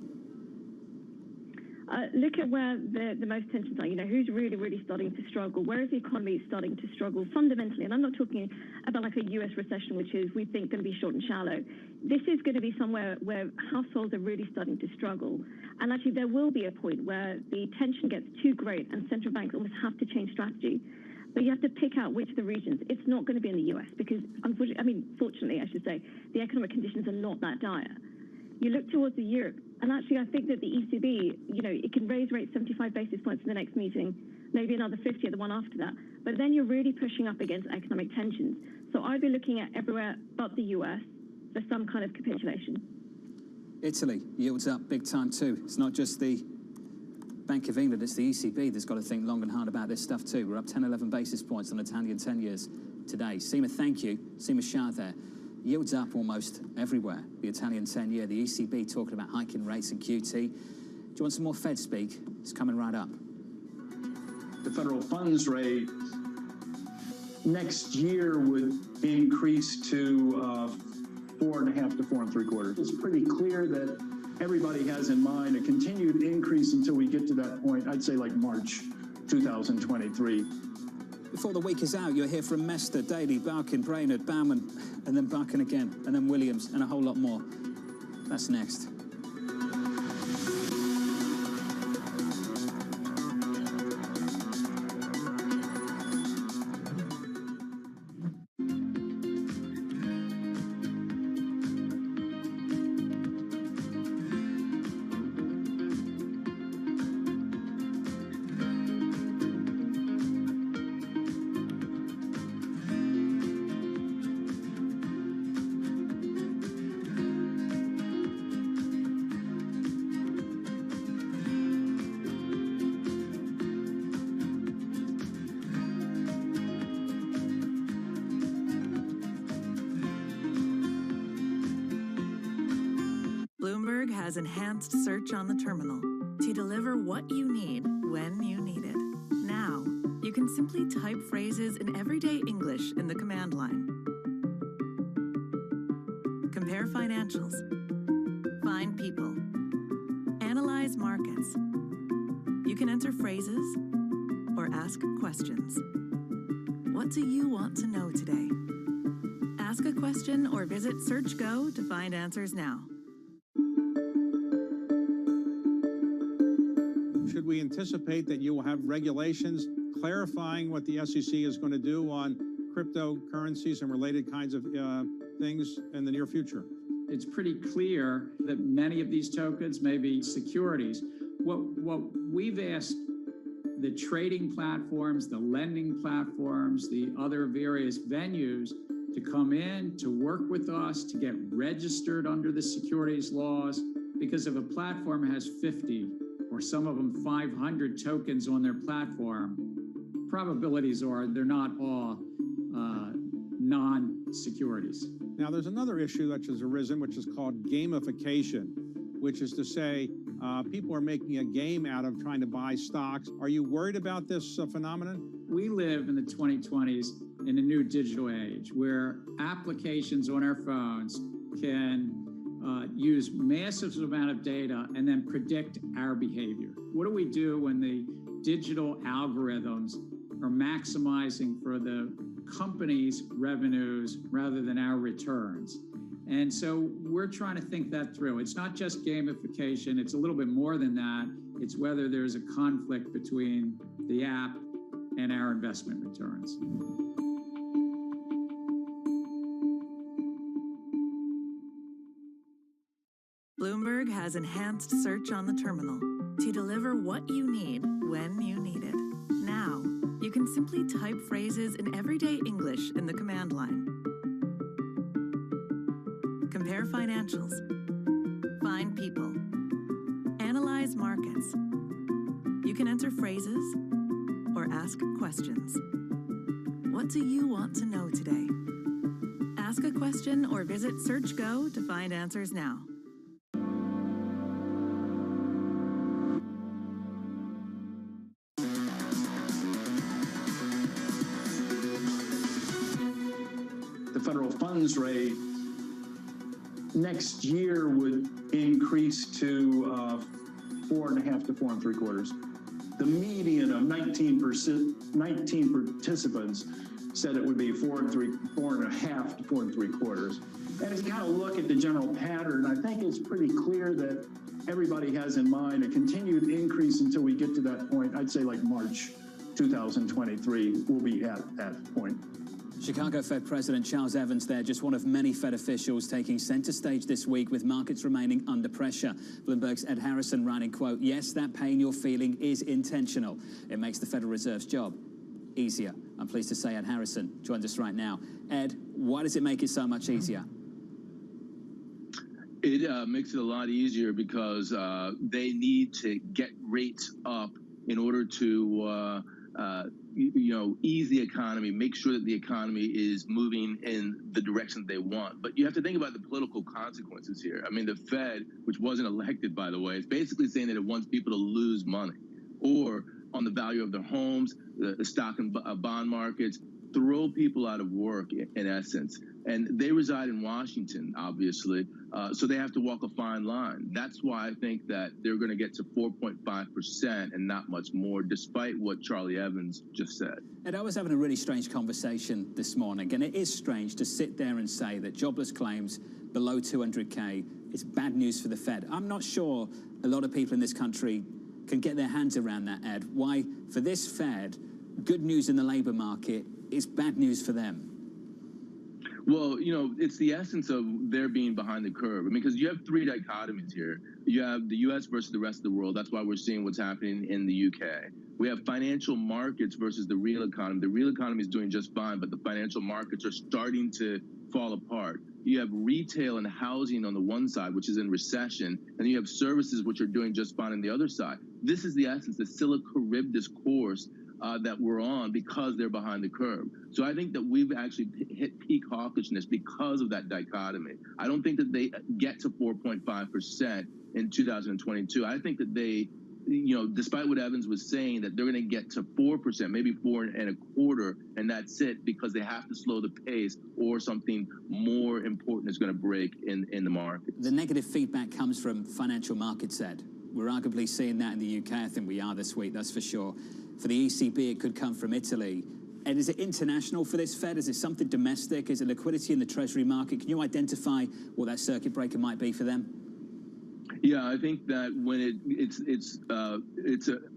Look at where the most tensions are. You know, who's really, really starting to struggle? Where is the economy starting to struggle fundamentally? And I'm not talking about like a US recession, which is, we think, going to be short and shallow. This is going to be somewhere where households are really starting to struggle. And actually, there will be a point where the tension gets too great and central banks almost have to change strategy. But you have to pick out which of the regions. It's not going to be in the US because, fortunately, I should say, the economic conditions are not that dire. You look towards Europe, and actually I think that the ECB, you know, it can raise rates 75 basis points in the next meeting, maybe another 50 at the one after that. But then you're really pushing up against economic tensions. So I'd be looking at everywhere but the US for some kind of capitulation. Italy, yields up big time too. It's not just the Bank of England, it's the ECB that's got to think long and hard about this stuff too. We're up 10, 11 basis points on Italian 10 years today. Seema, thank you. Seema Shah there. Yields up almost everywhere. The Italian 10-year, the ECB talking about hiking rates and QT. Do you want some more Fed speak? It's coming right up. The federal funds rate next year would increase to 4.5 to 4 3/4. It's pretty clear that everybody has in mind a continued increase until we get to that point, I'd say like March 2023. Before the week is out, you'll hear from Mester, Daly, Barkin, Brainerd, Bauman, and then Barkin again, and then Williams, and a whole lot more. That's next. Bloomberg has enhanced search on the terminal to deliver what you need when you need it. Now, you can simply type phrases in everyday English in the command line. Compare financials. Find people. Analyze markets. You can enter phrases or ask questions. What do you want to know today? Ask a question or visit Search Go to find answers now. Should we anticipate that you will have regulations clarifying what the SEC is going to do on cryptocurrencies and related kinds of things in the near future? It's pretty clear that many of these tokens may be securities. What we've asked the trading platforms, the lending platforms, the other various venues to come in, to work with us, to get registered under the securities laws, because if a platform has 50 or some of them 500 tokens on their platform, probabilities are they're not all non-securities. Now, there's another issue that has arisen, which is called gamification, which is to say people are making a game out of trying to buy stocks. Are you worried about this phenomenon? We live in the 2020s in a new digital age where applications on our phones can use massive amount of data and then predict our behavior. What do we do when the digital algorithms are maximizing for the company's revenues rather than our returns? And so we're trying to think that through. It's not just gamification, it's a little bit more than that. It's whether there's a conflict between the app and our investment returns. Bloomberg has enhanced search on the terminal to deliver what you need when you need it. Now, you can simply type phrases in everyday English in the command line. Compare financials. Find people. Analyze markets. You can enter phrases or ask questions. What do you want to know today? Ask a question or visit Search Go to find answers now. The federal funds rate next year would increase to 4.5 to 4 3/4. The median of 19 participants said it would be 4.5 to 4 3/4. And if you kind of look at the general pattern, I think it's pretty clear that everybody has in mind a continued increase until we get to that point. I'd say like March 2023, we'll be at that point. Chicago Fed President Charles Evans there, just one of many Fed officials taking center stage this week with markets remaining under pressure. Bloomberg's Ed Harrison writing, quote, "Yes, that pain you're feeling is intentional. It makes the Federal Reserve's job easier." I'm pleased to say Ed Harrison joins us right now. Ed, why does it make it so much easier? It makes it a lot easier because they need to get rates up in order to ease the economy, make sure that the economy is moving in the direction they want. But you have to think about the political consequences here. I mean, the Fed, which wasn't elected, by the way, is basically saying that it wants people to lose money or on the value of their homes, the stock and bond markets, throw people out of work, in essence. And they reside in Washington, obviously, so they have to walk a fine line. That's why I think that they're going to get to 4.5% and not much more, despite what Charlie Evans just said. And I was having a really strange conversation this morning, and it is strange to sit there and say that jobless claims below 200K is bad news for the Fed. I'm not sure a lot of people in this country can get their hands around that, Ed. Why, for this Fed, good news in the labor market is bad news for them? Well, it's the essence of their being behind the curve. I mean, because you have three dichotomies here. You have the U.S. versus the rest of the world. That's why we're seeing what's happening in the U.K. We have financial markets versus the real economy. The real economy is doing just fine, but the financial markets are starting to fall apart. You have retail and housing on the one side, which is in recession, and you have services, which are doing just fine on the other side. This is the essence, the Scylla Charybdis course that we're on because they're behind the curve. So I think that we've actually hit peak hawkishness because of that dichotomy. I don't think that they get to 4.5% in 2022. I think that they, despite what Evans was saying, that they're going to get to 4%, maybe 4.25%, and that's it, because they have to slow the pace or something more important is going to break in the market. The negative feedback comes from financial markets, Ed. We're arguably seeing that in the UK. I think we are this week, that's for sure. For the ECB, it could come from Italy. And is it international for this Fed? Is it something domestic? Is it liquidity in the Treasury market? Can you identify what that circuit breaker might be for them? Yeah, I think that when it's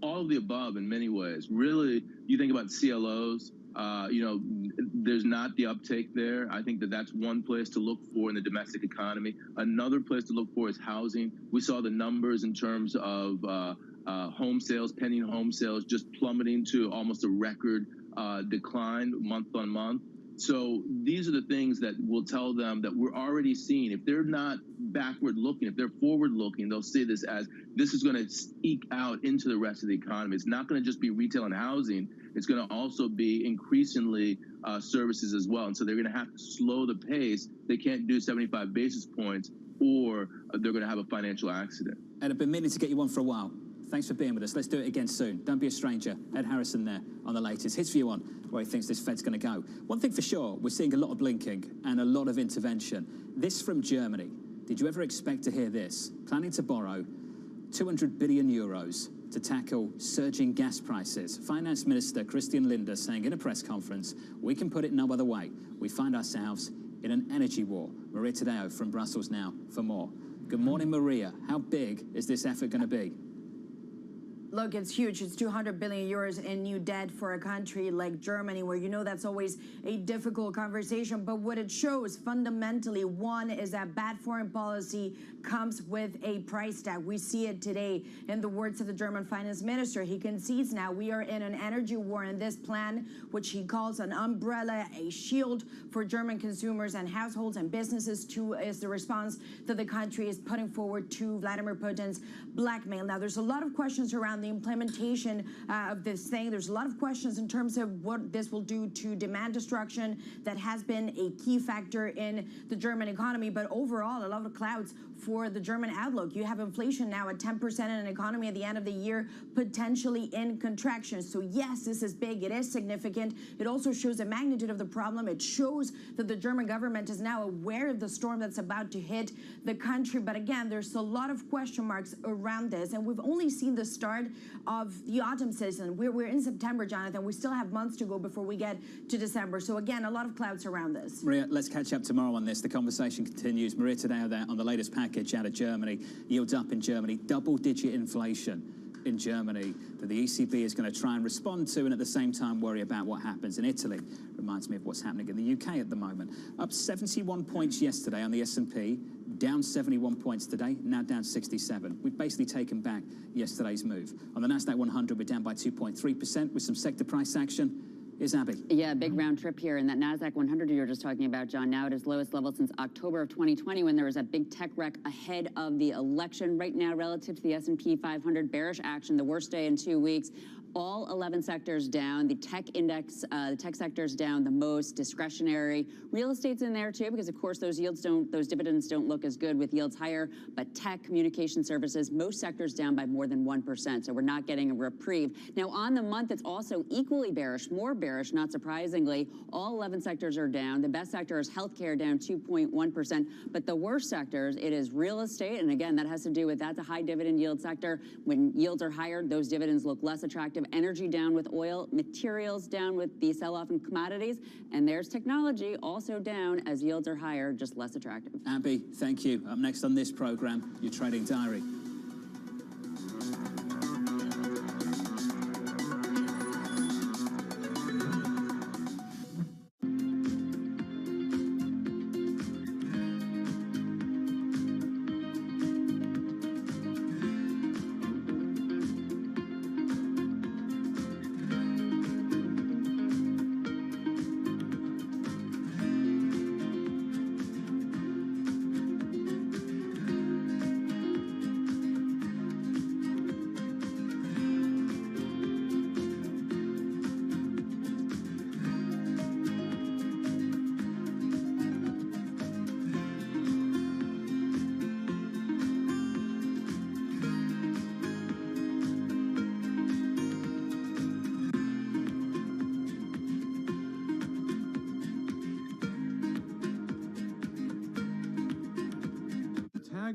all of the above in many ways. Really, you think about CLOs. There's not the uptake there. I think that that's one place to look for in the domestic economy. Another place to look for is housing. We saw the numbers in terms of home sales, pending home sales, just plummeting to almost a record decline month on month. So these are the things that will tell them that we're already seeing. If they're not backward looking, if they're forward looking, they'll see this as this is going to eke out into the rest of the economy. It's not going to just be retail and housing. It's going to also be increasingly services as well. And so they're going to have to slow the pace. They can't do 75 basis points or they're going to have a financial accident. And I've been meaning to get you on for a while. Thanks for being with us. Let's do it again soon. Don't be a stranger. Ed Harrison there on the latest. His view on where he thinks this Fed's going to go. One thing for sure, we're seeing a lot of blinking and a lot of intervention. This from Germany. Did you ever expect to hear this? Planning to borrow 200 billion euros to tackle surging gas prices. Finance Minister Christian Lindner saying in a press conference, we can put it no other way. We find ourselves in an energy war. Maria Tadeo from Brussels now for more. Good morning, Maria. How big is this effort going to be? Look, it's huge. It's 200 billion euros in new debt for a country like Germany, where that's always a difficult conversation. But what it shows fundamentally, one, is that bad foreign policy comes with a price tag. We see it today in the words of the German finance minister. He concedes now we are in an energy war, and this plan, which he calls an umbrella, a shield for German consumers and households and businesses, is the response that the country is putting forward to Vladimir Putin's blackmail. Now, there's a lot of questions around the implementation of this thing. There's a lot of questions in terms of what this will do to demand destruction. That has been a key factor in the German economy, but overall, a lot of clouds for the German outlook. You have inflation now at 10% in an economy at the end of the year, potentially in contraction. So yes, this is big. It is significant. It also shows the magnitude of the problem. It shows that the German government is now aware of the storm that's about to hit the country. But again, there's a lot of question marks around this, and we've only seen the start of the autumn season. We're in September, Jonathan. We still have months to go before we get to December. So again, a lot of clouds around this. Maria, let's catch up tomorrow on this. The conversation continues. Maria Tadeo there on the latest package out of Germany. Yields up in Germany. Double-digit inflation. in Germany that the ECB is going to try and respond to, and at the same time worry about what happens in Italy. Reminds me of what's happening in the UK at the moment. Up 71 points yesterday on the S&P, down 71 points today, now down 67. We've basically taken back yesterday's move. On the Nasdaq 100, we're down by 2.3% with some sector price action. Here's Abby. Yeah, big round trip here in that NASDAQ 100 you were just talking about, John, now at its lowest level since October of 2020 when there was a big tech wreck ahead of the election. Right now, relative to the S&P 500, bearish action, the worst day in 2 weeks. All 11 sectors down. The tech index, the tech sector's down the most. Discretionary. Real estate's in there too, because of course those dividends don't look as good with yields higher. But tech, communication services, most sectors down by more than 1%. So we're not getting a reprieve. Now on the month, it's also equally bearish, more bearish, not surprisingly. All 11 sectors are down. The best sector is healthcare, down 2.1%. But the worst sectors, it is real estate. And again, that has to do with that's a high dividend yield sector. When yields are higher, those dividends look less attractive. Energy down with oil, materials down with the sell-off in commodities, and there's technology also down as yields are higher, just less attractive. Abby, thank you. Up next on this program, your trading diary.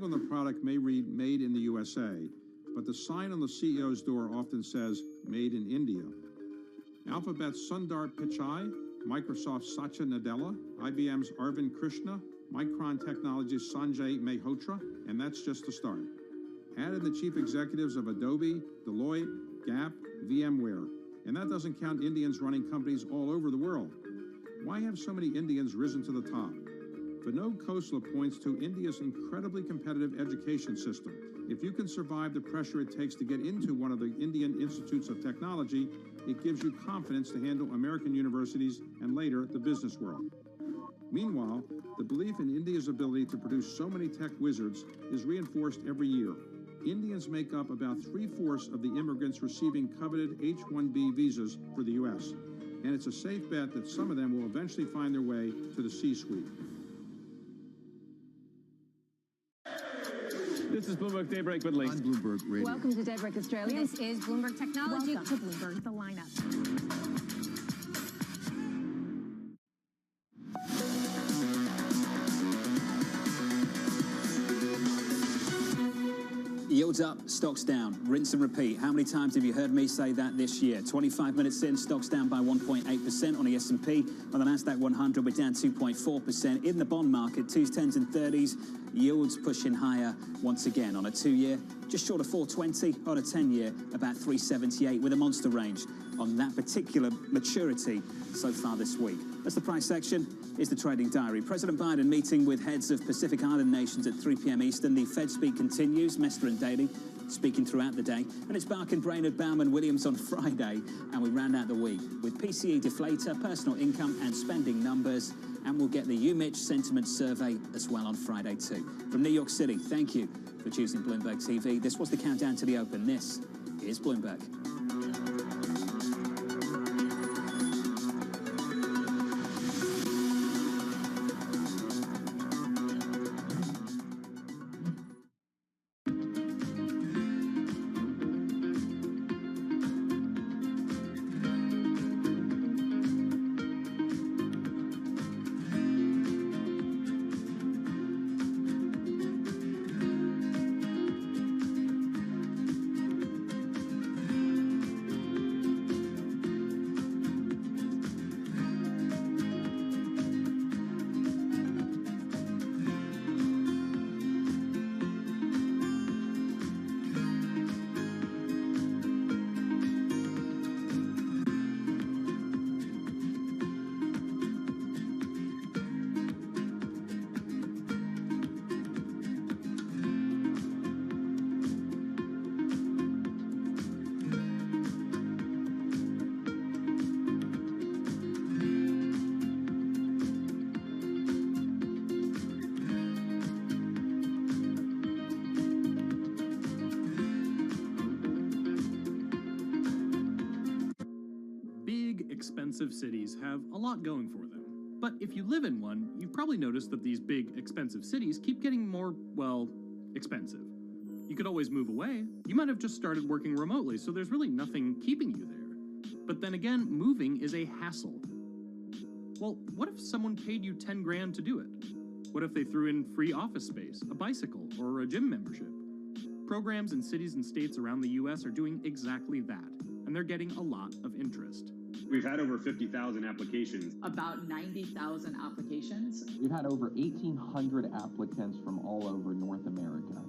On the product may read made in the USA, but the sign on the CEO's door often says made in India. Alphabet's Sundar Pichai, Microsoft's Satya Nadella, IBM's Arvind Krishna, Micron Technology's Sanjay Mehrotra, and that's just the start. Add in the chief executives of Adobe, Deloitte, Gap, VMware, and that doesn't count Indians running companies all over the world. Why have so many Indians risen to the top? Vinod Khosla points to India's incredibly competitive education system. If you can survive the pressure it takes to get into one of the Indian institutes of technology, it gives you confidence to handle American universities and later the business world. Meanwhile, the belief in India's ability to produce so many tech wizards is reinforced every year. Indians make up about 3/4 of the immigrants receiving coveted H-1B visas for the U.S., and it's a safe bet that some of them will eventually find their way to the C-suite. This is Bloomberg Daybreak with Lee. On Bloomberg Radio. Welcome to Daybreak Australia. This is Bloomberg Technology. Welcome to Bloomberg, the lineup. Yields up, stocks down. Rinse and repeat. How many times have you heard me say that this year? 25 minutes in, stocks down by 1.8% on the S&P. On the Nasdaq 100, we're down 2.4%. In the bond market, 2s, 10s and 30s, yields pushing higher once again. On a 2-year, just short of 420. On a 10-year, about 378 with a monster range on that particular maturity so far this week. That's the price section. Is the trading diary. President Biden meeting with heads of Pacific Island nations at 3 p.m. Eastern. The Fed speak continues. Mester and Daly speaking throughout the day. And it's Barkin, Brainerd, Bauman, Williams on Friday. And we round out the week with PCE deflator, personal income and spending numbers. And we'll get the UMich sentiment survey as well on Friday too. From New York City, thank you for choosing Bloomberg TV. This was the countdown to the open. This is Bloomberg. expensive cities have a lot going for them. But if you live in one, you've probably noticed that these big, expensive cities keep getting more, well, expensive. You could always move away. You might have just started working remotely, so there's really nothing keeping you there. But then again, moving is a hassle. Well, what if someone paid you 10 grand to do it? What if they threw in free office space, a bicycle, or a gym membership? Programs in cities and states around the US are doing exactly that, and they're getting a lot of interest. We've had over 50,000 applications. About 90,000 applications. We've had over 1,800 applicants from all over North America.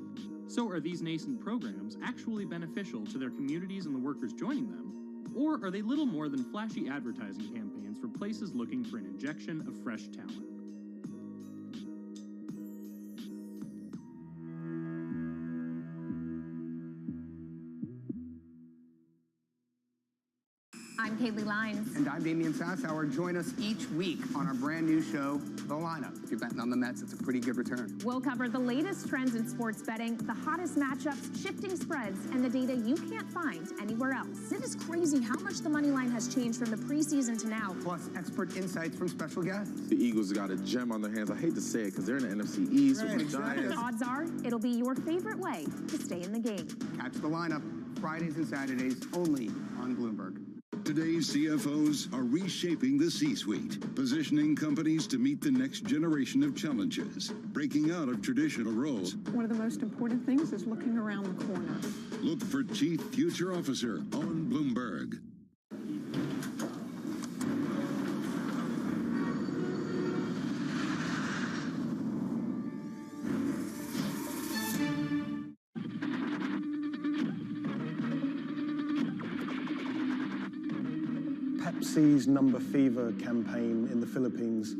So are these nascent programs actually beneficial to their communities and the workers joining them? Or are they little more than flashy advertising campaigns for places looking for an injection of fresh talent? I'm Kaylee Lines. And I'm Damian Sassower. Join us each week on our brand new show, The Lineup. If you're betting on the Mets, it's a pretty good return. We'll cover the latest trends in sports betting, the hottest matchups, shifting spreads, and the data you can't find anywhere else. It is crazy how much the money line has changed from the preseason to now. Plus, expert insights from special guests. The Eagles got a gem on their hands. I hate to say it because they're in the NFC East with the Giants. Odds are it'll be your favorite way to stay in the game. Catch The Lineup Fridays and Saturdays only on Bloomberg. Today's CFOs are reshaping the C-suite, positioning companies to meet the next generation of challenges, breaking out of traditional roles. One of the most important things is looking around the corner. Look for Chief Future Officer on Bloomberg. Pepsi's Number Fever campaign in the Philippines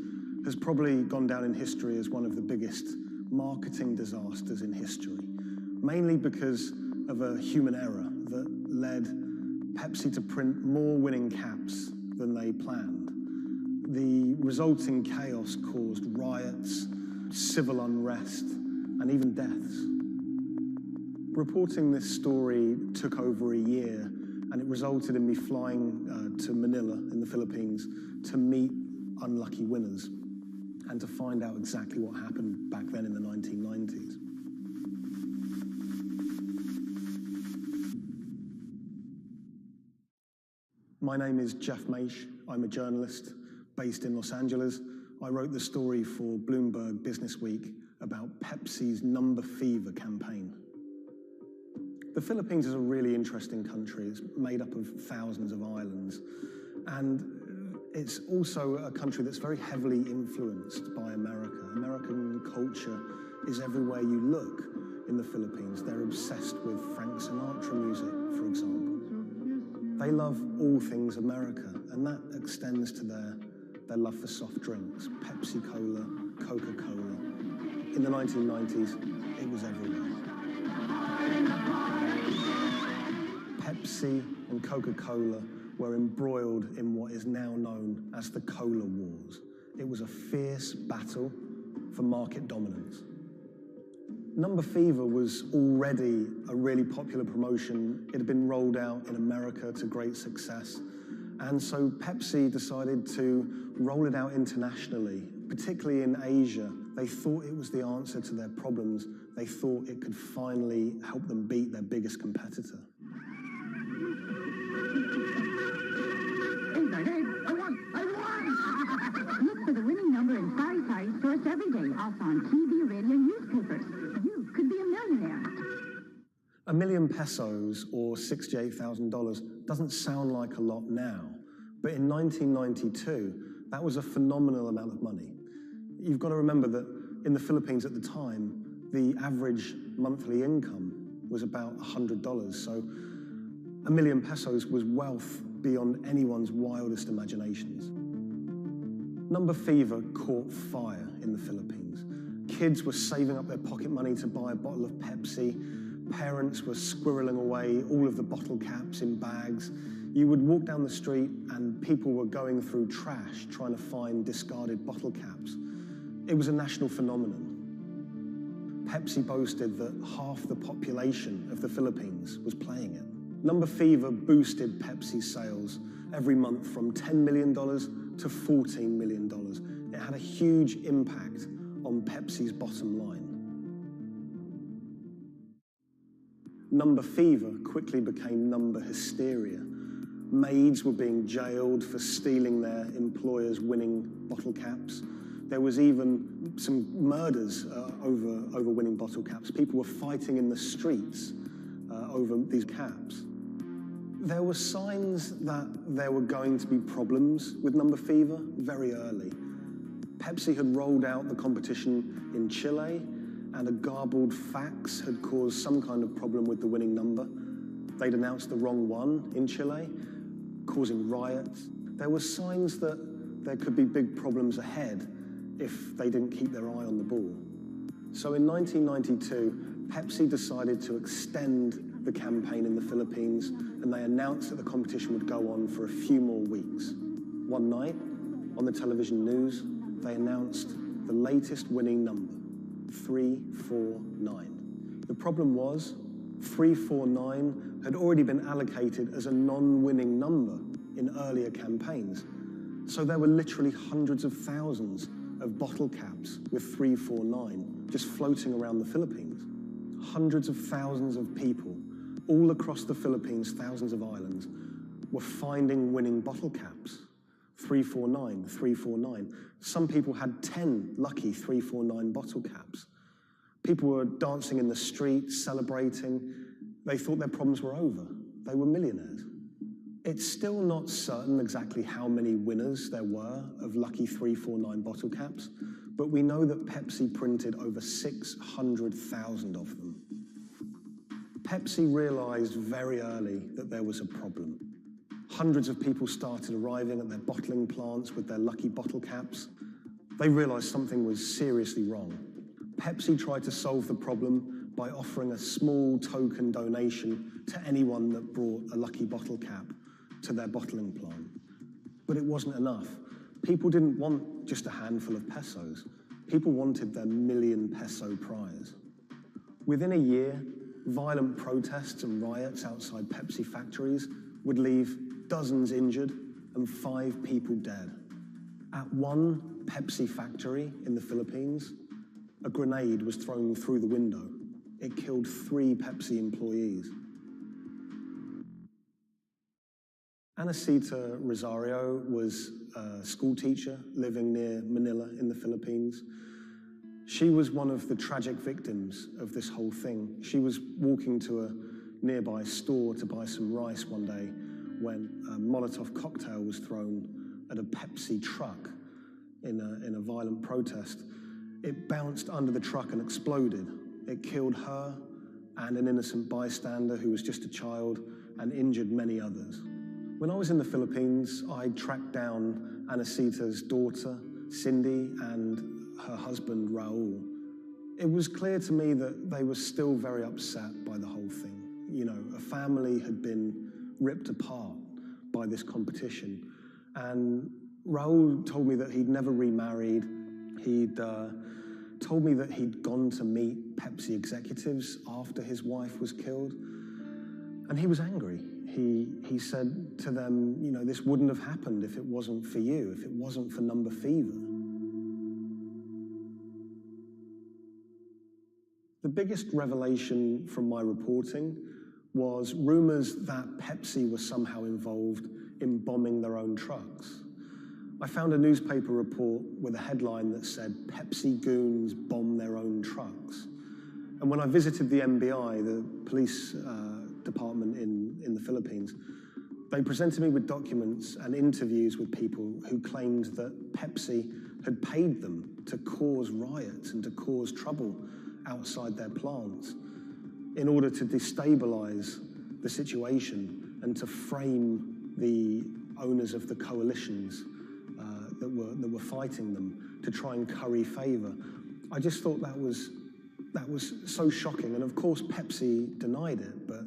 has probably gone down in history as one of the biggest marketing disasters in history, mainly because of a human error that led Pepsi to print more winning caps than they planned. The resulting chaos caused riots, civil unrest, and even deaths. Reporting this story took over a year, and it resulted in me flying to Manila in the Philippines to meet unlucky winners and to find out exactly what happened back then in the 1990s. My name is Jeff Maish. I'm a journalist based in Los Angeles. I wrote the story for Bloomberg Business Week about Pepsi's Number Fever campaign. The Philippines is a really interesting country. It's made up of thousands of islands. And it's also a country that's very heavily influenced by America. American culture is everywhere you look in the Philippines. They're obsessed with Frank Sinatra music, for example. They love all things America, and that extends to their love for soft drinks, Pepsi-Cola, Coca-Cola. In the 1990s, it was everywhere. Pepsi and Coca-Cola were embroiled in what is now known as the Cola Wars. It was a fierce battle for market dominance. Number Fever was already a really popular promotion. It had been rolled out in America to great success. And so Pepsi decided to roll it out internationally, particularly in Asia. They thought it was the answer to their problems. They thought it could finally help them beat their biggest competitor. Look for the winning number in sari-sari stores every day, also on TV, radio, newspapers. You could be a millionaire. $1 million pesos, or $68,000, doesn't sound like a lot now, but in 1992, that was a phenomenal amount of money. You've got to remember that in the Philippines at the time, the average monthly income was about $100, so $1 million pesos was wealth beyond anyone's wildest imaginations. Number Fever caught fire in the Philippines. Kids were saving up their pocket money to buy a bottle of Pepsi. Parents were squirreling away all of the bottle caps in bags. You would walk down the street and people were going through trash trying to find discarded bottle caps. It was a national phenomenon. Pepsi boasted that half the population of the Philippines was playing it. Number fever boosted Pepsi's sales every month from $10 million to $14 million. It had a huge impact on Pepsi's bottom line. Number fever quickly became number hysteria. Maids were being jailed for stealing their employers' winning bottle caps. There was even some murders over winning bottle caps. People were fighting in the streets over these caps. There were signs that there were going to be problems with number fever very early. Pepsi had rolled out the competition in Chile, and a garbled fax had caused some kind of problem with the winning number. They'd announced the wrong one in Chile, causing riots. There were signs that there could be big problems ahead if they didn't keep their eye on the ball. So in 1992, Pepsi decided to extend the campaign in the Philippines, and they announced that the competition would go on for a few more weeks. One night, on the television news, they announced the latest winning number, 349. The problem was, 349 had already been allocated as a non-winning number in earlier campaigns. So there were literally hundreds of thousands of bottle caps with 349 just floating around the Philippines. Hundreds of thousands of people all across the Philippines, thousands of islands, were finding winning bottle caps. 349, 349. Some people had 10 lucky 349 bottle caps. People were dancing in the streets, celebrating. They thought their problems were over. They were millionaires. It's still not certain exactly how many winners there were of lucky 349 bottle caps, but we know that Pepsi printed over 600,000 of them. Pepsi realized very early that there was a problem. Hundreds of people started arriving at their bottling plants with their lucky bottle caps. They realized something was seriously wrong. Pepsi tried to solve the problem by offering a small token donation to anyone that brought a lucky bottle cap to their bottling plant. But it wasn't enough. People didn't want just a handful of pesos. People wanted their million-peso prize. Within a year, violent protests and riots outside Pepsi factories would leave dozens injured and 5 people dead. At one Pepsi factory in the Philippines, a grenade was thrown through the window. It killed 3 Pepsi employees. Anacita Rosario was a school teacher living near Manila in the Philippines. She was one of the tragic victims of this whole thing. She was walking to a nearby store to buy some rice one day when a Molotov cocktail was thrown at a Pepsi truck in a violent protest. It bounced under the truck and exploded. It killed her and an innocent bystander who was just a child and injured many others. When I was in the Philippines, I tracked down Anacita's daughter, Cindy, and her husband, Raul. It was clear to me that they were still very upset by the whole thing. You know, a family had been ripped apart by this competition. And Raul told me that he'd never remarried. He'd told me that he'd gone to meet Pepsi executives after his wife was killed. And he was angry. He said to them, you know, this wouldn't have happened if it wasn't for you, if it wasn't for number fever. The biggest revelation from my reporting was rumors that Pepsi was somehow involved in bombing their own trucks. I found a newspaper report with a headline that said, Pepsi goons bomb their own trucks. And when I visited the MBI, the police department in the Philippines, they presented me with documents and interviews with people who claimed that Pepsi had paid them to cause riots and to cause trouble outside their plants in order to destabilize the situation and to frame the owners of the coalitions that were fighting them to try and curry favor. I just thought that was so shocking. And of course, Pepsi denied it, but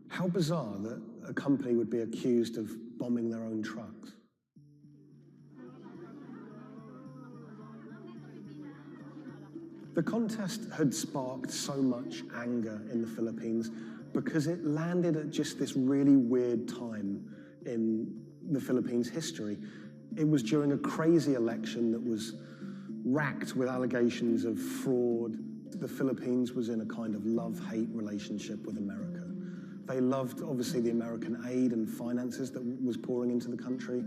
how bizarre that a company would be accused of bombing their own trucks. The contest had sparked so much anger in the Philippines because it landed at just this really weird time in the Philippines' history. It was during a crazy election that was racked with allegations of fraud. The Philippines was in a kind of love-hate relationship with America. They loved, obviously, the American aid and finances that was pouring into the country,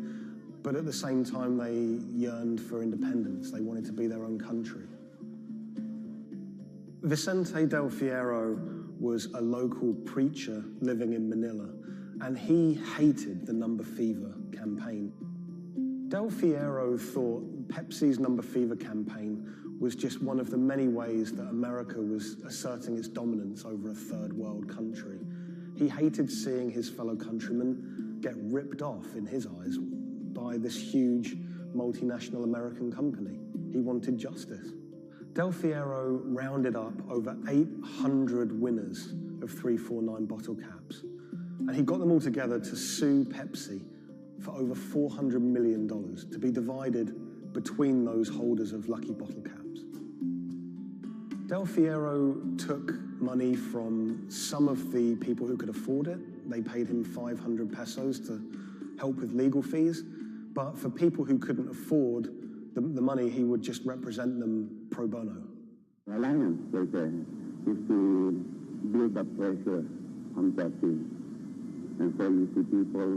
but at the same time, they yearned for independence. They wanted to be their own country. Vicente Del Fierro was a local preacher living in Manila, and he hated the Number Fever campaign. Del Fierro thought Pepsi's Number Fever campaign was just one of the many ways that America was asserting its dominance over a third world country. He hated seeing his fellow countrymen get ripped off, in his eyes, by this huge multinational American company. He wanted justice. Del Fierro rounded up over 800 winners of 349 bottle caps, and he got them all together to sue Pepsi for over $400 million to be divided between those holders of lucky bottle caps. Del Fierro took money from some of the people who could afford it. They paid him 500 pesos to help with legal fees. But for people who couldn't afford the money, he would just represent them pro bono. The alliance is to build up pressure on Pepsi. And so you see people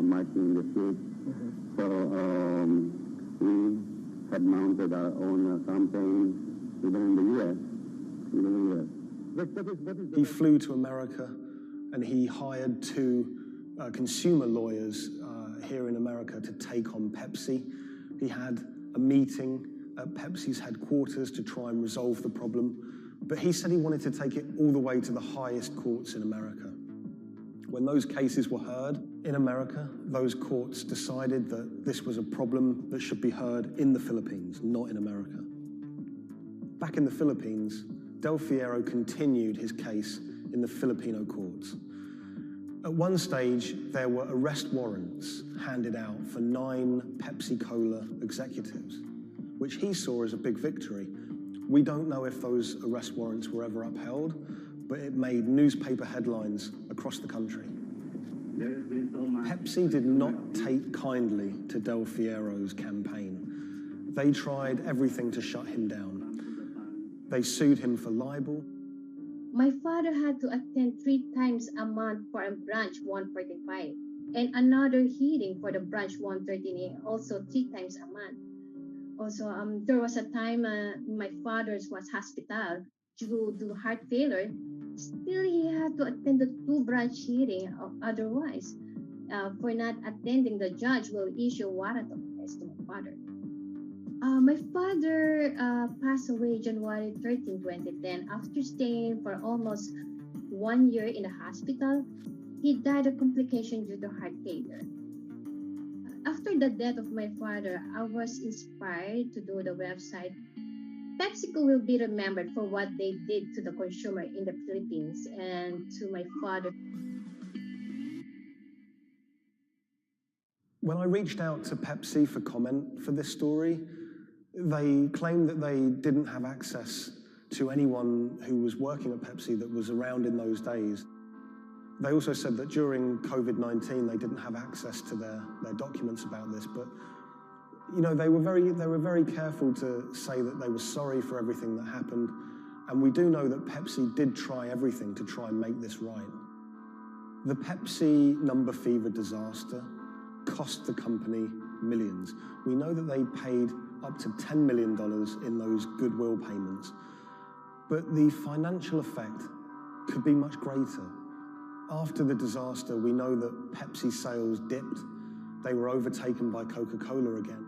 marching the streets. So we had mounted our own campaign, even in the U.S. He flew to America and he hired two consumer lawyers here in America to take on Pepsi. He had a meeting at Pepsi's headquarters to try and resolve the problem, but he said he wanted to take it all the way to the highest courts in America. When those cases were heard in America, those courts decided that this was a problem that should be heard in the Philippines, not in America. Back in the Philippines, Del Fierro continued his case in the Filipino courts. At one stage, there were arrest warrants handed out for 9 Pepsi-Cola executives, which he saw as a big victory. We don't know if those arrest warrants were ever upheld, but it made newspaper headlines across the country. Pepsi did not take kindly to Del Fierro's campaign. They tried everything to shut him down. They sued him for libel. My father had to attend 3 times a month for a branch 145 and another hearing for the branch 113, also 3 times a month. Also, there was a time my father was hospital due to heart failure. Still, he had to attend the 2 branch hearing. Otherwise, for not attending, the judge will issue warrant of arrest to my father. My father passed away January 13, 2010. After staying for almost 1 year in the hospital, he died of complication due to heart failure. After the death of my father, I was inspired to do the website. PepsiCo will be remembered for what they did to the consumer in the Philippines and to my father. When I reached out to Pepsi for comment for this story, they claimed that they didn't have access to anyone who was working at Pepsi that was around in those days. They also said that during COVID-19, they didn't have access to their documents about this, but you know, they were very careful to say that they were sorry for everything that happened, and we do know that Pepsi did try everything to try and make this right. The Pepsi Number Fever disaster cost the company millions. We know that they paid up to $10 million in those goodwill payments, but the financial effect could be much greater. After the disaster, we know that Pepsi sales dipped. They were overtaken by Coca-Cola again.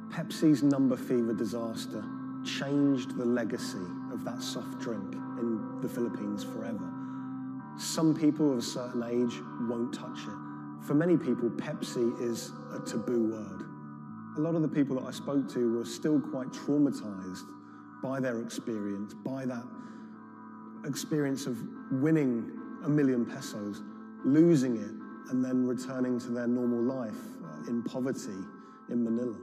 Pepsi's Number Fever disaster changed the legacy of that soft drink in the Philippines forever. Some people of a certain age won't touch it. For many people, Pepsi is a taboo word. A lot of the people that I spoke to were still quite traumatized by their experience, by that experience of winning $1 million pesos, losing it, and then returning to their normal life in poverty in Manila.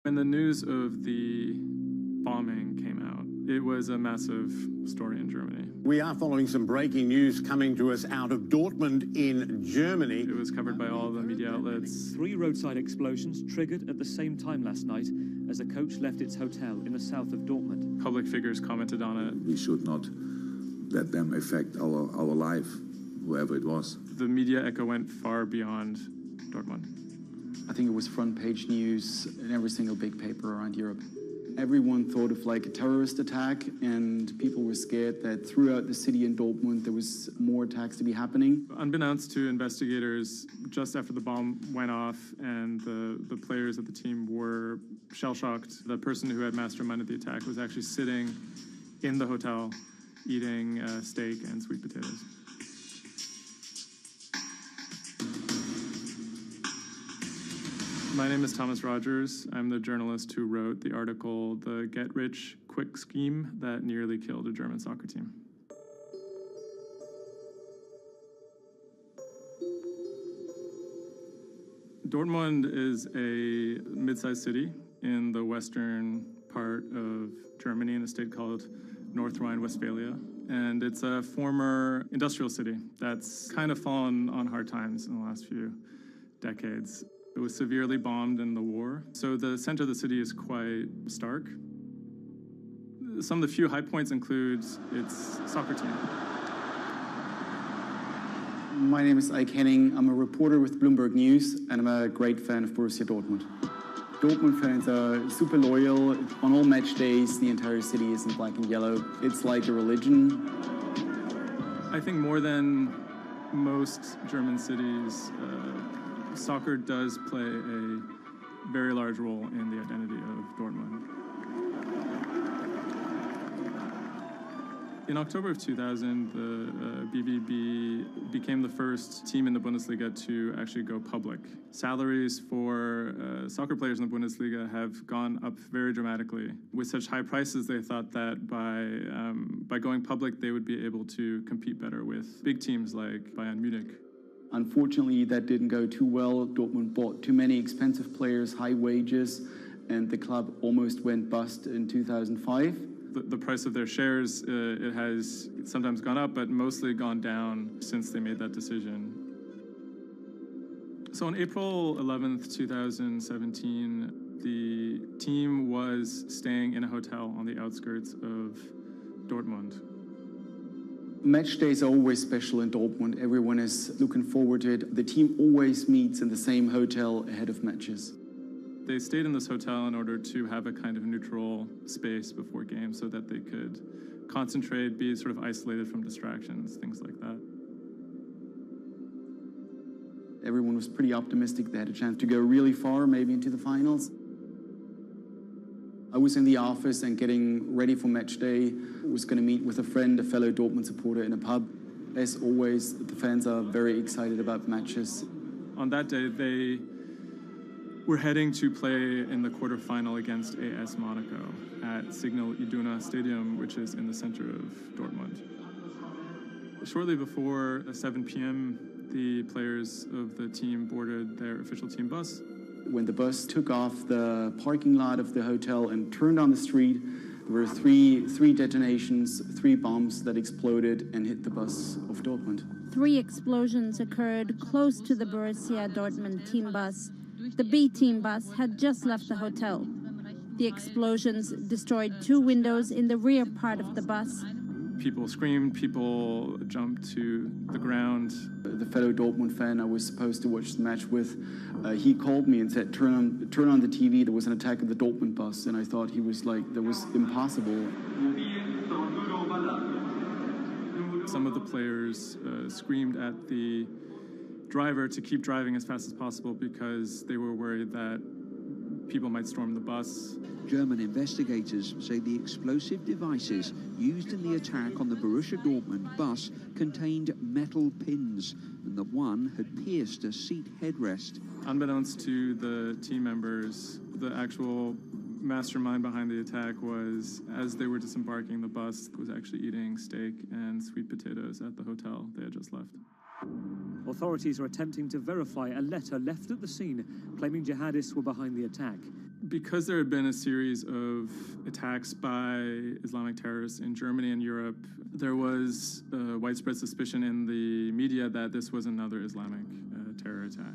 When the news of the bombing came out, it was a massive story in Germany. We are following some breaking news coming to us out of Dortmund in Germany. It was covered by all the media outlets. 3 roadside explosions triggered at the same time last night as a coach left its hotel in the south of Dortmund. Public figures commented on it. We should not let them affect our life, whoever it was. The media echo went far beyond Dortmund. I think it was front page news in every single big paper around Europe. Everyone thought of like a terrorist attack, and people were scared that throughout the city in Dortmund there was more attacks to be happening. Unbeknownst to investigators, just after the bomb went off and the players of the team were shell-shocked, the person who had masterminded the attack was actually sitting in the hotel eating steak and sweet potatoes. My name is Thomas Rogers. I'm the journalist who wrote the article, The Get-Rich-Quick Scheme That Nearly Killed a German Soccer Team. Dortmund is a mid-sized city in the western part of Germany in a state called North Rhine-Westphalia. And it's a former industrial city that's kind of fallen on hard times in the last few decades. It was severely bombed in the war, so the center of the city is quite stark. Some of the few high points include its soccer team. My name is Ike Henning. I'm a reporter with Bloomberg News, and I'm a great fan of Borussia Dortmund. Dortmund fans are super loyal. On all match days, the entire city is in black and yellow. It's like a religion. I think more than most German cities, soccer does play a very large role in the identity of Dortmund. In October of 2000, the BVB became the first team in the Bundesliga to actually go public. Salaries for soccer players in the Bundesliga have gone up very dramatically. With such high prices, they thought that by going public, they would be able to compete better with big teams like Bayern Munich. Unfortunately, that didn't go too well. Dortmund bought too many expensive players, high wages, and the club almost went bust in 2005. The price of their shares, it has sometimes gone up, but mostly gone down since they made that decision. So on April 11th, 2017, the team was staying in a hotel on the outskirts of Dortmund. Match days are always special in Dortmund. Everyone is looking forward to it. The team always meets in the same hotel ahead of matches. They stayed in this hotel in order to have a kind of neutral space before games so that they could concentrate, be sort of isolated from distractions, things like that. Everyone was pretty optimistic. They had a chance to go really far, maybe into the finals. I was in the office and getting ready for match day. I was going to meet with a friend, a fellow Dortmund supporter, in a pub. As always, the fans are very excited about matches. On that day, they were heading to play in the quarterfinal against AS Monaco at Signal Iduna Stadium, which is in the center of Dortmund. Shortly before 7 p.m., the players of the team boarded their official team bus. When the bus took off the parking lot of the hotel and turned on the street, there were three detonations, 3 bombs that exploded and hit the bus of Dortmund. 3 explosions occurred close to the Borussia Dortmund team bus. The B team bus had just left the hotel. The explosions destroyed 2 windows in the rear part of the bus. People screamed, people jumped to the ground. The fellow Dortmund fan I was supposed to watch the match with, he called me and said, turn on the TV, there was an attack of the Dortmund bus. And I thought he was like, that was impossible. Some of the players screamed at the driver to keep driving as fast as possible because they were worried that people might storm the bus. German investigators say the explosive devices used in the attack on the Borussia Dortmund bus contained metal pins, and that one had pierced a seat headrest. Unbeknownst to the team members, the actual mastermind behind the attack was, as they were disembarking the bus, was actually eating steak and sweet potatoes at the hotel they had just left. Authorities are attempting to verify a letter left at the scene claiming jihadists were behind the attack. Because there had been a series of attacks by Islamic terrorists in Germany and Europe, there was widespread suspicion in the media that this was another Islamic terror attack.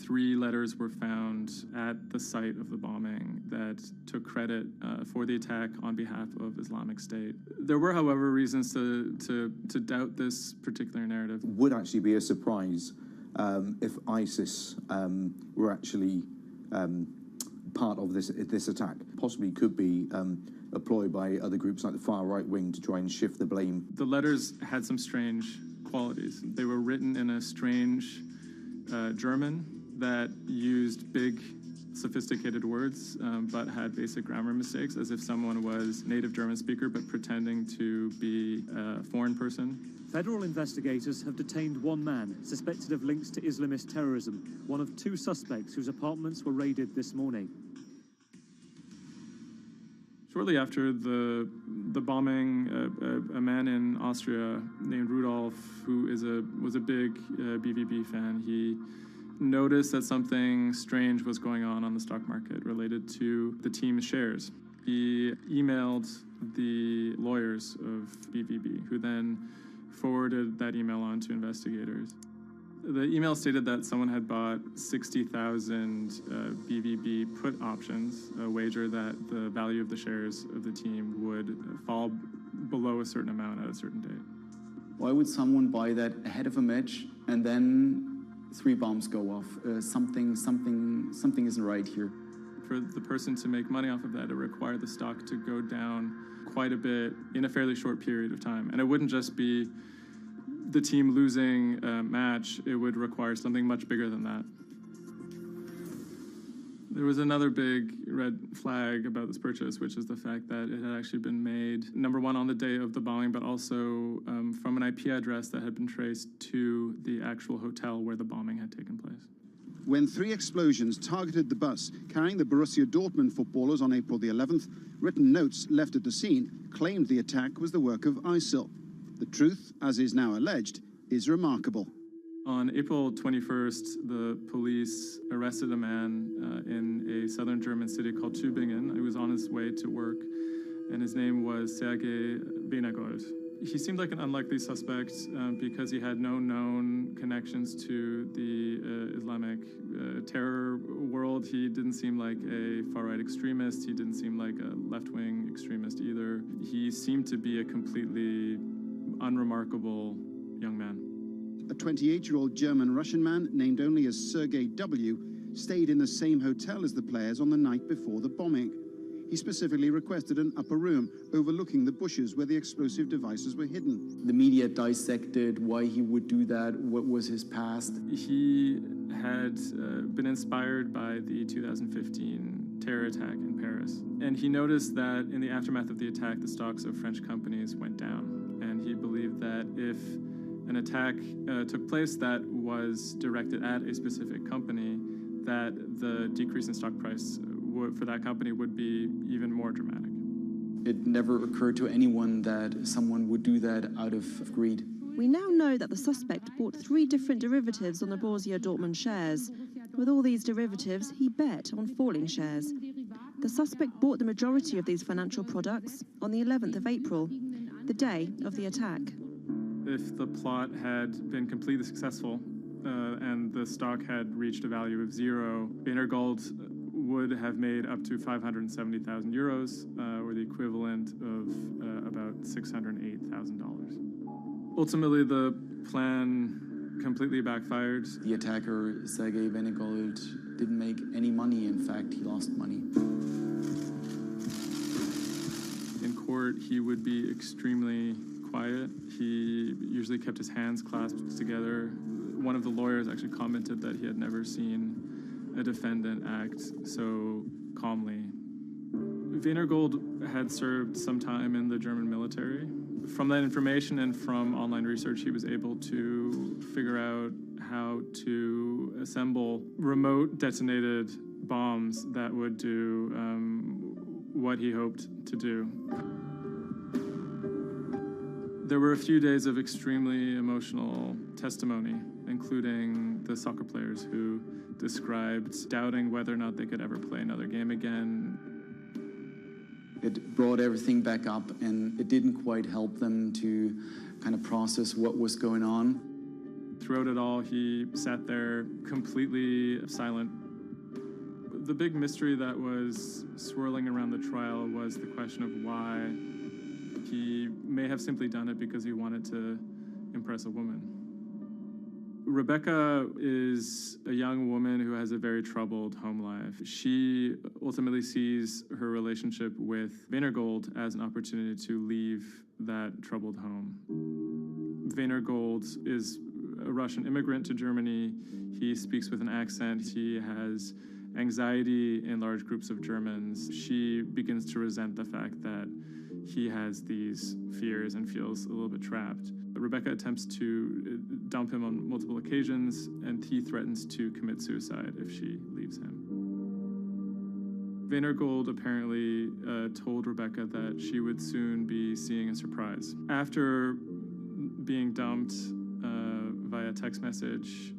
3 letters were found at the site of the bombing that took credit for the attack on behalf of Islamic State. There were, however, reasons to doubt this particular narrative. Would actually be a surprise if ISIS were actually part of this attack. Possibly could be a ploy by other groups like the far right wing to try and shift the blame. The letters had some strange qualities. They were written in a strange German that used big, sophisticated words, but had basic grammar mistakes, as if someone was native German speaker but pretending to be a foreign person. Federal investigators have detained one man suspected of links to Islamist terrorism, one of 2 suspects whose apartments were raided this morning. Shortly after the bombing, a man in Austria named Rudolf, who was a big BVB fan, he noticed that something strange was going on the stock market related to the team's shares. He emailed the lawyers of BVB, who then forwarded that email on to investigators. The email stated that someone had bought 60,000 BVB put options, a wager that the value of the shares of the team would fall below a certain amount at a certain date. Why would someone buy that ahead of a match and then 3 bombs go off? Something isn't right here. For the person to make money off of that, it required the stock to go down quite a bit in a fairly short period of time. And it wouldn't just be the team losing a match, it would require something much bigger than that. There was another big red flag about this purchase, which is the fact that it had actually been made, number one, on the day of the bombing, but also from an IP address that had been traced to the actual hotel where the bombing had taken place. When 3 explosions targeted the bus carrying the Borussia Dortmund footballers on April the 11th, written notes left at the scene claimed the attack was the work of ISIL. The truth, as is now alleged, is remarkable. On April 21st, the police arrested a man in a southern German city called Tübingen. He was on his way to work, and his name was Sergei Benegold. He seemed like an unlikely suspect because he had no known connections to the Islamic terror world. He didn't seem like a far-right extremist. He didn't seem like a left-wing extremist either. He seemed to be a completely unremarkable young man. A 28-year-old German-Russian man, named only as Sergei W., stayed in the same hotel as the players on the night before the bombing. He specifically requested an upper room overlooking the bushes where the explosive devices were hidden. The media dissected why he would do that, what was his past. He had been inspired by the 2015 terror attack in Paris. And he noticed that in the aftermath of the attack, the stocks of French companies went down. And he believed that if an attack took place that was directed at a specific company, that the decrease in stock price for that company would be even more dramatic. It never occurred to anyone that someone would do that out of greed. We now know that the suspect bought 3 different derivatives on the Borussia Dortmund shares. With all these derivatives, he bet on falling shares. The suspect bought the majority of these financial products on the 11th of April, the day of the attack. If the plot had been completely successful and the stock had reached a value of 0, Benegold would have made up to 570,000 euros, or the equivalent of about $608,000. Ultimately, the plan completely backfired. The attacker, Sergei Benegold, didn't make any money. In fact, he lost money. In court, he would be extremely quiet. He usually kept his hands clasped together. One of the lawyers actually commented that he had never seen a defendant act so calmly. Weinergold had served some time in the German military. From that information and from online research, he was able to figure out how to assemble remote detonated bombs that would do what he hoped to do. There were a few days of extremely emotional testimony, including the soccer players who described doubting whether or not they could ever play another game again. It brought everything back up, and it didn't quite help them to kind of process what was going on. Throughout it all, he sat there completely silent. The big mystery that was swirling around the trial was the question of why he may have simply done it because he wanted to impress a woman. Rebecca is a young woman who has a very troubled home life. She ultimately sees her relationship with Weinergold as an opportunity to leave that troubled home. Weinergold is a Russian immigrant to Germany. He speaks with an accent. He has anxiety in large groups of Germans. She begins to resent the fact that he has these fears and feels a little bit trapped. Rebecca attempts to dump him on multiple occasions, and he threatens to commit suicide if she leaves him. Weinergold apparently told Rebecca that she would soon be seeing a surprise. After being dumped via text message,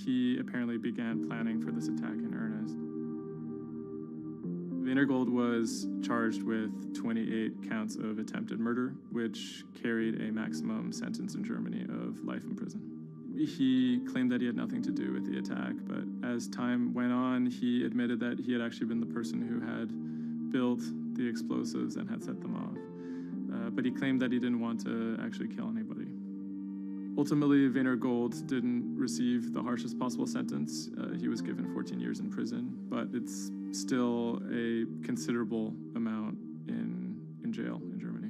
he apparently began planning for this attack in earnest. Weinergold was charged with 28 counts of attempted murder, which carried a maximum sentence in Germany of life in prison. He claimed that he had nothing to do with the attack, but as time went on, he admitted that he had actually been the person who had built the explosives and had set them off. But he claimed that he didn't want to actually kill anybody. Ultimately, Weinergold didn't receive the harshest possible sentence. He was given 14 years in prison, but it's still a considerable amount in jail in Germany.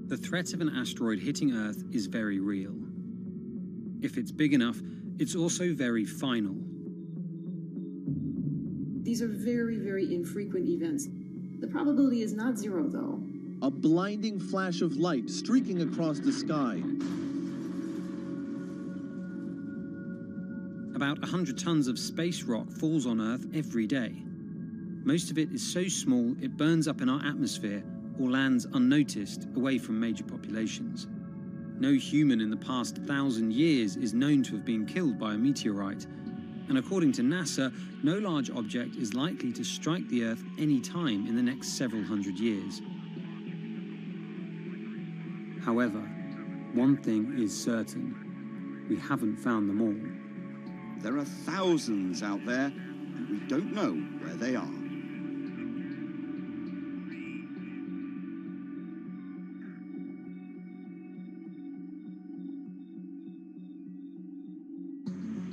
The threat of an asteroid hitting Earth is very real. If it's big enough, it's also very final. These are very, very infrequent events. The probability is not zero, though. A blinding flash of light streaking across the sky. About 100 tons of space rock falls on Earth every day. Most of it is so small it burns up in our atmosphere or lands unnoticed away from major populations. No human in the past 1,000 years is known to have been killed by a meteorite, and according to NASA, no large object is likely to strike the Earth any time in the next several hundred years. However, one thing is certain: we haven't found them all. There are thousands out there, and we don't know where they are.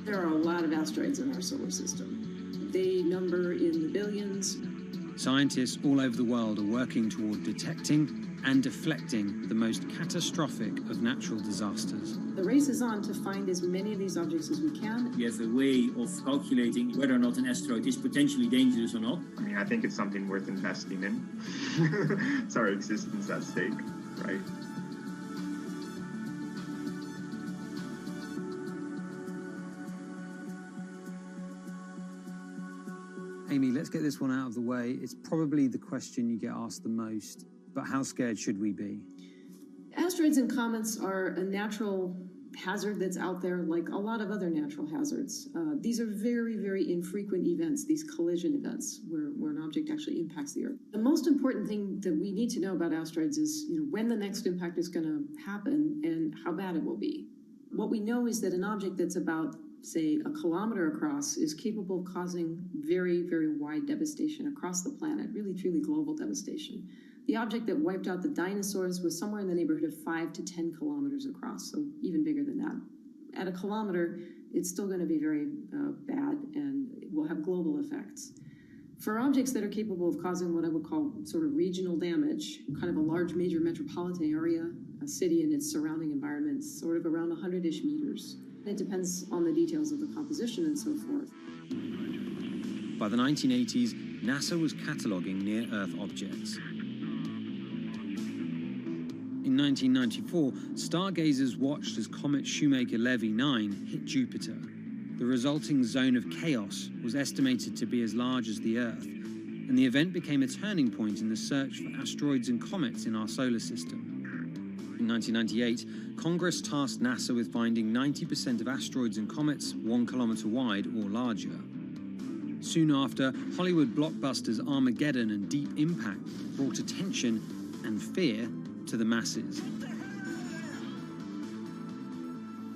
There are a lot of asteroids in our solar system. They number in the billions. Scientists all over the world are working toward detecting and deflecting the most catastrophic of natural disasters. The race is on to find as many of these objects as we can. We have a way of calculating whether or not an asteroid is potentially dangerous or not. I mean, I think it's something worth investing in. It's our existence at stake, right? Amy, let's get this one out of the way. It's probably the question you get asked the most, but how scared should we be? Asteroids and comets are a natural hazard that's out there, like a lot of other natural hazards. These are very, very infrequent events, these collision events, where an object actually impacts the Earth. The most important thing that we need to know about asteroids is, when the next impact is going to happen and how bad it will be. What we know is that an object that's about, say, a kilometer across is capable of causing very, very wide devastation across the planet, really, truly global devastation. The object that wiped out the dinosaurs was somewhere in the neighborhood of 5 to 10 kilometers across, so even bigger than that. At a kilometer, it's still going to be very bad and it will have global effects. For objects that are capable of causing what I would call sort of regional damage, kind of a large major metropolitan area, a city and its surrounding environment, sort of around 100-ish meters. It depends on the details of the composition and so forth. By the 1980s, NASA was cataloguing near-Earth objects. In 1994, stargazers watched as comet Shoemaker-Levy 9 hit Jupiter. The resulting zone of chaos was estimated to be as large as the Earth, and the event became a turning point in the search for asteroids and comets in our solar system. In 1998, Congress tasked NASA with finding 90% of asteroids and comets 1 kilometer wide or larger. Soon after, Hollywood blockbusters Armageddon and Deep Impact brought attention and fear to the masses.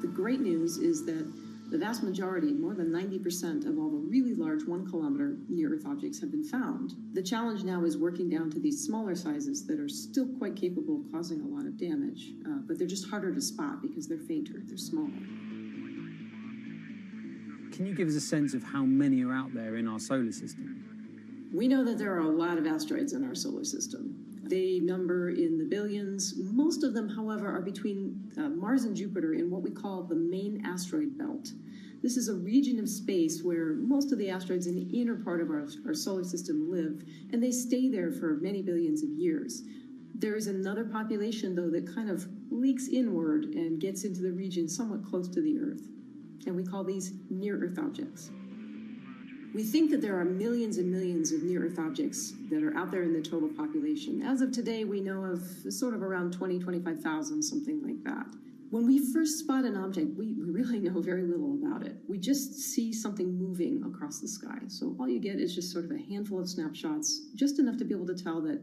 The great news is that the vast majority, more than 90% of all the really large 1 kilometer near-Earth objects have been found. The challenge now is working down to these smaller sizes that are still quite capable of causing a lot of damage, but they're just harder to spot because they're fainter, they're smaller. Can you give us a sense of how many are out there in our solar system? We know that there are a lot of asteroids in our solar system. They number in the billions. Most of them, however, are between Mars and Jupiter in what we call the main asteroid belt. This is a region of space where most of the asteroids in the inner part of our solar system live, and they stay there for many billions of years. There is another population, though, that kind of leaks inward and gets into the region somewhat close to the Earth, and we call these near-Earth objects. We think that there are millions and millions of near-Earth objects that are out there in the total population. As of today, we know of sort of around 25,000, something like that. When we first spot an object, we really know very little about it. We just see something moving across the sky. So all you get is just sort of a handful of snapshots, just enough to be able to tell that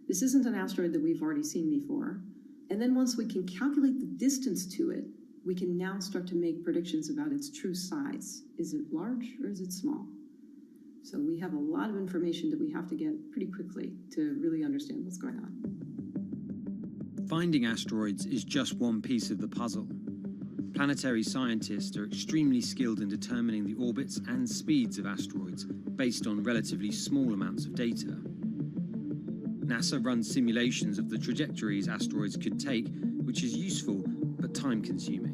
this isn't an asteroid that we've already seen before. And then once we can calculate the distance to it, we can now start to make predictions about its true size. Is it large or is it small? So we have a lot of information that we have to get pretty quickly to really understand what's going on. Finding asteroids is just one piece of the puzzle. Planetary scientists are extremely skilled in determining the orbits and speeds of asteroids based on relatively small amounts of data. NASA runs simulations of the trajectories asteroids could take, which is useful but time-consuming.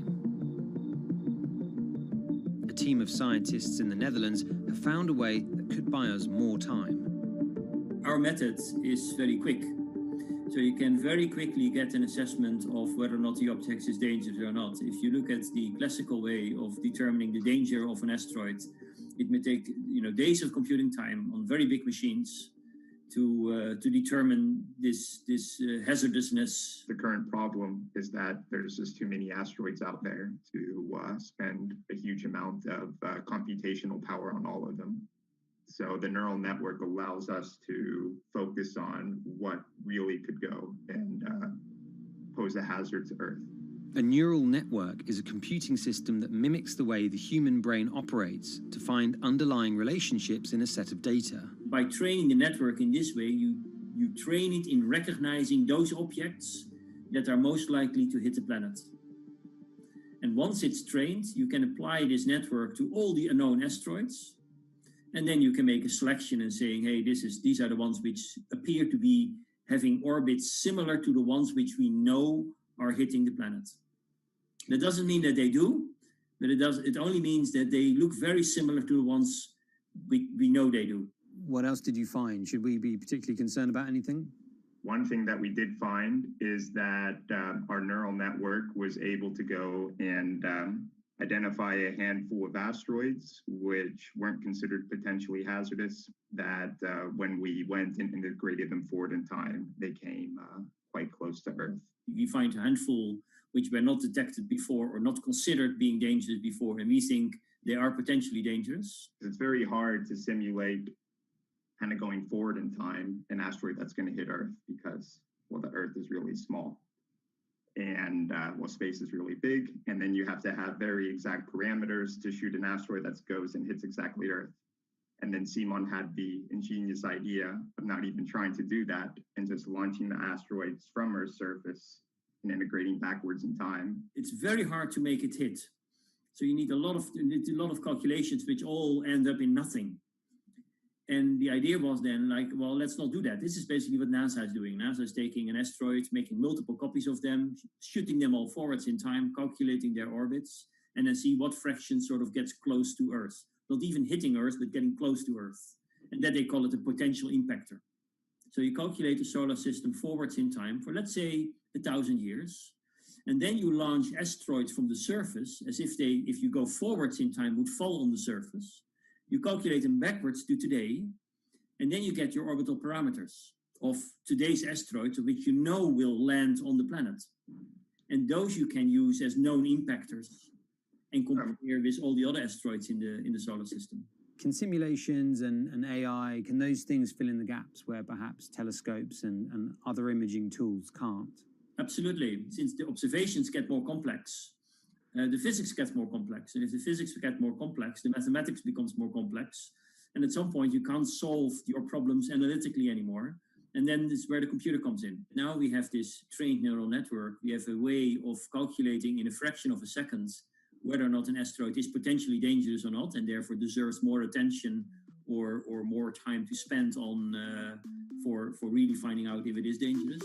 A team of scientists in the Netherlands have found a way that could buy us more time. Our method is very quick. So you can very quickly get an assessment of whether or not the object is dangerous or not. If you look at the classical way of determining the danger of an asteroid, it may take days of computing time on very big machines to determine this hazardousness. The current problem is that there's just too many asteroids out there to spend a huge amount of computational power on all of them. So the neural network allows us to focus on what really could go and pose a hazard to Earth. A neural network is a computing system that mimics the way the human brain operates to find underlying relationships in a set of data. By training the network in this way, you train it in recognizing those objects that are most likely to hit the planet. And once it's trained, you can apply this network to all the unknown asteroids. And then you can make a selection and saying, hey, these are the ones which appear to be having orbits similar to the ones which we know are hitting the planet. That doesn't mean that they do, but it only means that they look very similar to the ones we know they do. What else did you find? Should we be particularly concerned about anything? One thing that we did find is that our neural network was able to go and identify a handful of asteroids which weren't considered potentially hazardous, that when we went and integrated them forward in time, they came quite close to Earth. We find a handful which were not detected before or not considered being dangerous before, and we think they are potentially dangerous. It's very hard to simulate kind of going forward in time an asteroid that's going to hit Earth because, well, the Earth is really small and, well, space is really big. And then you have to have very exact parameters to shoot an asteroid that goes and hits exactly Earth. And then Simon had the ingenious idea of not even trying to do that and just launching the asteroids from Earth's surface and integrating backwards in time. It's very hard to make it hit. So you need a lot of calculations which all end up in nothing. And the idea was then like, well, let's not do that. This is basically what NASA is doing. NASA is taking an asteroid, making multiple copies of them, shooting them all forwards in time, calculating their orbits, and then see what fraction sort of gets close to Earth. Not even hitting Earth, but getting close to Earth. And that they call it a potential impactor. So you calculate the solar system forwards in time for, let's say, 1,000 years. And then you launch asteroids from the surface as if they, if you go forwards in time, would fall on the surface. You calculate them backwards to today, and then you get your orbital parameters of today's asteroids, which you know will land on the planet. And those you can use as known impactors and compare with all the other asteroids in the solar system. Can simulations and AI, can those things fill in the gaps where perhaps telescopes and other imaging tools can't? Absolutely. Since the observations get more complex, the physics gets more complex. And if the physics get more complex, the mathematics becomes more complex. And at some point, you can't solve your problems analytically anymore. And then this is where the computer comes in. Now we have this trained neural network. We have a way of calculating in a fraction of a second whether or not an asteroid is potentially dangerous or not, and therefore deserves more attention or more time to spend on for really finding out if it is dangerous.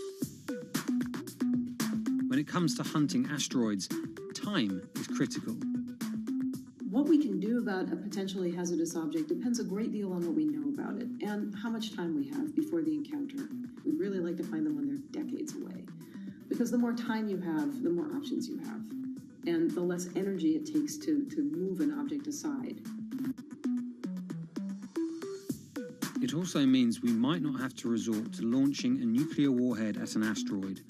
When it comes to hunting asteroids, time is critical. What we can do about a potentially hazardous object depends a great deal on what we know about it and how much time we have before the encounter. We'd really like to find them when they're decades away, because the more time you have, the more options you have, and the less energy it takes to move an object aside. It also means we might not have to resort to launching a nuclear warhead at an asteroid.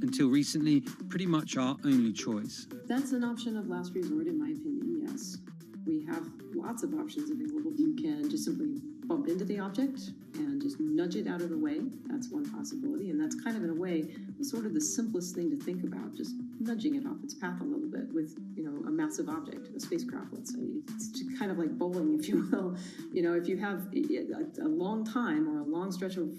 Until recently, pretty much our only choice. That's an option of last resort, in my opinion, yes. We have lots of options available. You can just simply bump into the object and just nudge it out of the way. That's one possibility, and that's kind of, in a way, sort of the simplest thing to think about, just nudging it off its path a little bit with, a massive object, a spacecraft, let's say. It's kind of like bowling, if you will. If you have a long time or a long stretch of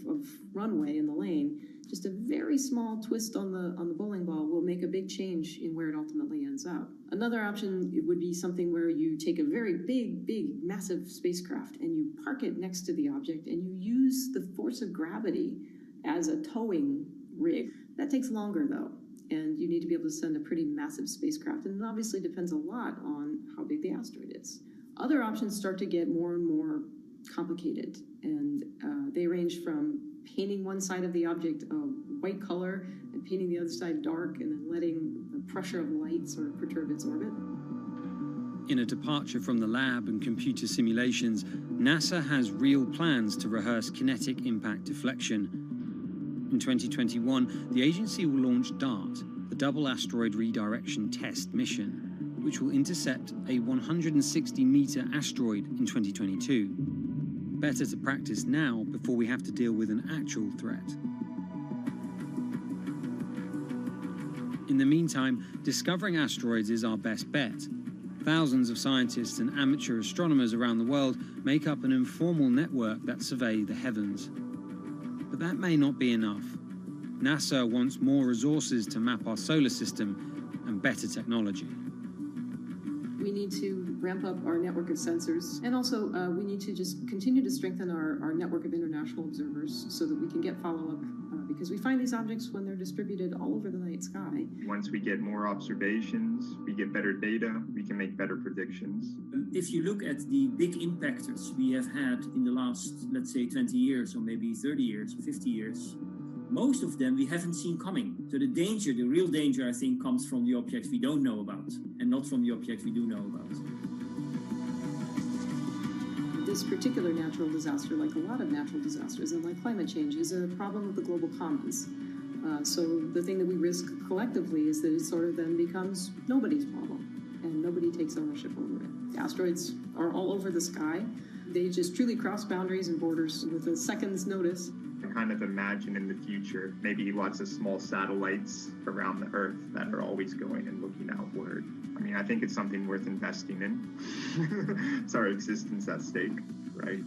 runway in the lane, just a very small twist on the bowling ball will make a big change in where it ultimately ends up. Another option would be something where you take a very big, massive spacecraft and you park it next to the object and you use the force of gravity as a towing rig. That takes longer, though, and you need to be able to send a pretty massive spacecraft, and it obviously depends a lot on how big the asteroid is. Other options start to get more and more complicated, and they range from painting one side of the object a white color and painting the other side dark, and then letting the pressure of light sort of perturb its orbit. In a departure from the lab and computer simulations, NASA has real plans to rehearse kinetic impact deflection. In 2021, the agency will launch DART, the Double Asteroid Redirection Test mission, which will intercept a 160-meter asteroid in 2022. Better to practice now before we have to deal with an actual threat. In the meantime, discovering asteroids is our best bet. Thousands of scientists and amateur astronomers around the world make up an informal network that survey the heavens. But that may not be enough. NASA wants more resources to map our solar system and better technology. We need to ramp up our network of sensors, and also we need to just continue to strengthen our network of international observers so that we can get follow-up, because we find these objects when they're distributed all over the night sky. Once we get more observations, we get better data, we can make better predictions. If you look at the big impactors we have had in the last, let's say, 20 years, or maybe 30 years, or 50 years, most of them we haven't seen coming. So the real danger, I think, comes from the objects we don't know about, and not from the objects we do know about. This particular natural disaster, like a lot of natural disasters and like climate change, is a problem of the global commons. So the thing that we risk collectively is that it sort of then becomes nobody's problem and nobody takes ownership over it. Asteroids are all over the sky. They just truly cross boundaries and borders with a second's notice. I kind of imagine in the future, maybe lots of small satellites around the Earth that are always going and looking outward. I mean, I think it's something worth investing in. It's our existence at stake, right?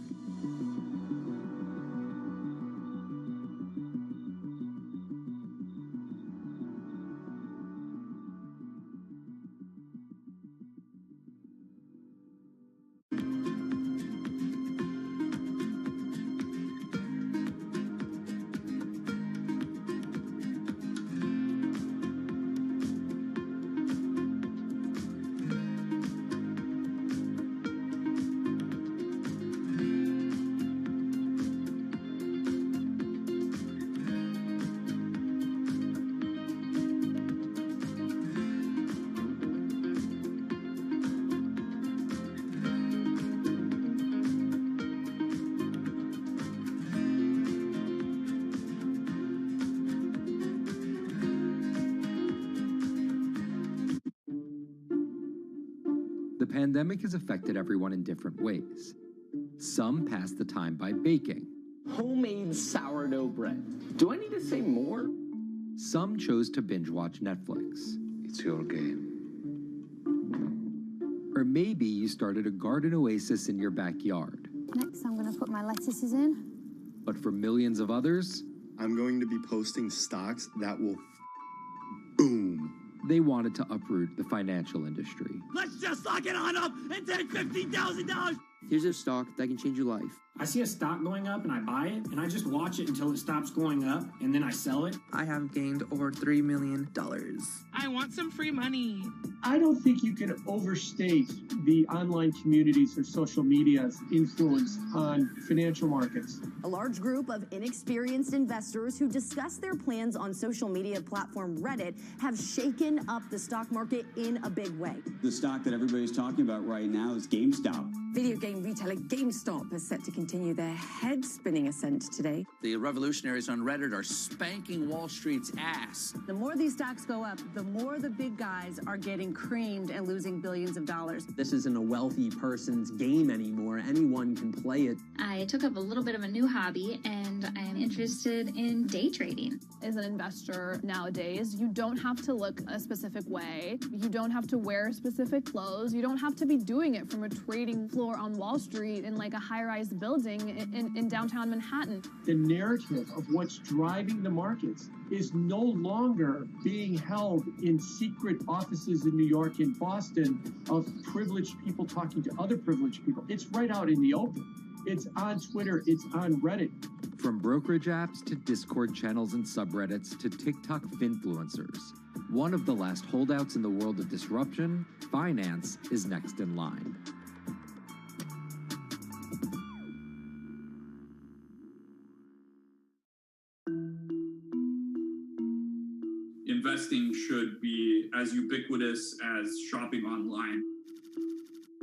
The pandemic has affected everyone in different ways. Some pass the time by baking. Homemade sourdough bread. Do I need to say more? Some chose to binge watch Netflix. It's your game. Or maybe you started a garden oasis in your backyard. Next, I'm going to put my lettuces in. But for millions of others, I'm going to be posting stocks that will boom. They wanted to uproot the financial industry. Let's just lock it on up and take $15,000. Here's a stock that can change your life. I see a stock going up and I buy it and I just watch it until it stops going up and then I sell it. I have gained over $3 million. I want some free money. I don't think you can overstate the online communities or social media's influence on financial markets. A large group of inexperienced investors who discuss their plans on social media platform Reddit have shaken up the stock market in a big way. The stock that everybody's talking about right now is GameStop. Video game retailer GameStop is set to continue their head-spinning ascent today. The revolutionaries on Reddit are spanking Wall Street's ass. The more these stocks go up, the more the big guys are getting creamed and losing billions of dollars. This isn't a wealthy person's game anymore. Anyone can play it. I took up a little bit of a new hobby, and I am interested in day trading. As an investor nowadays, you don't have to look a specific way. You don't have to wear specific clothes. You don't have to be doing it from a trading floor on Wall Street in like a high-rise building in downtown Manhattan. The narrative of what's driving the markets is no longer being held in secret offices in New York and Boston of privileged people talking to other privileged people. It's right out in the open. It's on Twitter, it's on Reddit. From brokerage apps to Discord channels and subreddits to TikTok finfluencers, one of the last holdouts in the world of disruption, finance is next in line. Investing should be as ubiquitous as shopping online.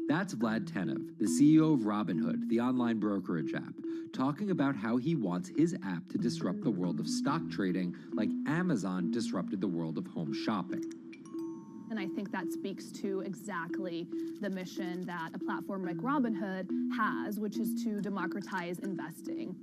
That's Vlad Tenev, the CEO of Robinhood, the online brokerage app, talking about how he wants his app to disrupt the world of stock trading like Amazon disrupted the world of home shopping. And I think that speaks to exactly the mission that a platform like Robinhood has, which is to democratize investing.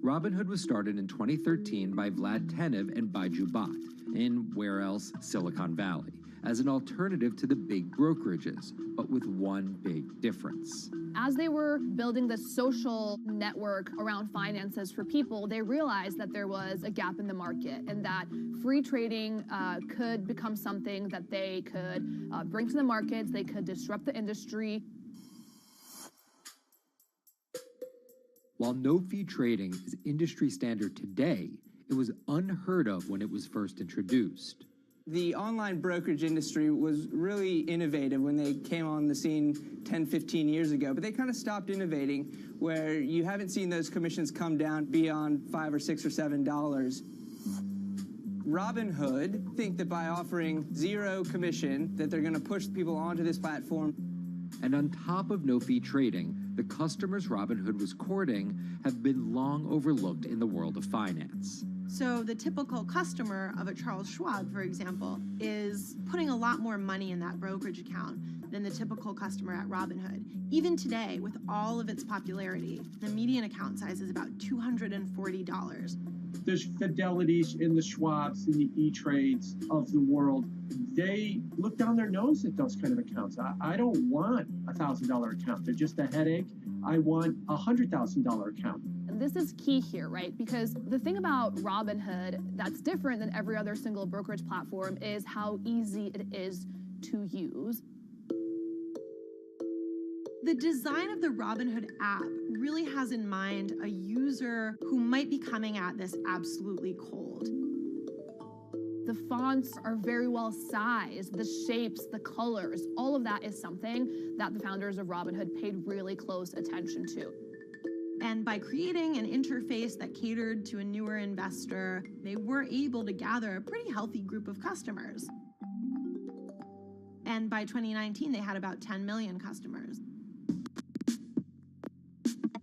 Robinhood was started in 2013 by Vlad Tenev and Baiju Bhatt in, where else, Silicon Valley, as an alternative to the big brokerages, but with one big difference. As they were building the social network around finances for people, they realized that there was a gap in the market and that free trading could become something that they could bring to the markets, they could disrupt the industry. While no-fee trading is industry standard today, it was unheard of when it was first introduced. The online brokerage industry was really innovative when they came on the scene 10, 15 years ago, but they kind of stopped innovating where you haven't seen those commissions come down beyond $5 or $6 or $7. Robinhood think that by offering zero commission that they're going to push people onto this platform. And on top of no-fee trading, the customers Robinhood was courting have been long overlooked in the world of finance. So the typical customer of a Charles Schwab, for example, is putting a lot more money in that brokerage account than the typical customer at Robinhood. Even today, with all of its popularity, the median account size is about $240. There's Fidelities in the Schwabs and the E-Trades of the world. They look down their nose at those kind of accounts. I don't want a $1,000 account. They're just a headache. I want a $100,000 account. And this is key here, right? Because the thing about Robinhood that's different than every other single brokerage platform is how easy it is to use. The design of the Robinhood app really has in mind a user who might be coming at this absolutely cold. The fonts are very well sized, the shapes, the colors, all of that is something that the founders of Robinhood paid really close attention to. And by creating an interface that catered to a newer investor, they were able to gather a pretty healthy group of customers. And by 2019, they had about 10 million customers.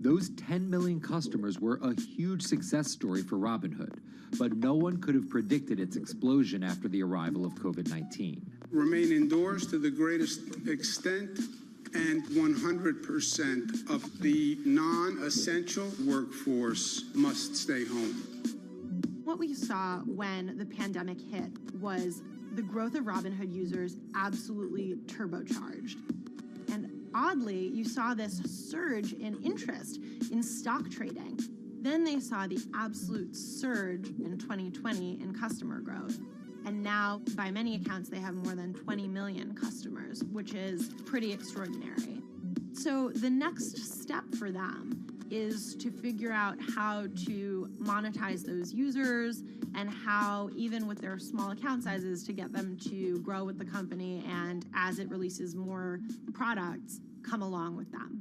Those 10 million customers were a huge success story for Robinhood, but no one could have predicted its explosion after the arrival of COVID-19. Remain indoors to the greatest extent, and 100% of the non-essential workforce must stay home. What we saw when the pandemic hit was the growth of Robinhood users absolutely turbocharged. And oddly, you saw this surge in interest in stock trading. Then they saw the absolute surge in 2020 in customer growth. And now, by many accounts, they have more than 20 million customers, which is pretty extraordinary. So the next step for them is to figure out how to monetize those users and how, even with their small account sizes, to get them to grow with the company and, as it releases more products, come along with them.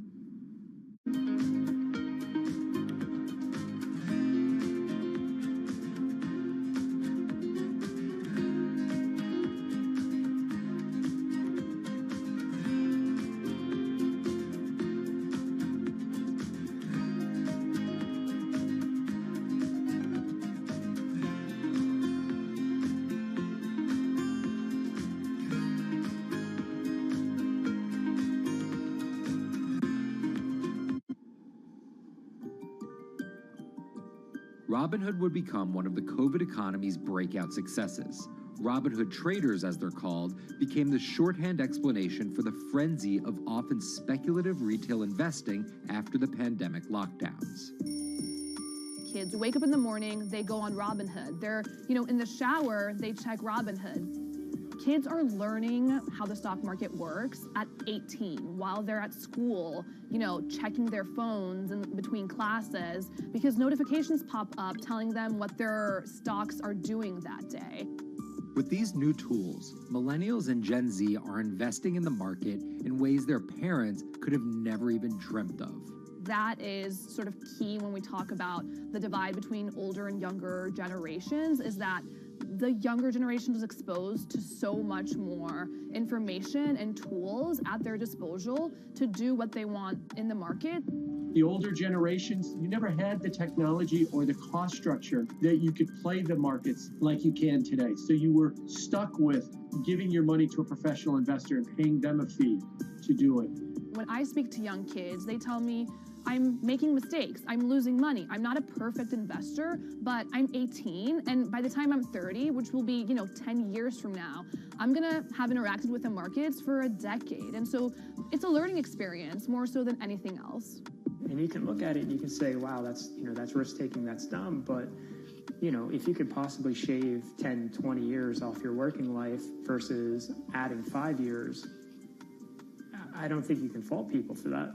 Robinhood would become one of the COVID economy's breakout successes. Robinhood traders, as they're called, became the shorthand explanation for the frenzy of often speculative retail investing after the pandemic lockdowns. Kids wake up in the morning, they go on Robinhood. They're, in the shower, they check Robinhood. Kids are learning how the stock market works at 18 while they're at school, checking their phones in between classes because notifications pop up telling them what their stocks are doing that day. With these new tools, millennials and Gen Z are investing in the market in ways their parents could have never even dreamt of. That is sort of key when we talk about the divide between older and younger generations, is that the younger generation was exposed to so much more information and tools at their disposal to do what they want in the market. The older generations, you never had the technology or the cost structure that you could play the markets like you can today. So you were stuck with giving your money to a professional investor and paying them a fee to do it. When I speak to young kids, they tell me, I'm making mistakes, I'm losing money. I'm not a perfect investor, but I'm 18, and by the time I'm 30, which will be, 10 years from now, I'm gonna have interacted with the markets for a decade. And so it's a learning experience more so than anything else. And you can look at it and you can say, wow, that's risk-taking, that's dumb, but if you could possibly shave 10, 20 years off your working life versus adding 5 years, I don't think you can fault people for that.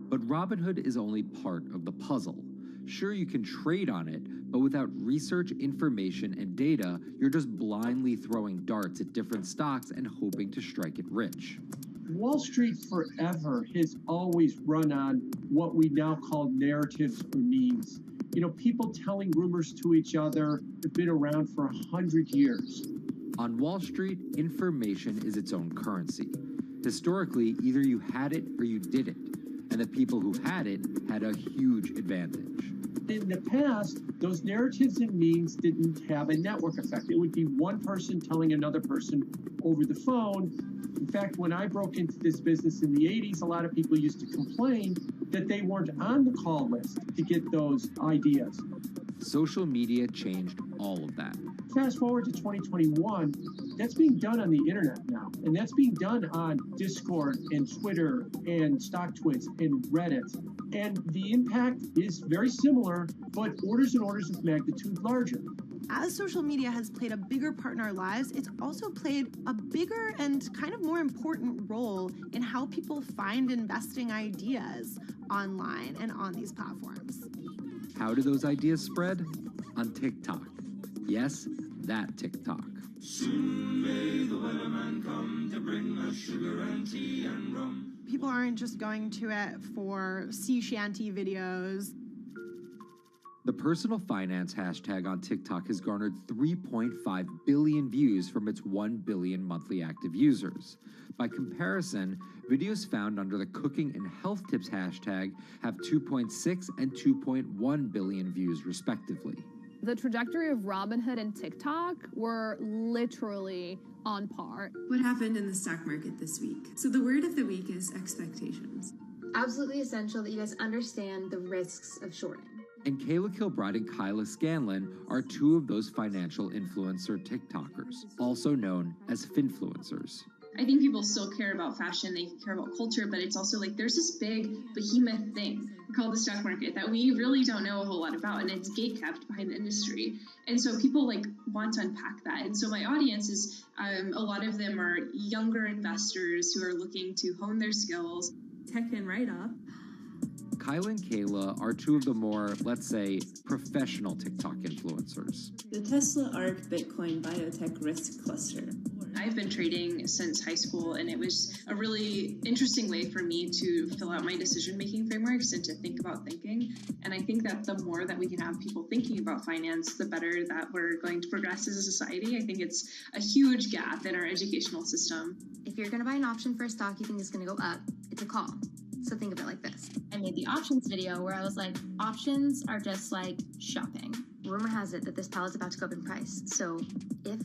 But Robinhood is only part of the puzzle. Sure, you can trade on it, but without research, information, and data, you're just blindly throwing darts at different stocks and hoping to strike it rich. Wall Street forever has always run on what we now call narratives or memes. People telling rumors to each other have been around for 100 years. On Wall Street, information is its own currency. Historically, either you had it or you didn't. and the people who had it had a huge advantage. In the past, those narratives and memes didn't have a network effect. It would be one person telling another person over the phone. In fact, when I broke into this business in the 80s, a lot of people used to complain that they weren't on the call list to get those ideas. Social media changed all of that. Fast forward to 2021, that's being done on the internet now. And that's being done on Discord and Twitter and StockTwits and Reddit. And the impact is very similar, but orders and orders of magnitude larger. As social media has played a bigger part in our lives, it's also played a bigger and kind of more important role in how people find investing ideas online and on these platforms. How do those ideas spread? On TikTok. Yes, that TikTok. Soon may the weatherman come to bring us sugar and tea and rum. People aren't just going to it for sea shanty videos. The personal finance hashtag on TikTok has garnered 3.5 billion views from its 1 billion monthly active users. By comparison, videos found under the cooking and health tips hashtag have 2.6 and 2.1 billion views respectively. The trajectory of Robinhood and TikTok were literally on par. What happened in the stock market this week? So the word of the week is expectations. Absolutely essential that you guys understand the risks of shorting. And Kayla Kilbride and Kyla Scanlon are two of those financial influencer TikTokers, also known as finfluencers. I think people still care about fashion, they care about culture, but it's also like there's this big behemoth thing called the stock market that we really don't know a whole lot about, and it's gatekept behind the industry. And so people like want to unpack that. And so my audience is, a lot of them are younger investors who are looking to hone their skills. Tech and write-up. Kyla and Kayla are two of the more, let's say, professional TikTok influencers. The Tesla ARK Bitcoin Biotech Risk Cluster. I've been trading since high school, and it was a really interesting way for me to fill out my decision-making frameworks and to think about thinking. And I think that the more that we can have people thinking about finance, the better that we're going to progress as a society. I think it's a huge gap in our educational system. If you're going to buy an option for a stock you think is going to go up, it's a call. So think of it like this. I made the options video where I was like, options are just like shopping. Rumor has it that this pallet's about to go up in price. So if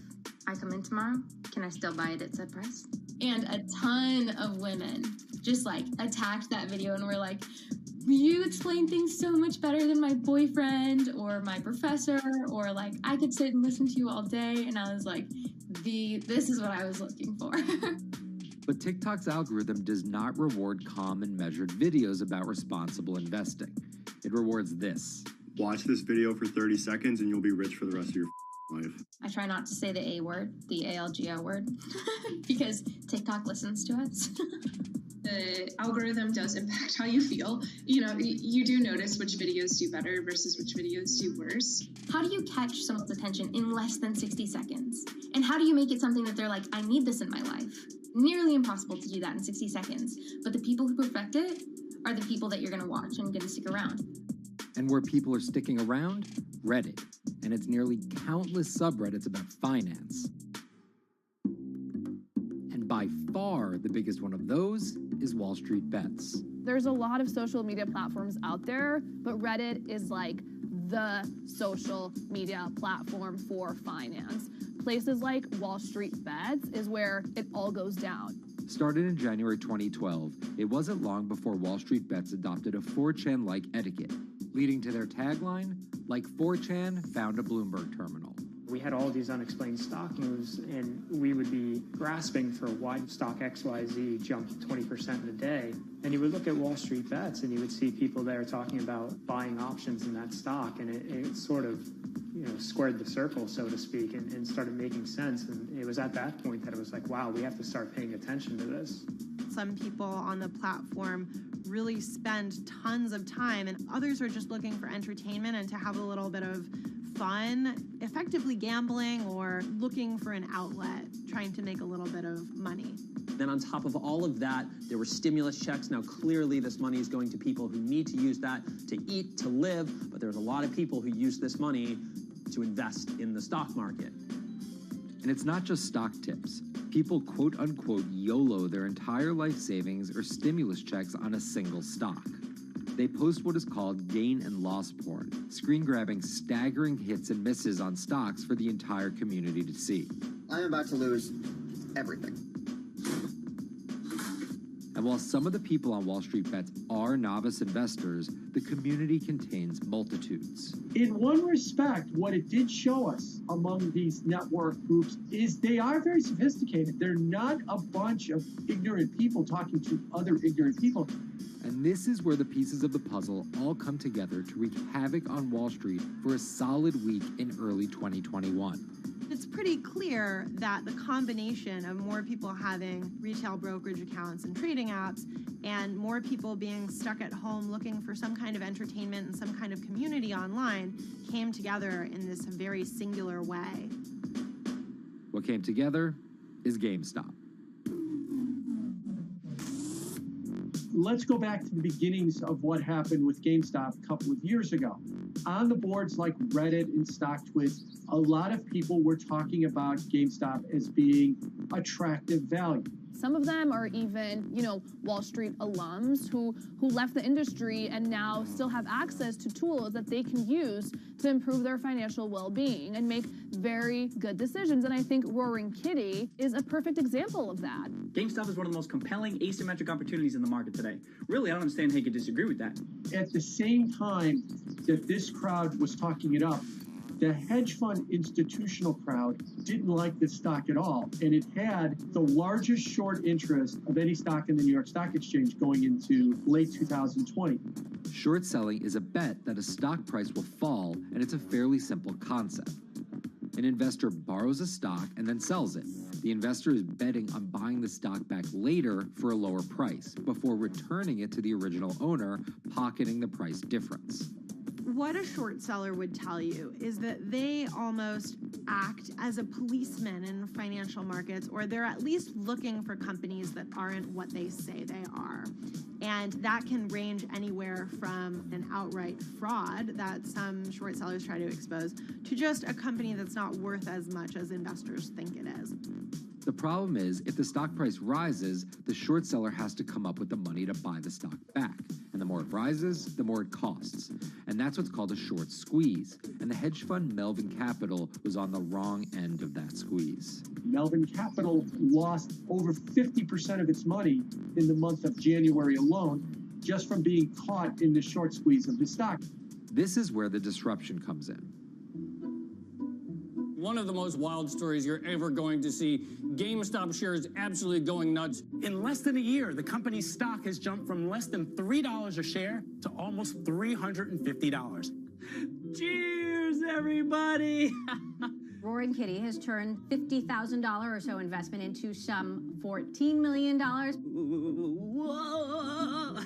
I come in tomorrow, can I still buy it at said price? And a ton of women just like attacked that video and were like, you explain things so much better than my boyfriend or my professor, or like I could sit and listen to you all day. And I was like, this is what I was looking for. But TikTok's algorithm does not reward calm and measured videos about responsible investing. It rewards this. Watch this video for 30 seconds and you'll be rich for the rest of your life. I try not to say the A word, the ALGO word, because TikTok listens to us. The algorithm does impact how you feel. You know, you do notice which videos do better versus which videos do worse. How do you catch someone's attention in less than 60 seconds? And how do you make it something that they're like, I need this in my life? Nearly impossible to do that in 60 seconds. But the people who perfect it are the people that you're going to watch and going to stick around. And where people are sticking around? Reddit. And its nearly countless subreddits about finance. And by far the biggest one of those is Wall Street Bets. There's a lot of social media platforms out there, but Reddit is like the social media platform for finance. Places like Wall Street Bets is where it all goes down. Started in January 2012, it wasn't long before Wall Street Bets adopted a 4chan-like etiquette, leading to their tagline, like 4chan found a Bloomberg terminal. We had all these unexplained stock moves, and we would be grasping for why stock XYZ jumped 20% in a day. And you would look at Wall Street Bets, and you would see people there talking about buying options in that stock, and it sort of, squared the circle, so to speak, and started making sense. And it was at that point that it was like, wow, we have to start paying attention to this. Some people on the platform really spend tons of time, and others are just looking for entertainment and to have a little bit of fun, effectively gambling or looking for an outlet, trying to make a little bit of money. Then on top of all of that, there were stimulus checks. Now, clearly this money is going to people who need to use that to eat, to live, but there's a lot of people who use this money to invest in the stock market. And it's not just stock tips. People quote-unquote YOLO their entire life savings or stimulus checks on a single stock. They post what is called gain and loss porn, screen-grabbing staggering hits and misses on stocks for the entire community to see. I'm about to lose everything. And while some of the people on Wall Street Bets are novice investors, the community contains multitudes. In one respect, what it did show us among these network groups is they are very sophisticated. They're not a bunch of ignorant people talking to other ignorant people. And this is where the pieces of the puzzle all come together to wreak havoc on Wall Street for a solid week in early 2021. It's pretty clear that the combination of more people having retail brokerage accounts and trading apps and more people being stuck at home looking for some kind of entertainment and some kind of community online came together in this very singular way. What came together is GameStop. Let's go back to the beginnings of what happened with GameStop a couple of years ago. On the boards like Reddit and StockTwits, a lot of people were talking about GameStop as being attractive value. Some of them are even, Wall Street alums who left the industry and now still have access to tools that they can use to improve their financial well-being and make very good decisions. And I think Roaring Kitty is a perfect example of that. GameStop is one of the most compelling asymmetric opportunities in the market today. Really, I don't understand how you could disagree with that. At the same time that this crowd was talking it up, the hedge fund institutional crowd didn't like this stock at all, and it had the largest short interest of any stock in the New York Stock Exchange going into late 2020. Short selling is a bet that a stock price will fall, and it's a fairly simple concept. An investor borrows a stock and then sells it. The investor is betting on buying the stock back later for a lower price, before returning it to the original owner, pocketing the price difference. What a short seller would tell you is that they almost act as a policeman in financial markets, or they're at least looking for companies that aren't what they say they are. And that can range anywhere from an outright fraud that some short sellers try to expose to just a company that's not worth as much as investors think it is. The problem is, if the stock price rises, the short seller has to come up with the money to buy the stock back. And the more it rises, the more it costs. And that's what's called a short squeeze. And the hedge fund Melvin Capital was on the wrong end of that squeeze. Melvin Capital lost over 50% of its money in the month of January alone, just from being caught in the short squeeze of the stock. This is where the disruption comes in. One of the most wild stories you're ever going to see. GameStop shares absolutely going nuts. In less than a year, the company's stock has jumped from less than $3 a share to almost $350. Cheers, everybody! Roaring Kitty has turned $50,000 or so investment into some $14 million. Whoa!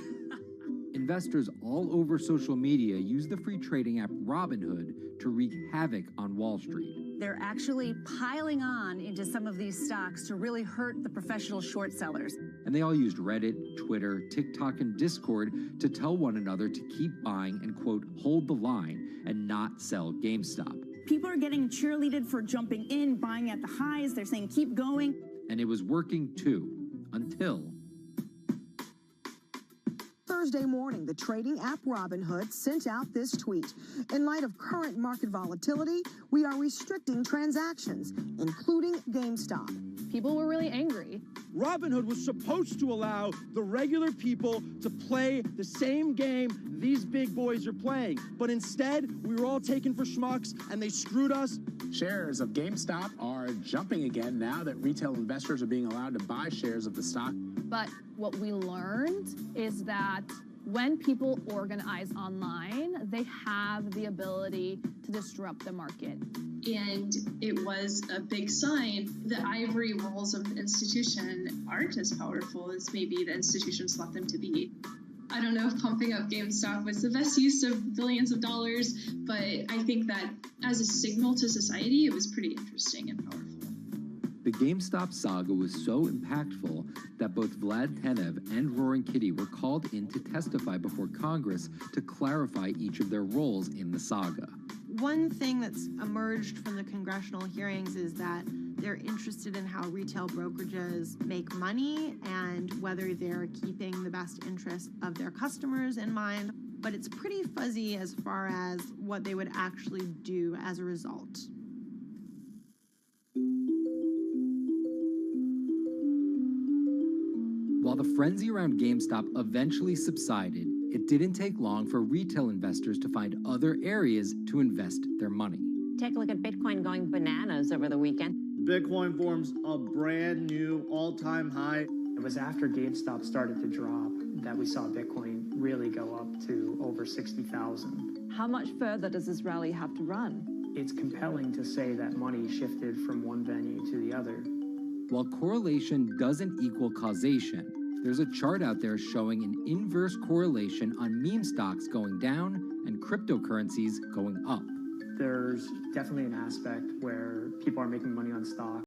Investors all over social media use the free trading app Robinhood to wreak havoc on Wall Street. They're actually piling on into some of these stocks to really hurt the professional short sellers. And they all used Reddit, Twitter, TikTok, and Discord to tell one another to keep buying and, quote, hold the line and not sell GameStop. People are getting cheerleaded for jumping in, buying at the highs. They're saying, keep going. And it was working too, until Thursday morning, the trading app Robinhood sent out this tweet. In light of current market volatility, we are restricting transactions, including GameStop. People were really angry. Robinhood was supposed to allow the regular people to play the same game these big boys are playing. But instead, we were all taken for schmucks, and they screwed us. Shares of GameStop are jumping again now that retail investors are being allowed to buy shares of the stock. But what we learned is that when people organize online, they have the ability to disrupt the market. And it was a big sign the ivory walls of the institution aren't as powerful as maybe the institutions thought them to be. I don't know if pumping up GameStop was the best use of billions of dollars, but I think that as a signal to society, it was pretty interesting and powerful. The GameStop saga was so impactful that both Vlad Tenev and Roaring Kitty were called in to testify before Congress to clarify each of their roles in the saga. One thing that's emerged from the congressional hearings is that They're interested in how retail brokerages make money and whether they're keeping the best interest of their customers in mind, but it's pretty fuzzy as far as what they would actually do as a result. While the frenzy around GameStop eventually subsided, it didn't take long for retail investors to find other areas to invest their money. Take a look at Bitcoin going bananas over the weekend. Bitcoin forms a brand new all-time high. It was after GameStop started to drop that we saw Bitcoin really go up to over 60,000. How much further does this rally have to run? It's compelling to say that money shifted from one venue to the other. While correlation doesn't equal causation, there's a chart out there showing an inverse correlation on meme stocks going down and cryptocurrencies going up. There's definitely an aspect where people are making money on stock